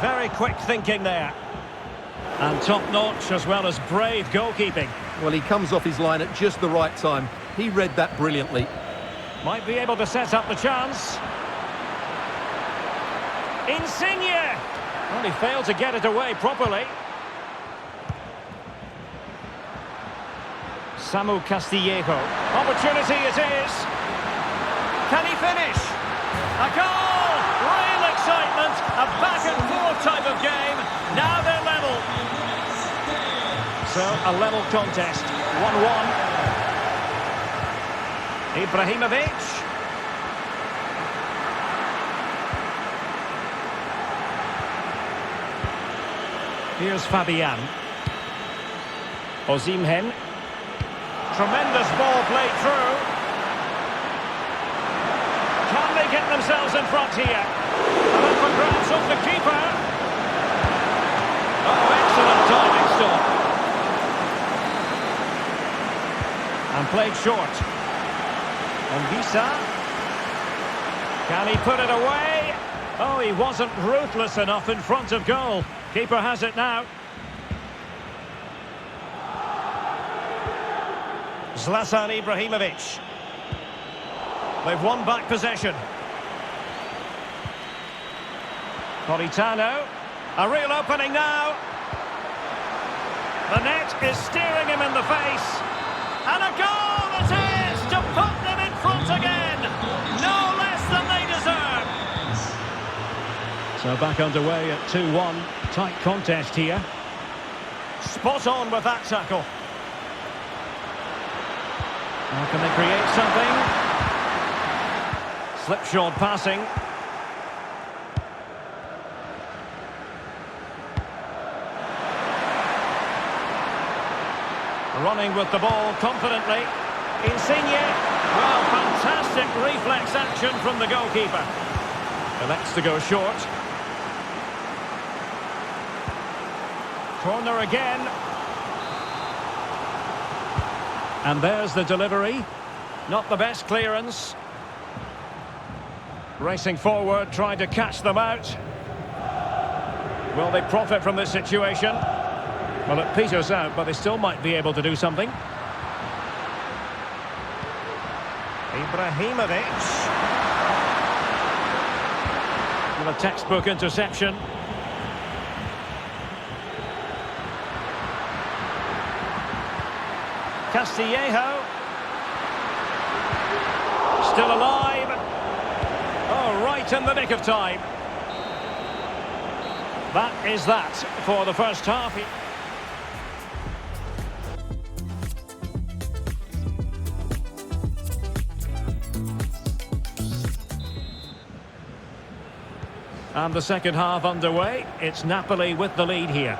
Very quick thinking there. And top-notch as well as brave goalkeeping. Well, he comes off his line at just the right time. He read that brilliantly. Might be able to set up the chance. Insigne! Well, he failed to get it away properly. Samu Castillejo. Opportunity it is. Can he finish? A goal! Real excitement. A back-and-forth type of game. Now they're level. So, a level contest. 1-1. Ibrahimovic. Here's Fabian. Osimhen. Tremendous ball played through. Can they get themselves in front here? And up for grabs off the keeper. Oh, excellent diving stop. And played short. And Visa. Can he put it away? Oh, he wasn't ruthless enough in front of goal. Keeper has it now. Zlatan Ibrahimovic. They've won back possession. Politano. A real opening now. The net is staring him in the face. And a goal it is to put them in front again. No less than they deserve. So back underway at 2-1. Tight contest here. Spot on with that tackle. Now can they create something? Slipshod passing. Running with the ball confidently. Insigne. Well, fantastic reflex action from the goalkeeper. Elects to go short. Corner again. And there's the delivery. Not the best clearance. Racing forward, trying to catch them out. Will they profit from this situation? Well, it peters out, but they still might be able to do something. Ibrahimovic. With a textbook interception. Castillejo. Still alive. Oh, right in the nick of time. That is that for the first half. And the second half underway. It's Napoli with the lead here.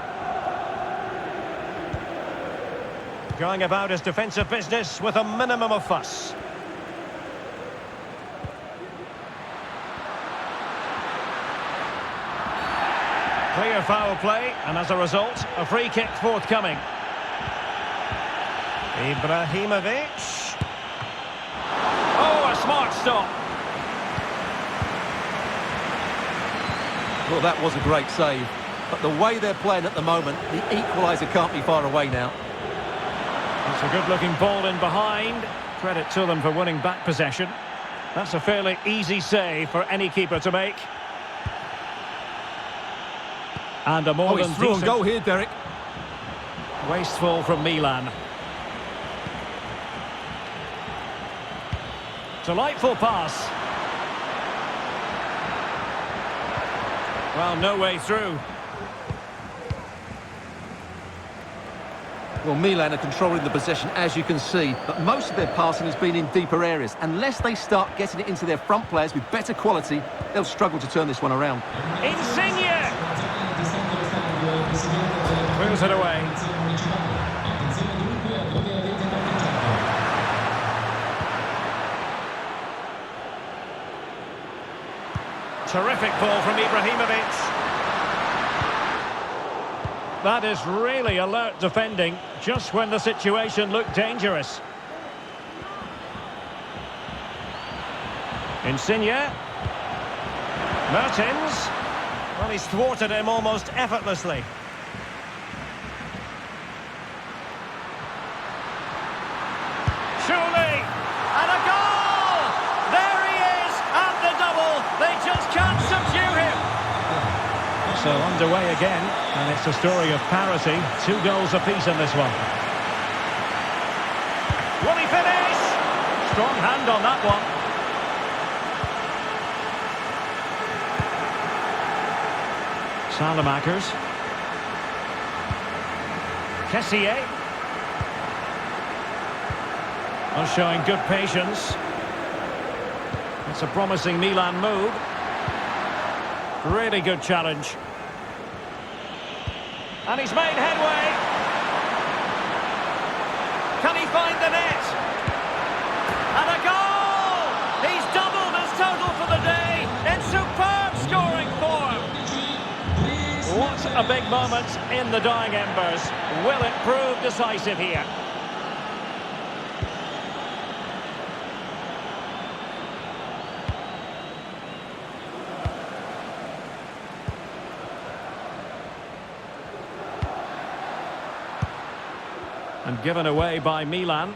Going about his defensive business with a minimum of fuss. Clear foul play, and as a result, a free kick forthcoming. Ibrahimovic. Oh, a smart stop. Well, that was a great save. But the way they're playing at the moment, the equaliser can't be far away now. It's a good-looking ball in behind. Credit to them for winning back possession. That's a fairly easy save for any keeper to make. And a more than he's through decent... and goal here, Derek. Wasteful from Milan. Delightful pass. Well, no way through. Well, Milan are controlling the possession, as you can see, but most of their passing has been in deeper areas. Unless they start getting it into their front players with better quality, they'll struggle to turn this one around. Insigne! Moves it away. Terrific ball from Ibrahimovic. That is really alert defending, just when the situation looked dangerous. Insigne. Mertens. Well, he's thwarted him almost effortlessly. Surely! And a goal! There he is! And the double! They just can't subdue him! So underway again, and it's a story of parity. 2 goals apiece in this one. Will he finish? Strong hand on that one. Salamakers. Kessié. Well, showing good patience. It's a promising Milan move. Really good challenge. And he's made headway. Can he find the net? And a goal! He's doubled his total for the day in superb scoring form. What a big moment in the dying embers. Will it prove decisive here? And given away by Milan.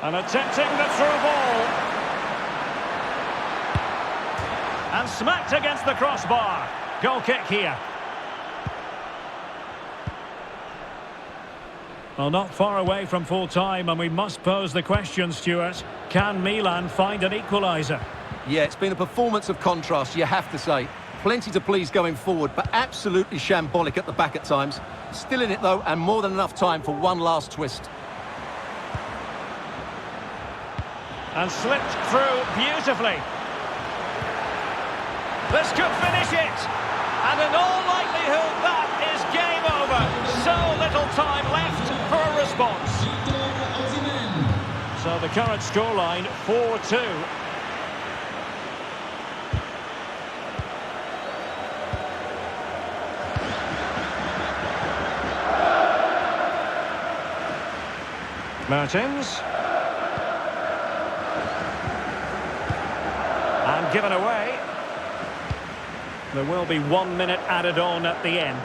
And attempting the through ball. And smacked against the crossbar. Goal kick here. Well, not far away from full time, and we must pose the question, Stuart. Can Milan find an equaliser? Yeah, it's been a performance of contrast, you have to say. Plenty to please going forward, but absolutely shambolic at the back at times. Still in it, though, and more than enough time for one last twist. And slipped through beautifully. This could finish it. And in all likelihood, that is game over. So little time left for a response. So the current scoreline, 4-2. Mertens. And given away. There will be 1 minute added on at the end.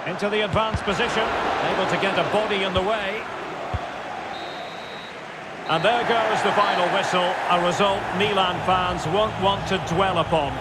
Into the advanced position. Able to get a body in the way. And there goes the final whistle. A result Milan fans won't want to dwell upon.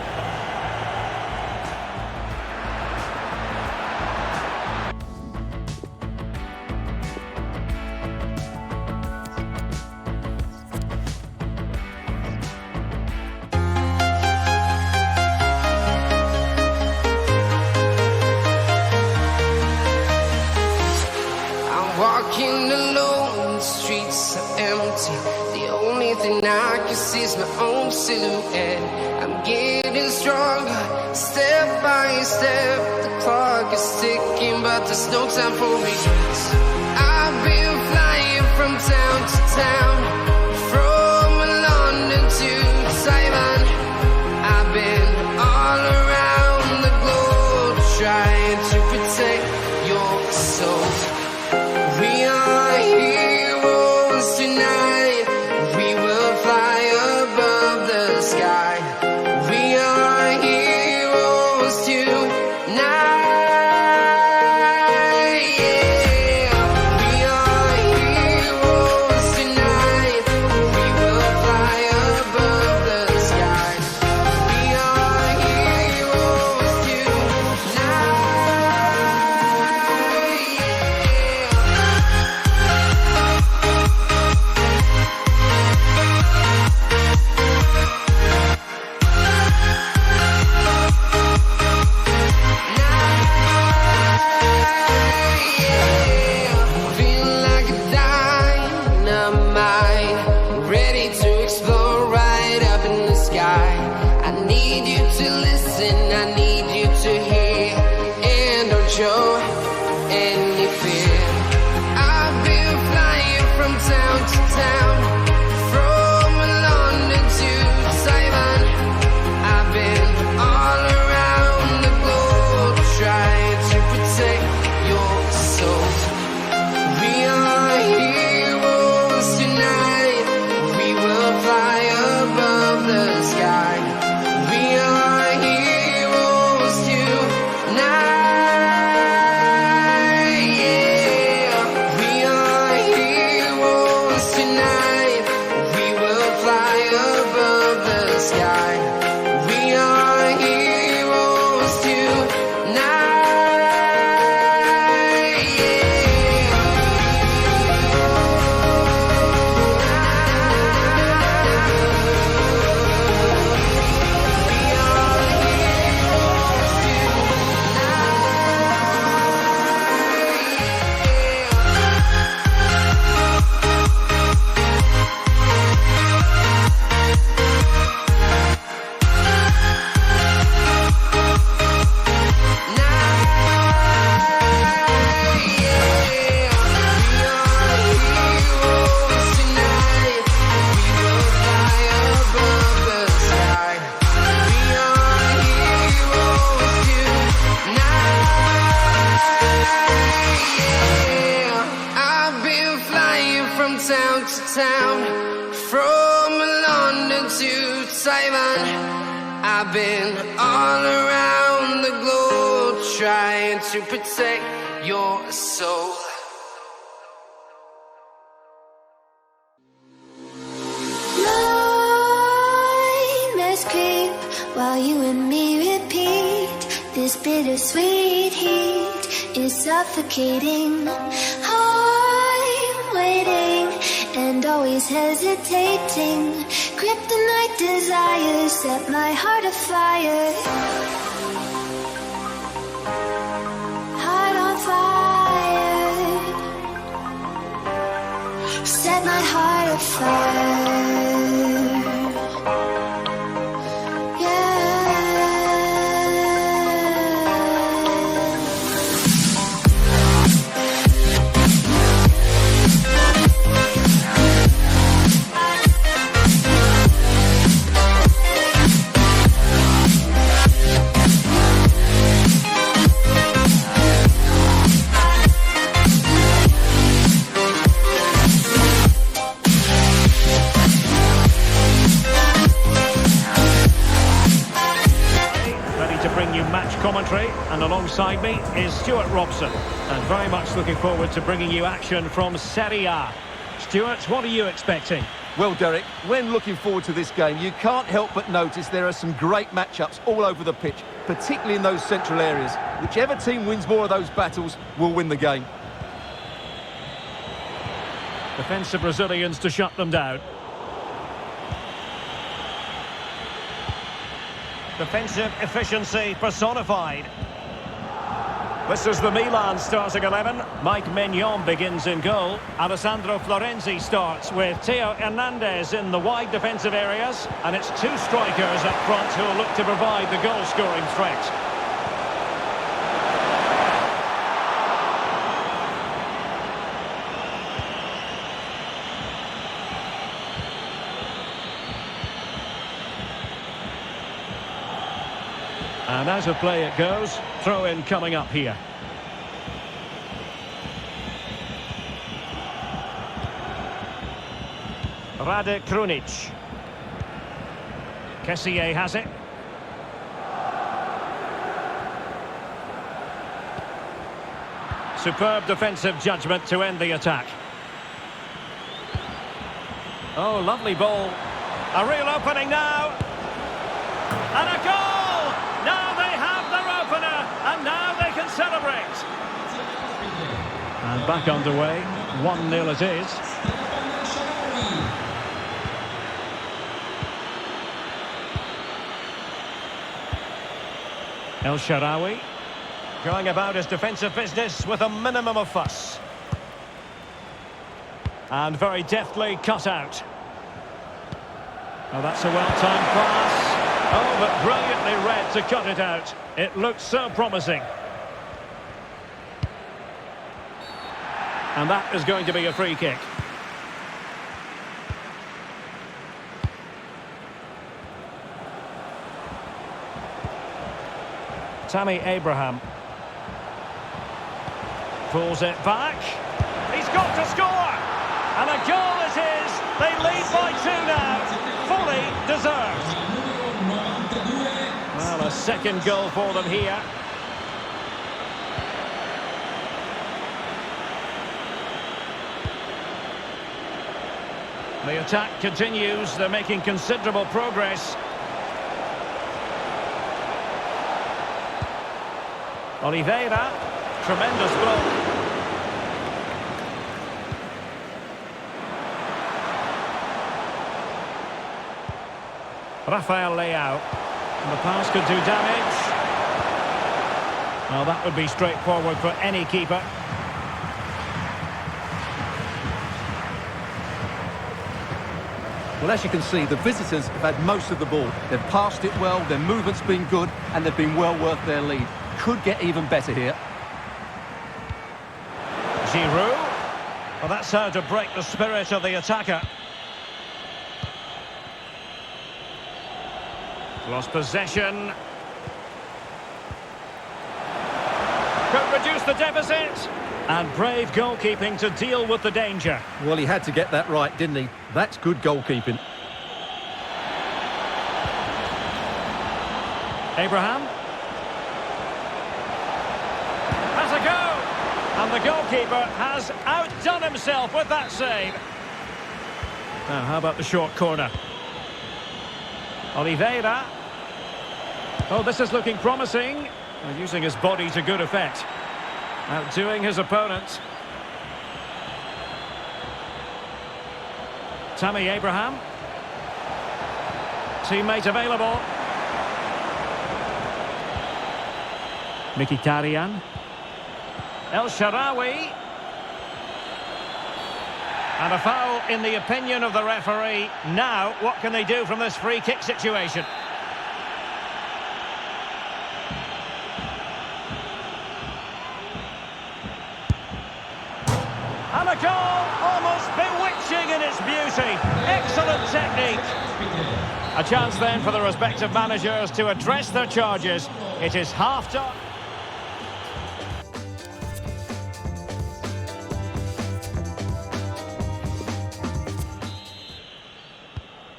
Walking alone, the streets are empty. The only thing I can see is my own silhouette. I'm getting stronger, step by step. The clock is ticking, but there's no time for regrets. I've been flying from town to town, from London to Taiwan. I've been all around the globe, trying to protect your soul. We are heroes tonight. We will fly above the sky. We are heroes tonight. Yeah. We are heroes tonight. We will fly above the sky. We are heroes tonight. Show any fear. I've been flying from town to town, from London to Taiwan. I've been all around the globe, trying to protect your soul. We are heroes tonight. We will fly above the sky. We are heroes tonight. Town to town, from London to Taiwan. I've been all around the globe, trying to protect your soul. Nightmares creep while you and me repeat. This bittersweet heat is suffocating. I'm waiting and always hesitating. Kryptonite desires set my heart afire. Heart on fire. Set my heart afire. you match commentary, and alongside me is Stuart Robson. And very much looking forward to bringing you action from Serie A. Stuart, what are you expecting? Well, Derek, when looking forward to this game, you can't help but notice there are some great matchups all over the pitch, particularly in those central areas. Whichever team wins more of those battles will win the game. Defensive Brazilians to shut them down. Defensive efficiency personified. This is the Milan starting 11. Mike Maignan begins in goal. Alessandro Florenzi starts with Theo Hernandez in the wide defensive areas. And it's two strikers up front who will look to provide the goal-scoring threat. And out of play it goes. Throw in coming up here. Rade Krunic. Kessié has it. Superb defensive judgment to end the attack. Oh, lovely ball. A real opening now. And a goal! Now they have their opener, and now they can celebrate. And back underway, 1-0 it is. El Shaarawy going about his defensive business with a minimum of fuss. And very deftly cut out. Oh, that's a well-timed pass. Oh, but brilliantly read to cut it out. It looked so promising. And that is going to be a free kick. Tammy Abraham. Pulls it back. He's got to score! And a goal it is! They lead by 2 now. Fully deserved. Well, a second goal for them here. The attack continues. They're making considerable progress. Oliveira. Tremendous block. Rafael Leao. And the pass could do damage. Well, that would be straightforward for any keeper. Well, as you can see, the visitors have had most of the ball. They've passed it well, their movement's been good, and they've been well worth their lead. Could get even better here. Giroud. Well, that's how to break the spirit of the attacker. Lost possession. Could reduce the deficit. And brave goalkeeping to deal with the danger. Well, he had to get that right, didn't he? That's good goalkeeping. Abraham. Has a go. And the goalkeeper has outdone himself with that save. Now, how about the short corner? Oliveira. Oh, this is looking promising. Using his body to good effect. Outdoing his opponent. Tammy Abraham. Teammate available. Mkhitaryan. El Shaarawy. And a foul in the opinion of the referee. Now, what can they do from this free kick situation? And a goal, almost bewitching in its beauty. Excellent technique. A chance then for the respective managers to address their charges. It is half-time.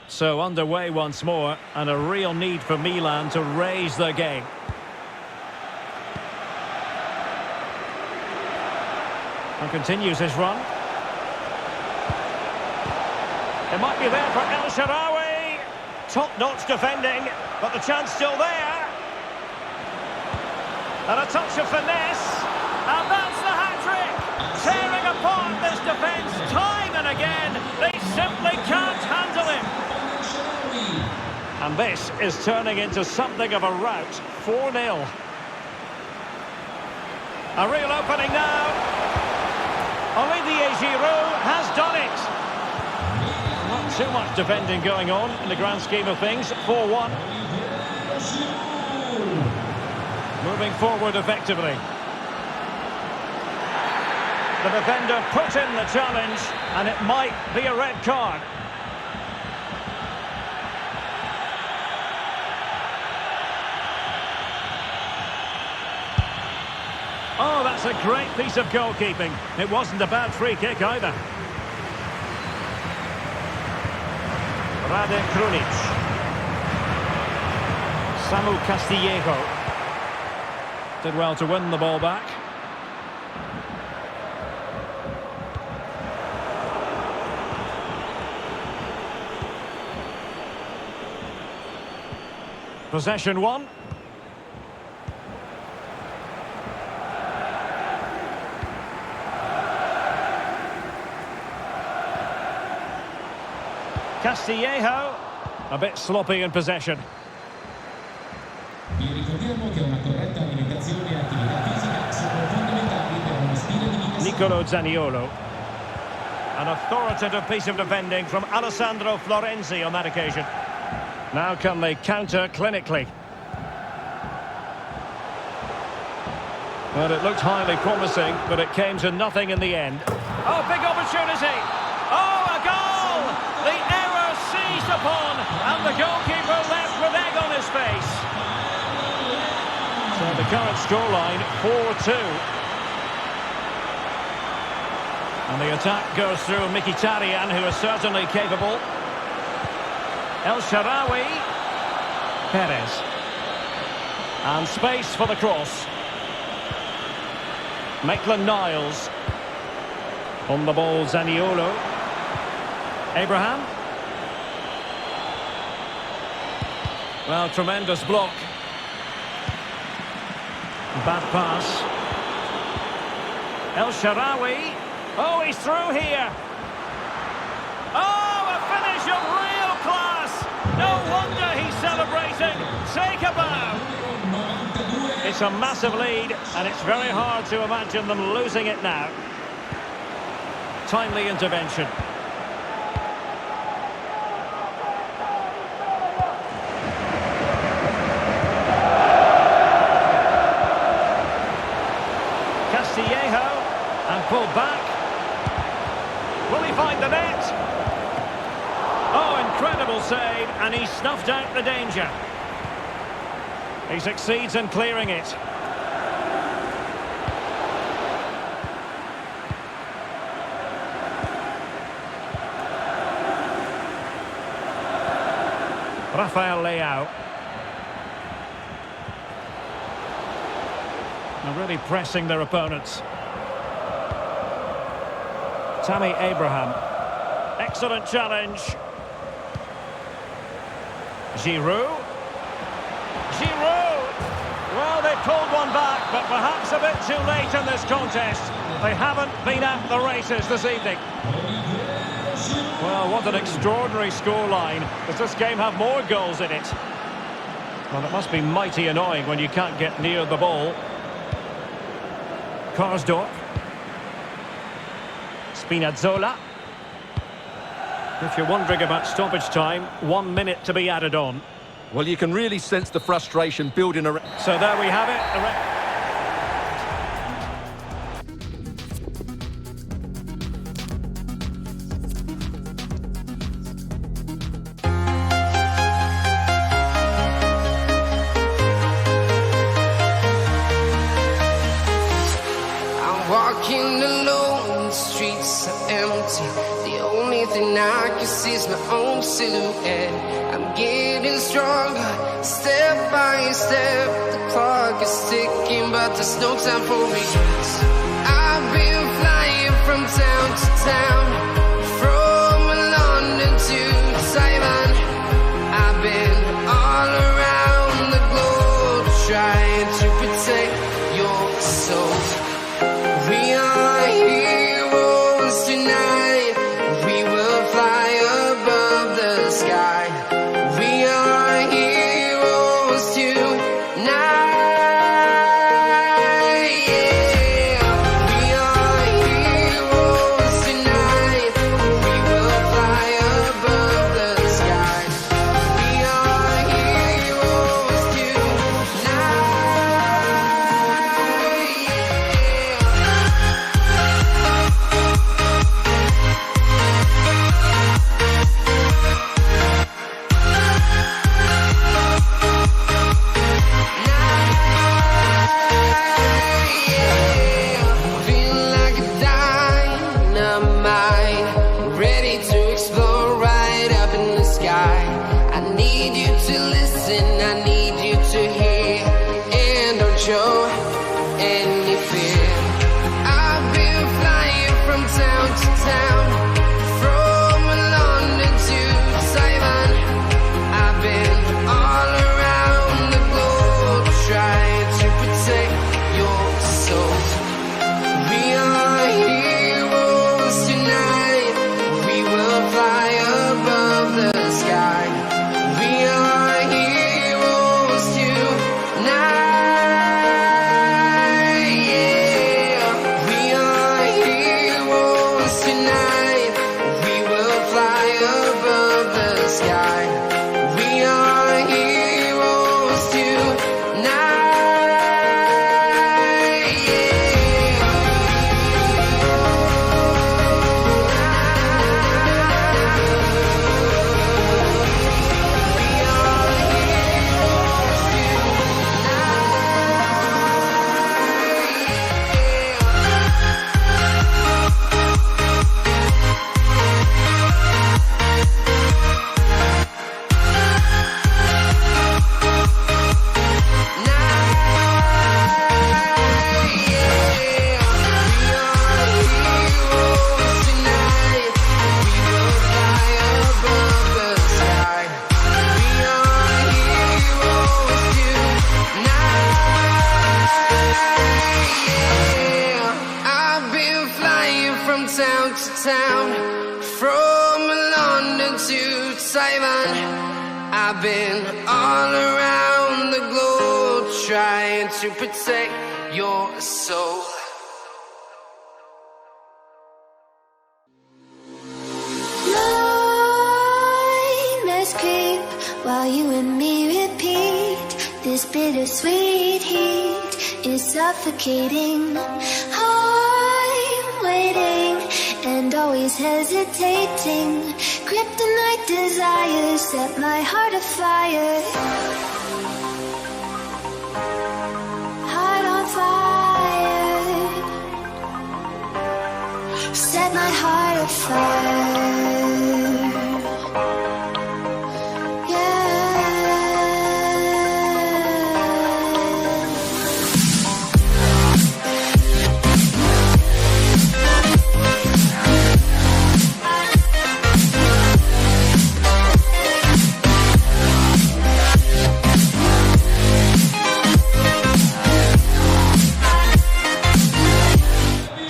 So underway once more, and a real need for Milan to raise their game. And continues his run. It might be there for El Shaarawy. Top-notch defending, but the chance still there. And a touch of finesse. And that's the hat-trick. Tearing apart this defence time and again. They simply can't handle him. And this is turning into something of a rout. 4-0. A real opening now. Olivier Giroud has done it. Not too much defending going on in the grand scheme of things. 4-1. Moving forward effectively. The defender put in the challenge, and it might be a red card. Oh, that's a great piece of goalkeeping. It wasn't a bad free kick either. Rade Krunic. Samu Castillejo. Did well to win the ball back. Possession one. Castillejo, a bit sloppy in possession. Vi ricordiamo che una corretta alimentazione e attività fisica sono fondamentali per uno stile di vita. Nicolo Zaniolo. An authoritative piece of defending from Alessandro Florenzi on that occasion. Now can they counter clinically? Well, it looked highly promising, but it came to nothing in the end. Oh, big opportunity! Oh, a goal! The error seized upon, and the goalkeeper left with egg on his face. So the current scoreline, 4-2. And the attack goes through Mkhitaryan, who is certainly capable. El Shaarawy. Perez. And space for the cross. Maitland-Niles. On the ball, Zaniolo. Abraham. Well, tremendous block. Bad pass. El Shaarawy. Oh, he's through here. Oh, a finish of real class. No wonder he's celebrating. Take a bow. It's a massive lead, and it's very hard to imagine them losing it now. Timely intervention. Castillejo, and pulled back. Will he find the net? Oh, incredible save, and he snuffed out the danger. He succeeds in clearing it. Rafael Leao. They're really pressing their opponents. Tammy Abraham. Excellent challenge. Giroud. Giroud! Well, they pulled one back, but perhaps a bit too late in this contest. They haven't been at the races this evening. Well, what an extraordinary scoreline. Does this game have more goals in it? Well, it must be mighty annoying when you can't get near the ball. Karsdorp. Spinazzola. If you're wondering about stoppage time, 1 minute to be added on. Well, you can really sense the frustration building around. So there we have it. I'm walking alone, the streets are empty. The only thing I can see is my own silhouette. I'm getting stronger, step by step. The clock is ticking, but there's no time for regrets. I've been flying town, from London to Taiwan. I've been all around the globe trying to protect your soul. We are heroes tonight. We will fly above the sky. We are heroes tonight. From London to Taiwan, I've been all around the globe trying to protect your soul. Nightmares creep while you and me repeat. This bittersweet heat is suffocating. I'm waiting and always hesitating. Kryptonite desires set my heart afire. Heart on fire. Set my heart afire.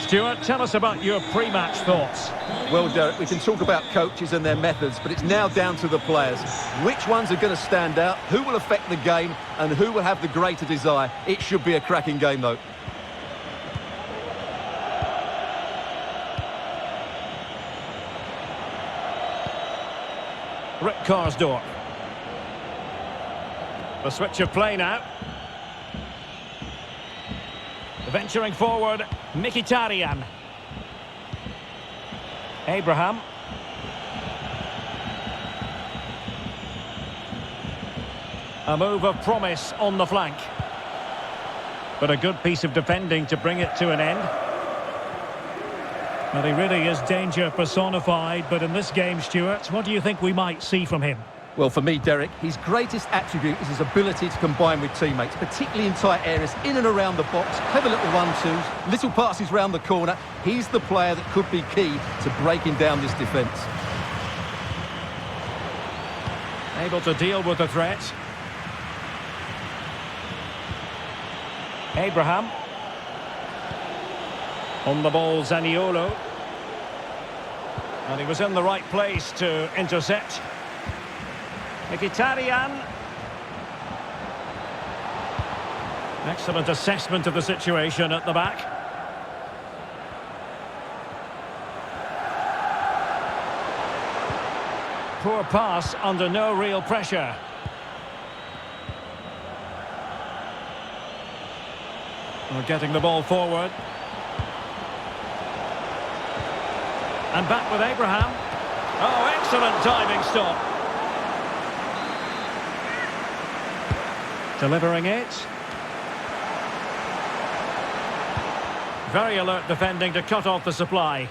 Stuart, tell us about your pre-match thoughts. Well, Derek, we can talk about coaches and their methods, but it's now down to the players. Which ones are going to stand out, who will affect the game, and who will have the greater desire? It should be a cracking game, though. Rick Karsdorp. The switch of play now. Venturing forward, Mkhitaryan. Abraham. A move of promise on the flank. But a good piece of defending to bring it to an end. Well, he really is danger personified, but in this game, Stuart, what do you think we might see from him? Well, for me, Derek, his greatest attribute is his ability to combine with teammates, particularly in tight areas, in and around the box, clever little one-twos, little passes round the corner. He's the player that could be key to breaking down this defence. Able to deal with the threat. Abraham. On the ball, Zaniolo. And he was in the right place to intercept. Mkhitaryan. Excellent assessment of the situation at the back. Poor pass under no real pressure. We're getting the ball forward. And back with Abraham. Oh, excellent diving stop. Delivering it. Very alert defending to cut off the supply.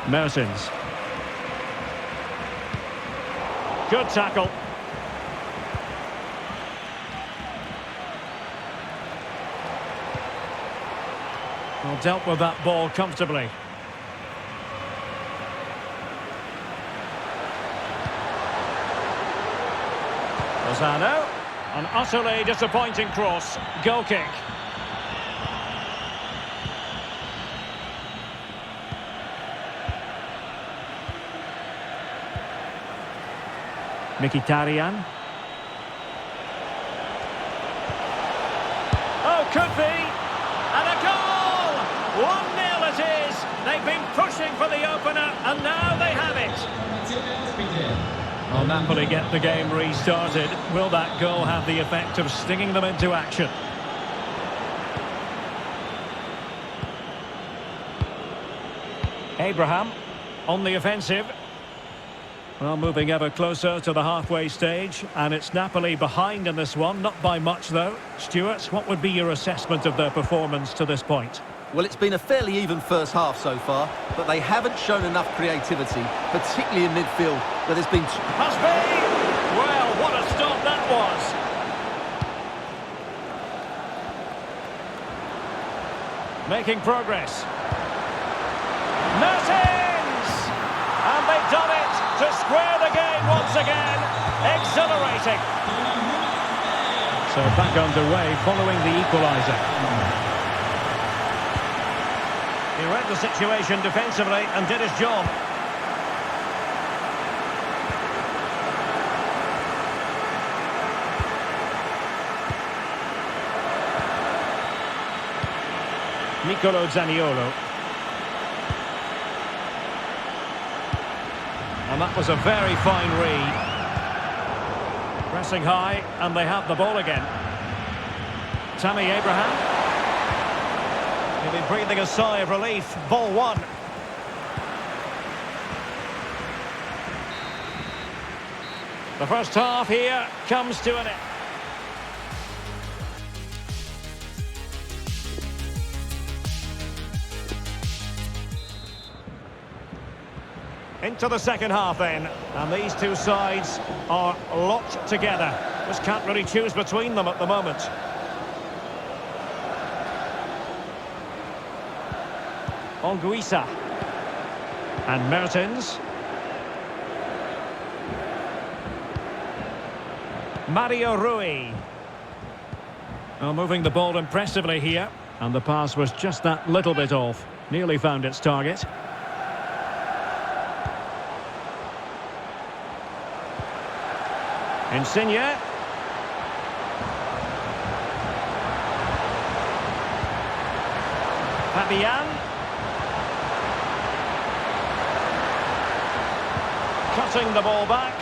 Mertens. Good tackle. Well, dealt with that ball comfortably. Lozano, an utterly disappointing cross. Goal kick. Mkhitaryan. Oh, could be. And a goal! 1-0 it is. They've been pushing for the opener, and now they have it. Well, Napoli get the game restarted. Will that goal have the effect of stinging them into action? Abraham on the offensive. Well, moving ever closer to the halfway stage, and it's Napoli behind in this one, not by much though. Stuart, what would be your assessment of their performance to this point? Well, it's been a fairly even first half so far, but they haven't shown enough creativity, particularly in midfield, where there's been... Must be! Well, what a stop that was! Making progress. Mertens! And they've done it to square the game once again. Exhilarating. So back underway following the equaliser. He read the situation defensively and did his job. Nicolo Zaniolo. And that was a very fine read. Pressing high, and they have the ball again. Tammy Abraham. He'll be breathing a sigh of relief. Ball one. The first half here comes to an end. Into the second half then, and these two sides are locked together. Just can't really choose between them at the moment. Onguisa and Mertens. Mario Rui. Well, moving the ball impressively here, and the pass was just that little bit off. Nearly found its target. Insigne. Fabian. Cutting the ball back.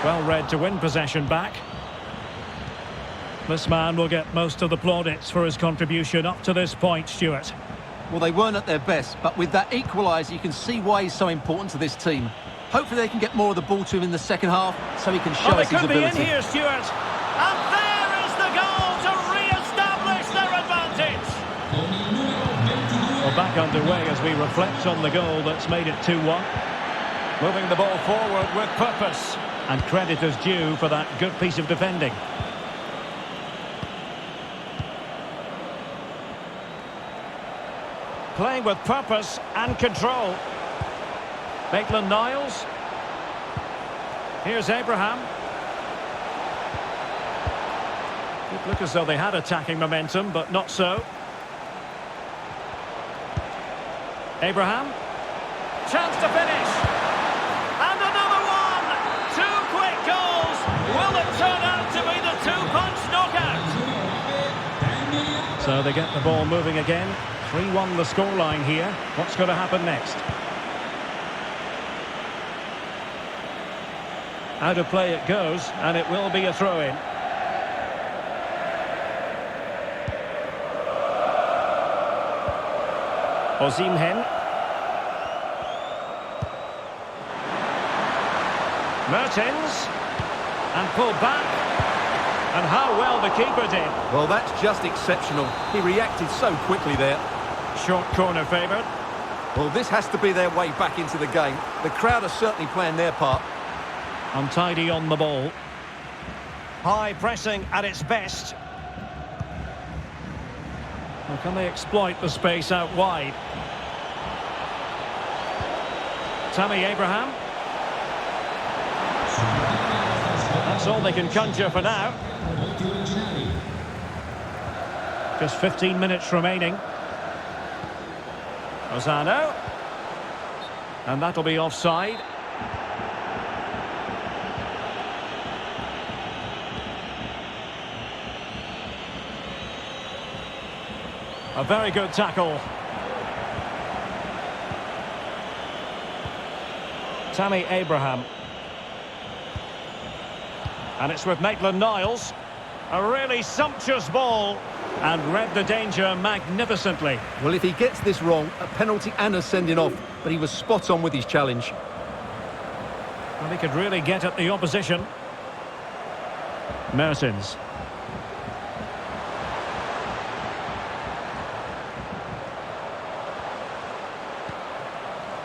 Well read to win possession back. This man will get most of the plaudits for his contribution up to this point, Stuart. Well, they weren't at their best, but with that equaliser, you can see why he's so important to this team. Hopefully they can get more of the ball to him in the second half, so he can show us his ability. They could be in here, Stuart. And there is the goal to re-establish their advantage. Con il numero 22. Well, back underway as we reflect on the goal that's made it 2-1. Moving the ball forward with purpose. And credit is due for that good piece of defending. Playing with purpose and control. Maitland-Niles. Here's Abraham. It looked as though they had attacking momentum, but not so. Abraham. Chance to finish. And another one! Two quick goals! Will it turn out to be the two-punch knockout? So they get the ball moving again. 3-1 the scoreline here. What's going to happen next? Out of play it goes, and it will be a throw-in. Osimhen. Mertens. And pulled back. And how well the keeper did. Well, that's just exceptional. He reacted so quickly there. Short corner favoured. Well, this has to be their way back into the game. The crowd are certainly playing their part. Untidy on the ball. High pressing at its best. Well, can they exploit the space out wide? Tammy Abraham. That's all they can conjure for now. Just 15 minutes remaining. Lozano. And that'll be offside. A very good tackle. Tammy Abraham. And it's with Maitland-Niles. A really sumptuous ball. And read the danger magnificently. Well, if he gets this wrong, a penalty and a sending off. But he was spot on with his challenge. Well, he could really get at the opposition. Mertens.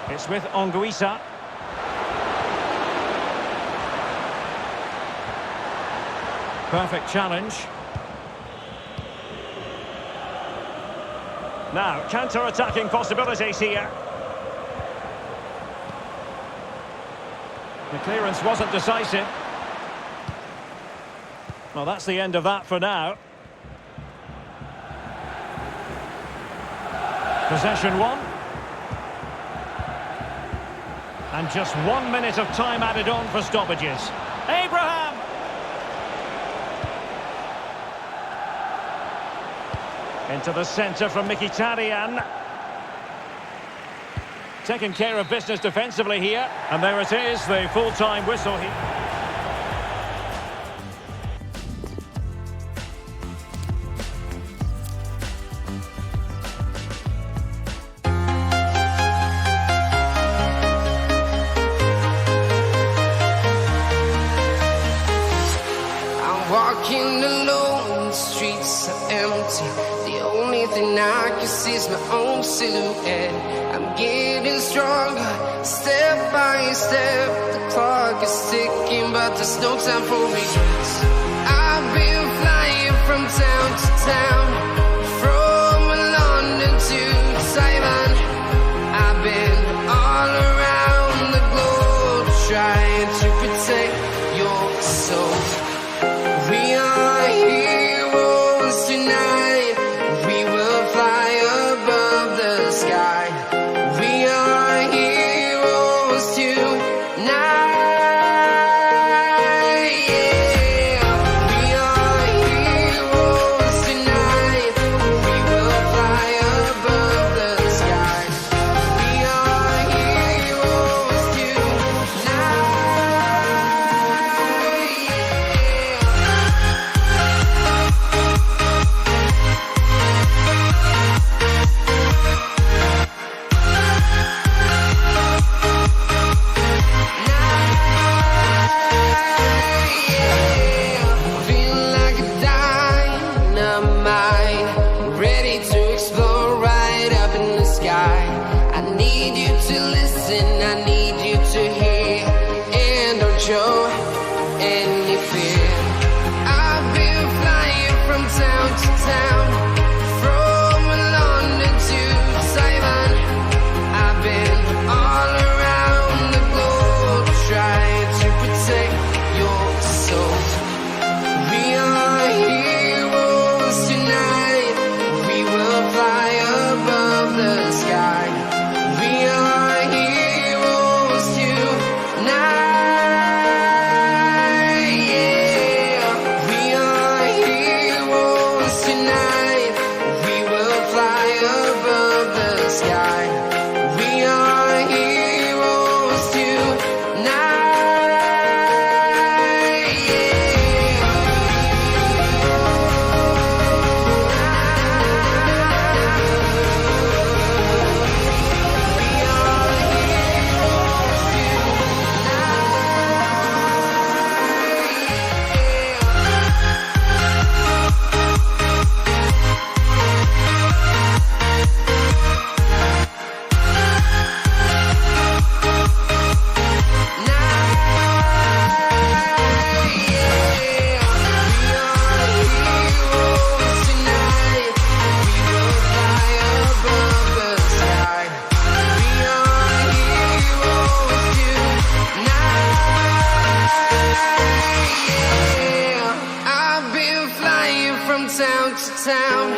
It's with Anguissa. Perfect challenge. Now, counter-attacking possibilities here. The clearance wasn't decisive. Well, that's the end of that for now. Possession one. And just 1 minute of time added on for stoppages. Abraham! Into the centre from Mkhitaryan. Taking care of business defensively here. And there it is, the full-time whistle here. Walking alone, the streets are empty. The only thing I can see is my own silhouette. I'm getting stronger, step by step. The clock is ticking, but there's no time for regrets. I've been flying from town to town, from London to Taiwan. I've been all around the globe, trying to protect your soul. We are heroes tonight. We will fly above the sky. We are heroes tonight. Yeah. We are heroes tonight. We will fly above the sky. We are heroes tonight. to town,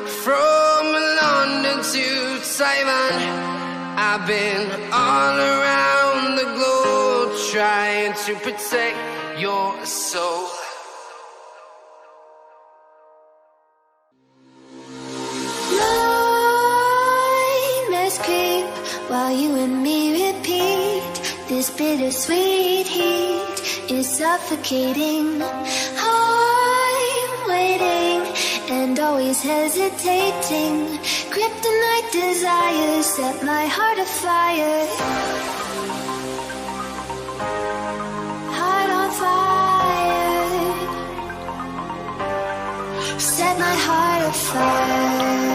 from London to Taiwan. I've been all around the globe trying to protect your soul. Nightmares creep while you and me repeat. This bittersweet heat is suffocating. I'm waiting and always hesitating. Kryptonite desires set my heart afire. Heart on fire. Set my heart afire.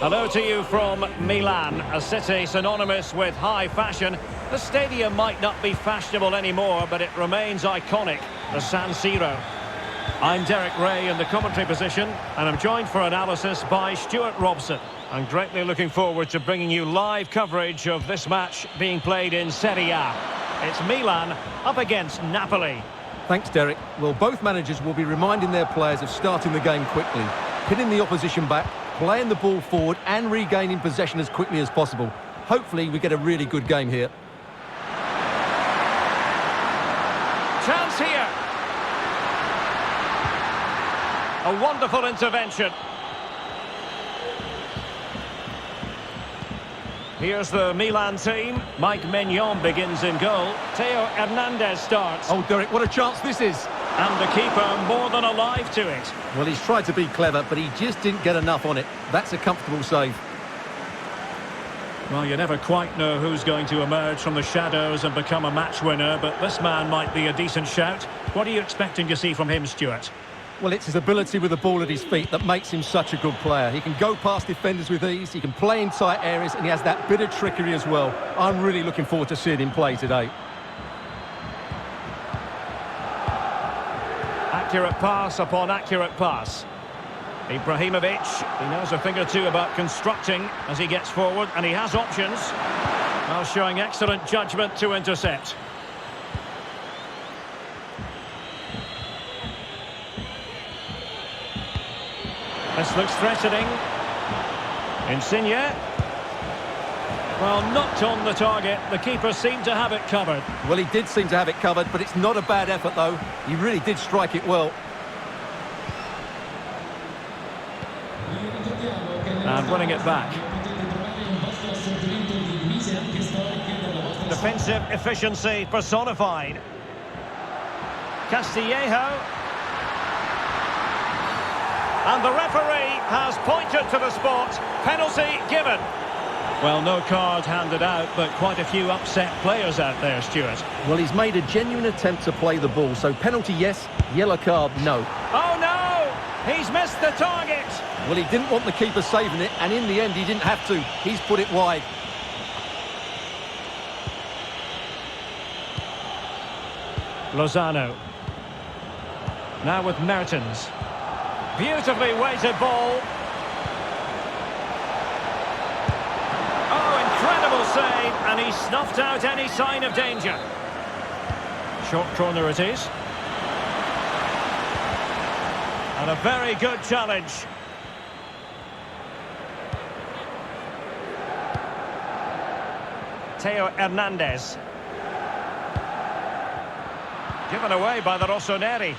Hello to you from Milan, a city synonymous with high fashion. The stadium might not be fashionable anymore, but it remains iconic, the San Siro. I'm Derek Ray in the commentary position, and I'm joined for analysis by Stuart Robson. I'm greatly looking forward to bringing you live coverage of this match being played in Serie A. It's Milan up against Napoli. Thanks, Derek. Well, both managers will be reminding their players of starting the game quickly, pinning the opposition back, playing the ball forward and regaining possession as quickly as possible. Hopefully we get a really good game here. Chance here. A wonderful intervention. Here's the Milan team. Mike Mignon begins in goal. Theo Hernandez starts. Oh, Derek, what a chance this is. And the keeper more than alive to it. Well, he's tried to be clever, but he just didn't get enough on it. That's a comfortable save. Well, you never quite know who's going to emerge from the shadows and become a match winner, but this man might be a decent shout. What are you expecting to see from him, Stuart? Well, it's his ability with the ball at his feet that makes him such a good player. He can go past defenders with ease, he can play in tight areas, and he has that bit of trickery as well. I'm really looking forward to seeing him play today. Accurate pass upon accurate pass. Ibrahimovic, he knows a thing or two about constructing as he gets forward, and he has options. While showing excellent judgment to intercept. This looks threatening. Insigne. Well, knocked on the target. The keeper seemed to have it covered. Well, he did seem to have it covered, but it's not a bad effort, though. He really did strike it well. And winning it back. Defensive efficiency personified. Castillejo. And the referee has pointed to the spot. Penalty given. Well, no card handed out, but quite a few upset players out there, Stuart. Well, he's made a genuine attempt to play the ball, so penalty yes, yellow card no. Oh no! He's missed the target! Well, he didn't want the keeper saving it, and in the end he didn't have to. He's put it wide. Lozano. Now with Mertens. Beautifully weighted ball. Incredible save, and he snuffed out any sign of danger. Short corner it is. And a very good challenge. Theo Hernandez. Given away by the Rossoneri.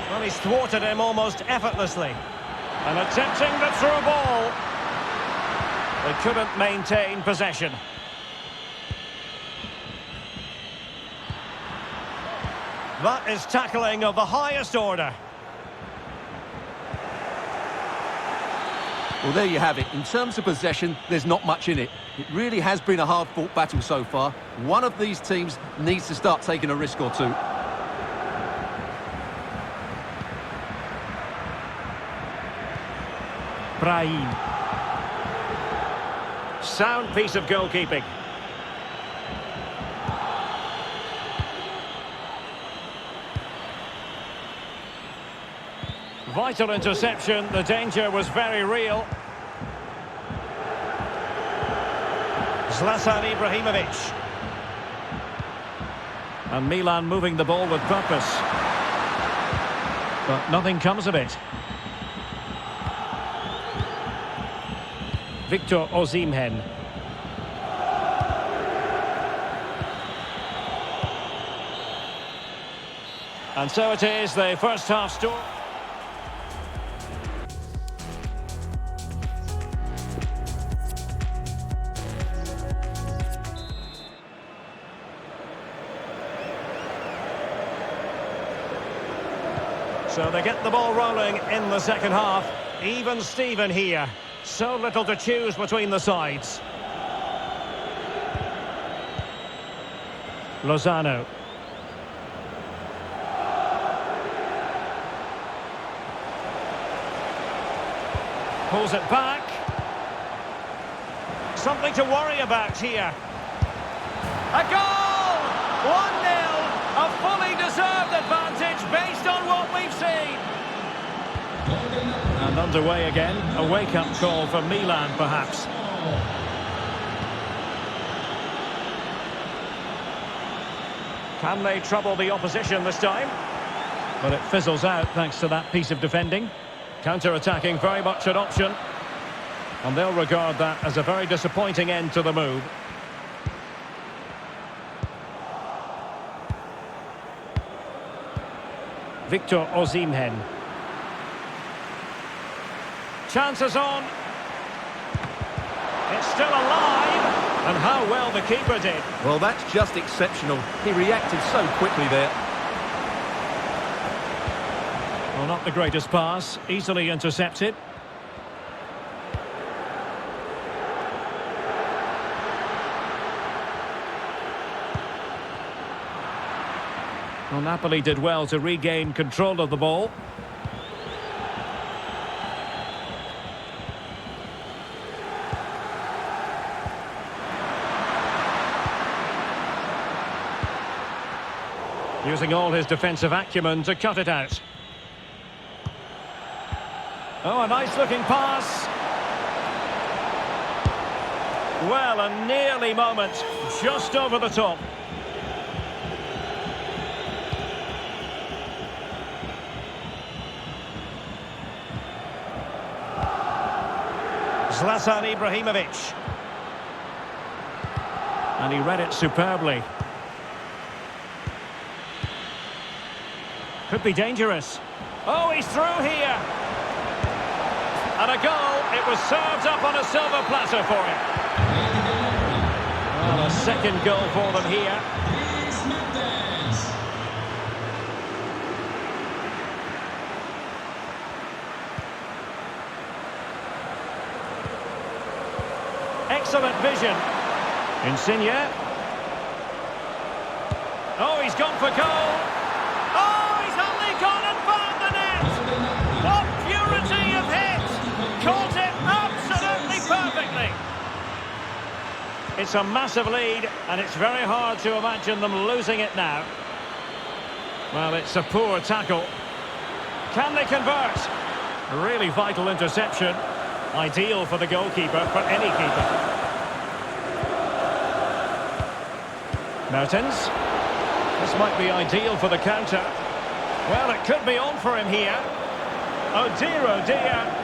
Well, he's thwarted him almost effortlessly. And attempting the through ball. They couldn't maintain possession. That is tackling of the highest order. Well, there you have it. In terms of possession, there's not much in it. It really has been a hard-fought battle so far. One of these teams needs to start taking a risk or two. Brahim. Sound piece of goalkeeping. Vital interception. The danger was very real. Zlatan Ibrahimovic. And Milan moving the ball with purpose. But nothing comes of it. Victor Osimhen. And so it is, the first half score. So they get the ball rolling in the second half. Even Steven here. So little to choose between the sides. Lozano. Pulls it back. Something to worry about here. A goal! 1-0. A fully deserved advantage based on what we've seen. And underway again. A wake-up call for Milan, perhaps. Can they trouble the opposition this time? But it fizzles out thanks to that piece of defending. Counter-attacking very much an option. And they'll regard that as a very disappointing end to the move. Victor Osimhen. Chances on. It's still alive. And how well the keeper did. Well, that's just exceptional. He reacted so quickly there. Well, not the greatest pass. Easily intercepted. Well, Napoli did well to regain control of the ball. Using all his defensive acumen to cut it out. Oh, a nice-looking pass. Well, a nearly moment, just over the top. Zlatan Ibrahimovic. And he read it superbly. Could be dangerous. Oh, he's through here. And a goal. It was served up on a silver platter for him. Well, a second goal for them here. Excellent vision. Insigne. Oh, he's gone for goal. Oh, he's only gone and found the net. What purity of hit. Caught it absolutely perfectly. It's a massive lead, and it's very hard to imagine them losing it now. Well, it's a poor tackle. Can they convert? A really vital interception. Ideal for the goalkeeper, for any keeper. Mertens. This might be ideal for the counter. Well, it could be on for him here. Oh dear,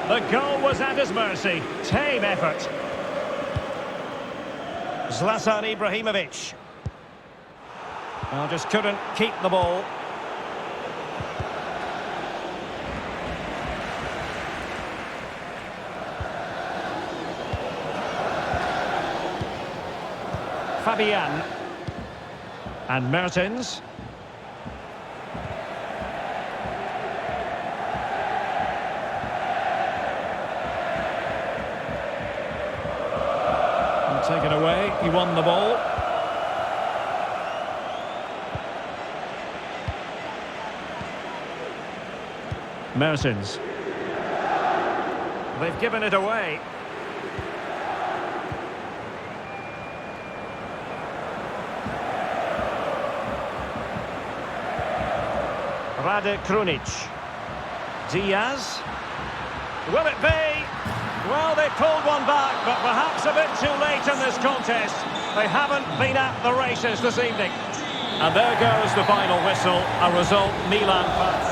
the goal was at his mercy. Tame effort. Zlatan Ibrahimovic. Well, just couldn't keep the ball. Fabian. And Mertens. won the ball. Mertens. They've given it away. Rade Krunic. Diaz. Will it be? Well, they pulled one back, but perhaps a bit too late in this contest. They haven't been at the races this evening. And there goes the final whistle. A result Milan fans.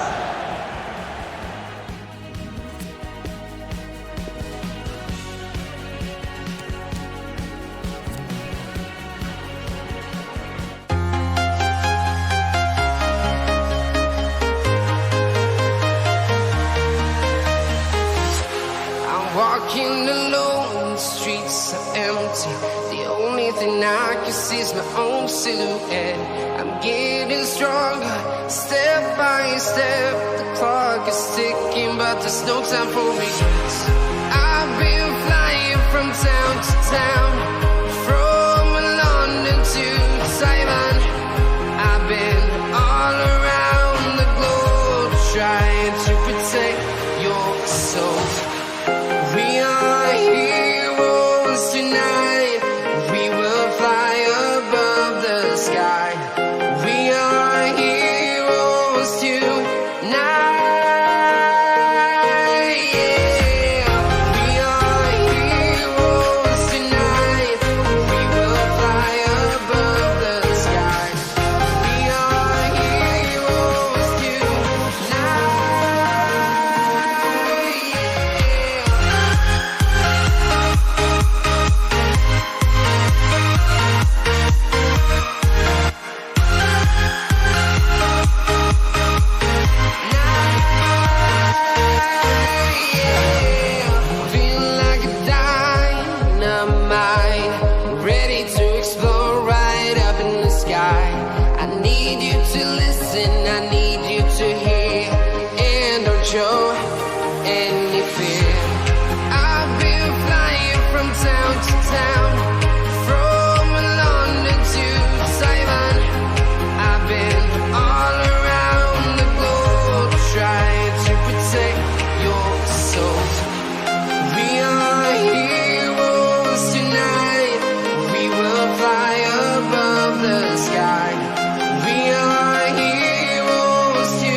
Walking alone, the streets are empty. The only thing I can see is my own silhouette. I'm getting stronger, step by step. The clock is ticking, but there's no time for regrets. I've been flying from town to town, from London to Taiwan. I've been all around the globe, trying to protect your soul. We are heroes tonight. We will fly above the sky. We are heroes tonight. Yeah. We are heroes tonight. We will fly above the sky. We are heroes tonight. Show any fear. I've been flying from town to town, from London to Taiwan. I've been all around the globe, trying to protect your soul. We are heroes tonight. We will fly above the sky. We are heroes tonight.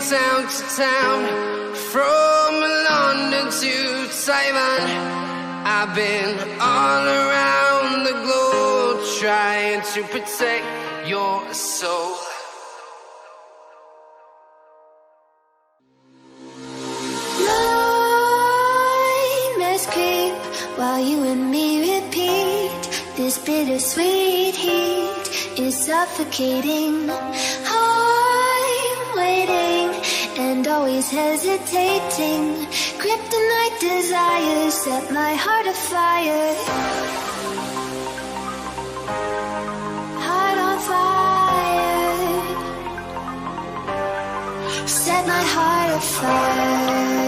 Town to town, from London to Taiwan. I've been all around the globe, trying to protect your soul. Nightmares creep while you and me repeat. This bittersweet heat is suffocating. I'm waiting and always hesitating. Kryptonite desires set my heart afire. Heart on fire. Set my heart afire.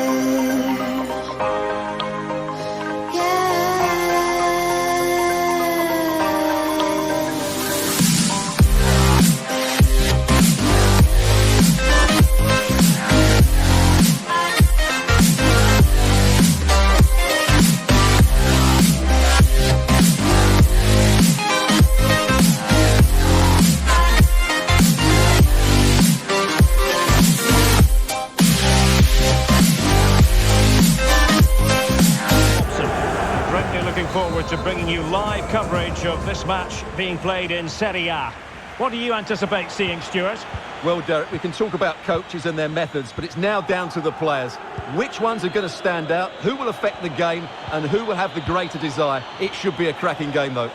forward to bringing you live coverage of this match being played in Serie A. What do you anticipate seeing, Stuart? Well, Derek, we can talk about coaches and their methods, but it's now down to the players. Which ones are going to stand out, who will affect the game, and who will have the greater desire? It should be a cracking game, though.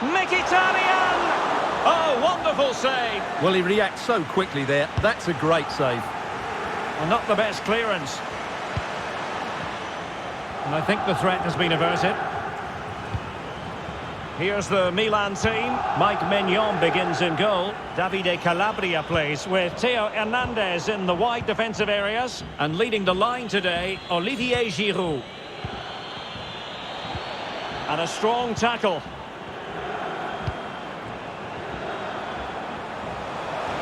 Mkhitaryan! Oh, wonderful save! Well, he reacts so quickly there. That's a great save. Well, not the best clearance. And I think the threat has been averted. Here's the Milan team. Mike Mignon begins in goal. Davide Calabria plays with Theo Hernandez in the wide defensive areas. And leading the line today, Olivier Giroud. And a strong tackle.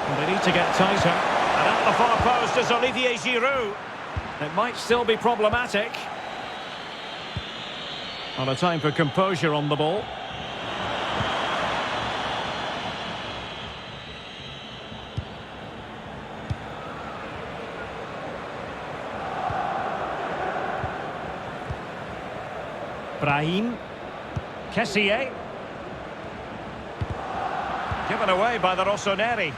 And they need to get tighter. And at the far post is Olivier Giroud. It might still be problematic. On a time for composure on the ball. Brahim. Kessié. Given away by the Rossoneri.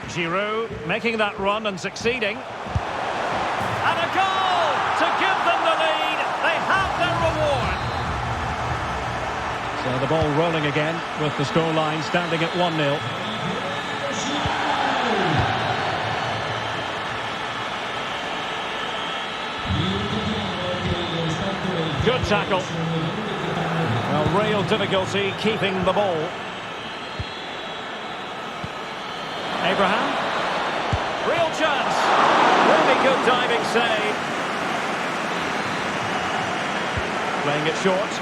Giroud making that run and succeeding. And a goal to give them the lead. They have their reward. So the ball rolling again with the scoreline standing at 1-0. Good tackle. Well, real difficulty keeping the ball. Abraham. Real chance. Really good diving save. Playing it short.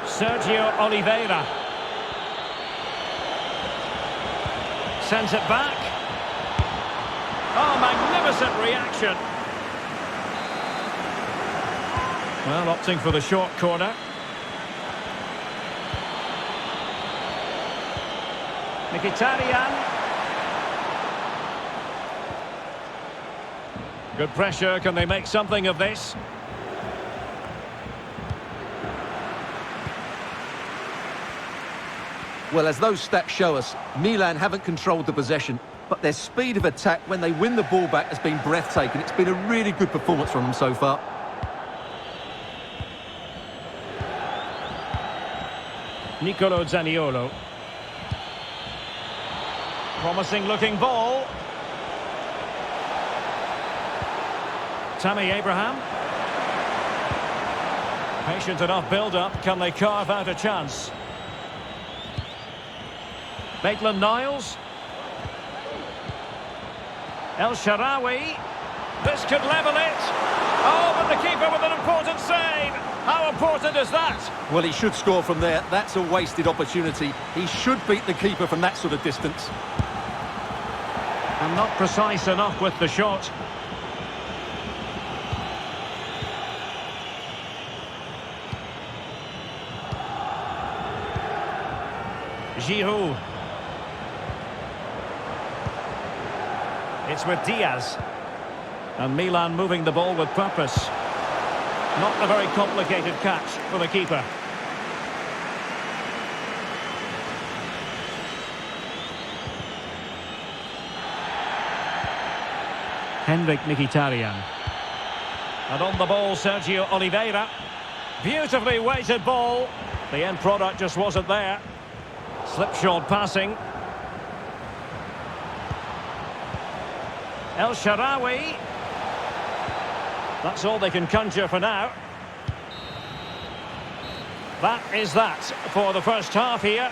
Sergio Oliveira. Sends it back. Oh, magnificent reaction. Well, opting for the short corner. Mkhitaryan. Good pressure. Can they make something of this? Well, as those stats show us, Milan haven't controlled the possession, but their speed of attack when they win the ball back has been breathtaking. It's been a really good performance from them so far. Nicolo Zaniolo. Promising looking ball. Tammy Abraham. Patient enough build-up. Can they carve out a chance? Maitland-Niles. El Shaarawy. This could level it. Oh, but the keeper with an important save. How important is that? Well, he should score from there. That's a wasted opportunity. He should beat the keeper from that sort of distance. And not precise enough with the shot. Giroud. It's with Diaz. And Milan moving the ball with purpose. Not a very complicated catch for the keeper. Henrik Mkhitaryan. And on the ball, Sergio Oliveira. Beautifully weighted ball. The end product just wasn't there. Slipshod passing. El Shaarawy. That's all they can conjure for now. That is that for the first half here.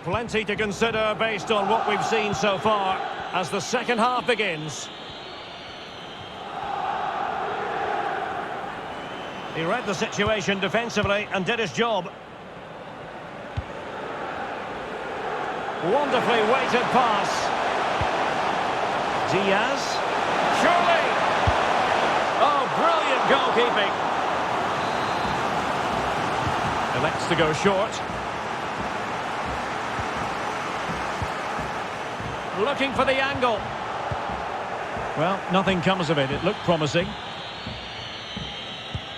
Plenty to consider based on what we've seen so far as the second half begins. He read the situation defensively and did his job. Wonderfully weighted pass. Diaz. Surely! Oh, brilliant goalkeeping. Elects to go short. Looking for the angle. Well, nothing comes of it. It looked promising.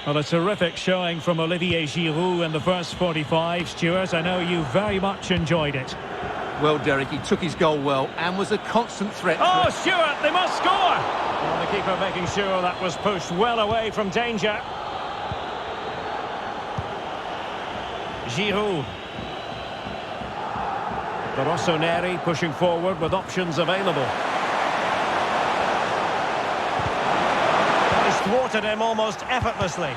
Well, a terrific showing from Olivier Giroud in the first 45. Stuart, I know you very much enjoyed it. Well, Derek, he took his goal well and was a constant threat. Oh, Stuart, they must score! Well, the keeper making sure that was pushed well away from danger. Giroud. The Rossoneri pushing forward with options available. He's thwarted him almost effortlessly.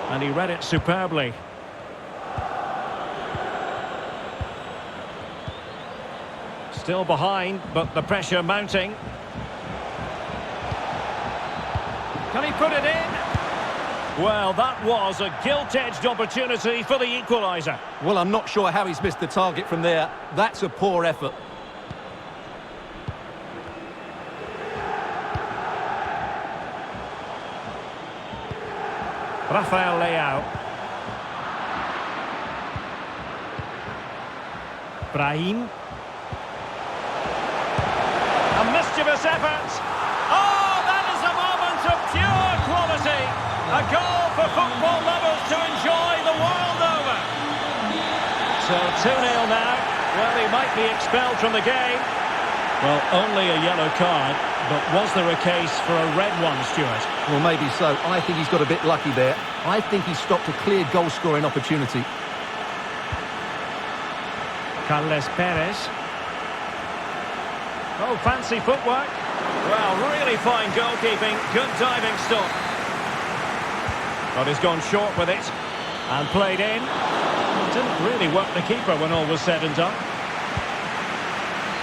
And he read it superbly. Still behind, but the pressure mounting. Can he put it in? Well, that was a gilt-edged opportunity for the equaliser. Well, I'm not sure how he's missed the target from there. That's a poor effort. Rafael Leao. Brahim. A mischievous effort. Oh, that is a moment of pure quality. A goal for football lovers to enjoy the world over. So 2-0 now. Well, he might be expelled from the game. Well, only a yellow card, but was there a case for a red one, Stuart? Well, maybe so. I think he's got a bit lucky there. I think he stopped a clear goal-scoring opportunity. Carles Perez. Oh, fancy footwork. Well, really fine goalkeeping. Good diving stop. But he's gone short with it. And played in. Well, didn't really work the keeper when all was said and done.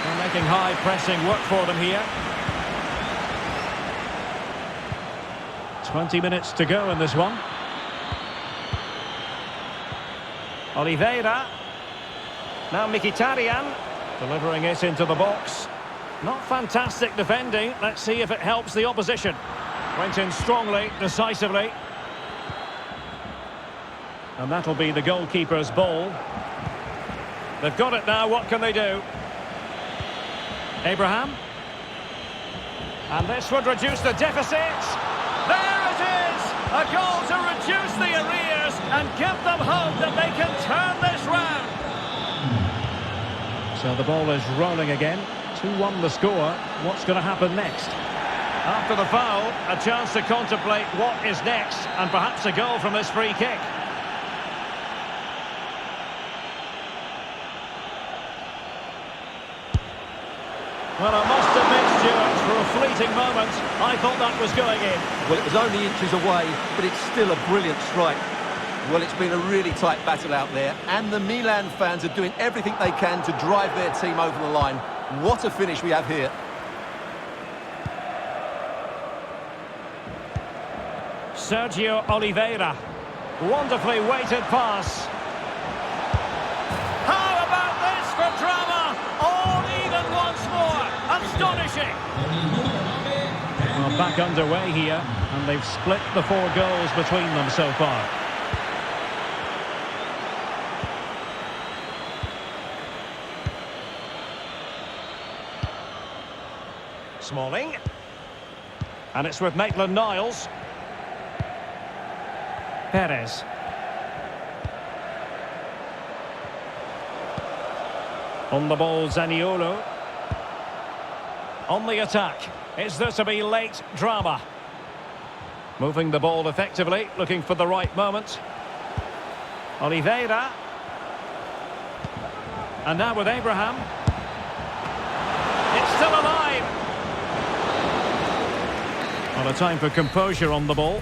They're making high pressing work for them here. 20 minutes to go in this one. Oliveira. Now Mkhitaryan. Delivering it into the box. Not fantastic defending. Let's see if it helps the opposition. Went in strongly, decisively. And that'll be the goalkeeper's ball. They've got it now. What can they do? Abraham. And this would reduce the deficit. There it is! A goal to reduce the arrears and give them hope that they can turn this round. So the ball is rolling again. 2-1 the score. What's going to happen next? After the foul, a chance to contemplate what is next and perhaps a goal from this free kick. Well, I must admit, Stuart, for a fleeting moment, I thought that was going in. Well, it was only inches away, but it's still a brilliant strike. Well, it's been a really tight battle out there, and the Milan fans are doing everything they can to drive their team over the line. What a finish we have here. Sergio Oliveira. Wonderfully weighted pass. How about this for drama? All even once more. Astonishing. Well, back underway here, and they've split the 4 goals between them so far. Smalling. And it's with Maitland-Niles. Perez. On the ball, Zaniolo. On the attack. Is there to be late drama? Moving the ball effectively, looking for the right moment. Oliveira. And now with Abraham. It's still alive. Well, a time for composure on the ball.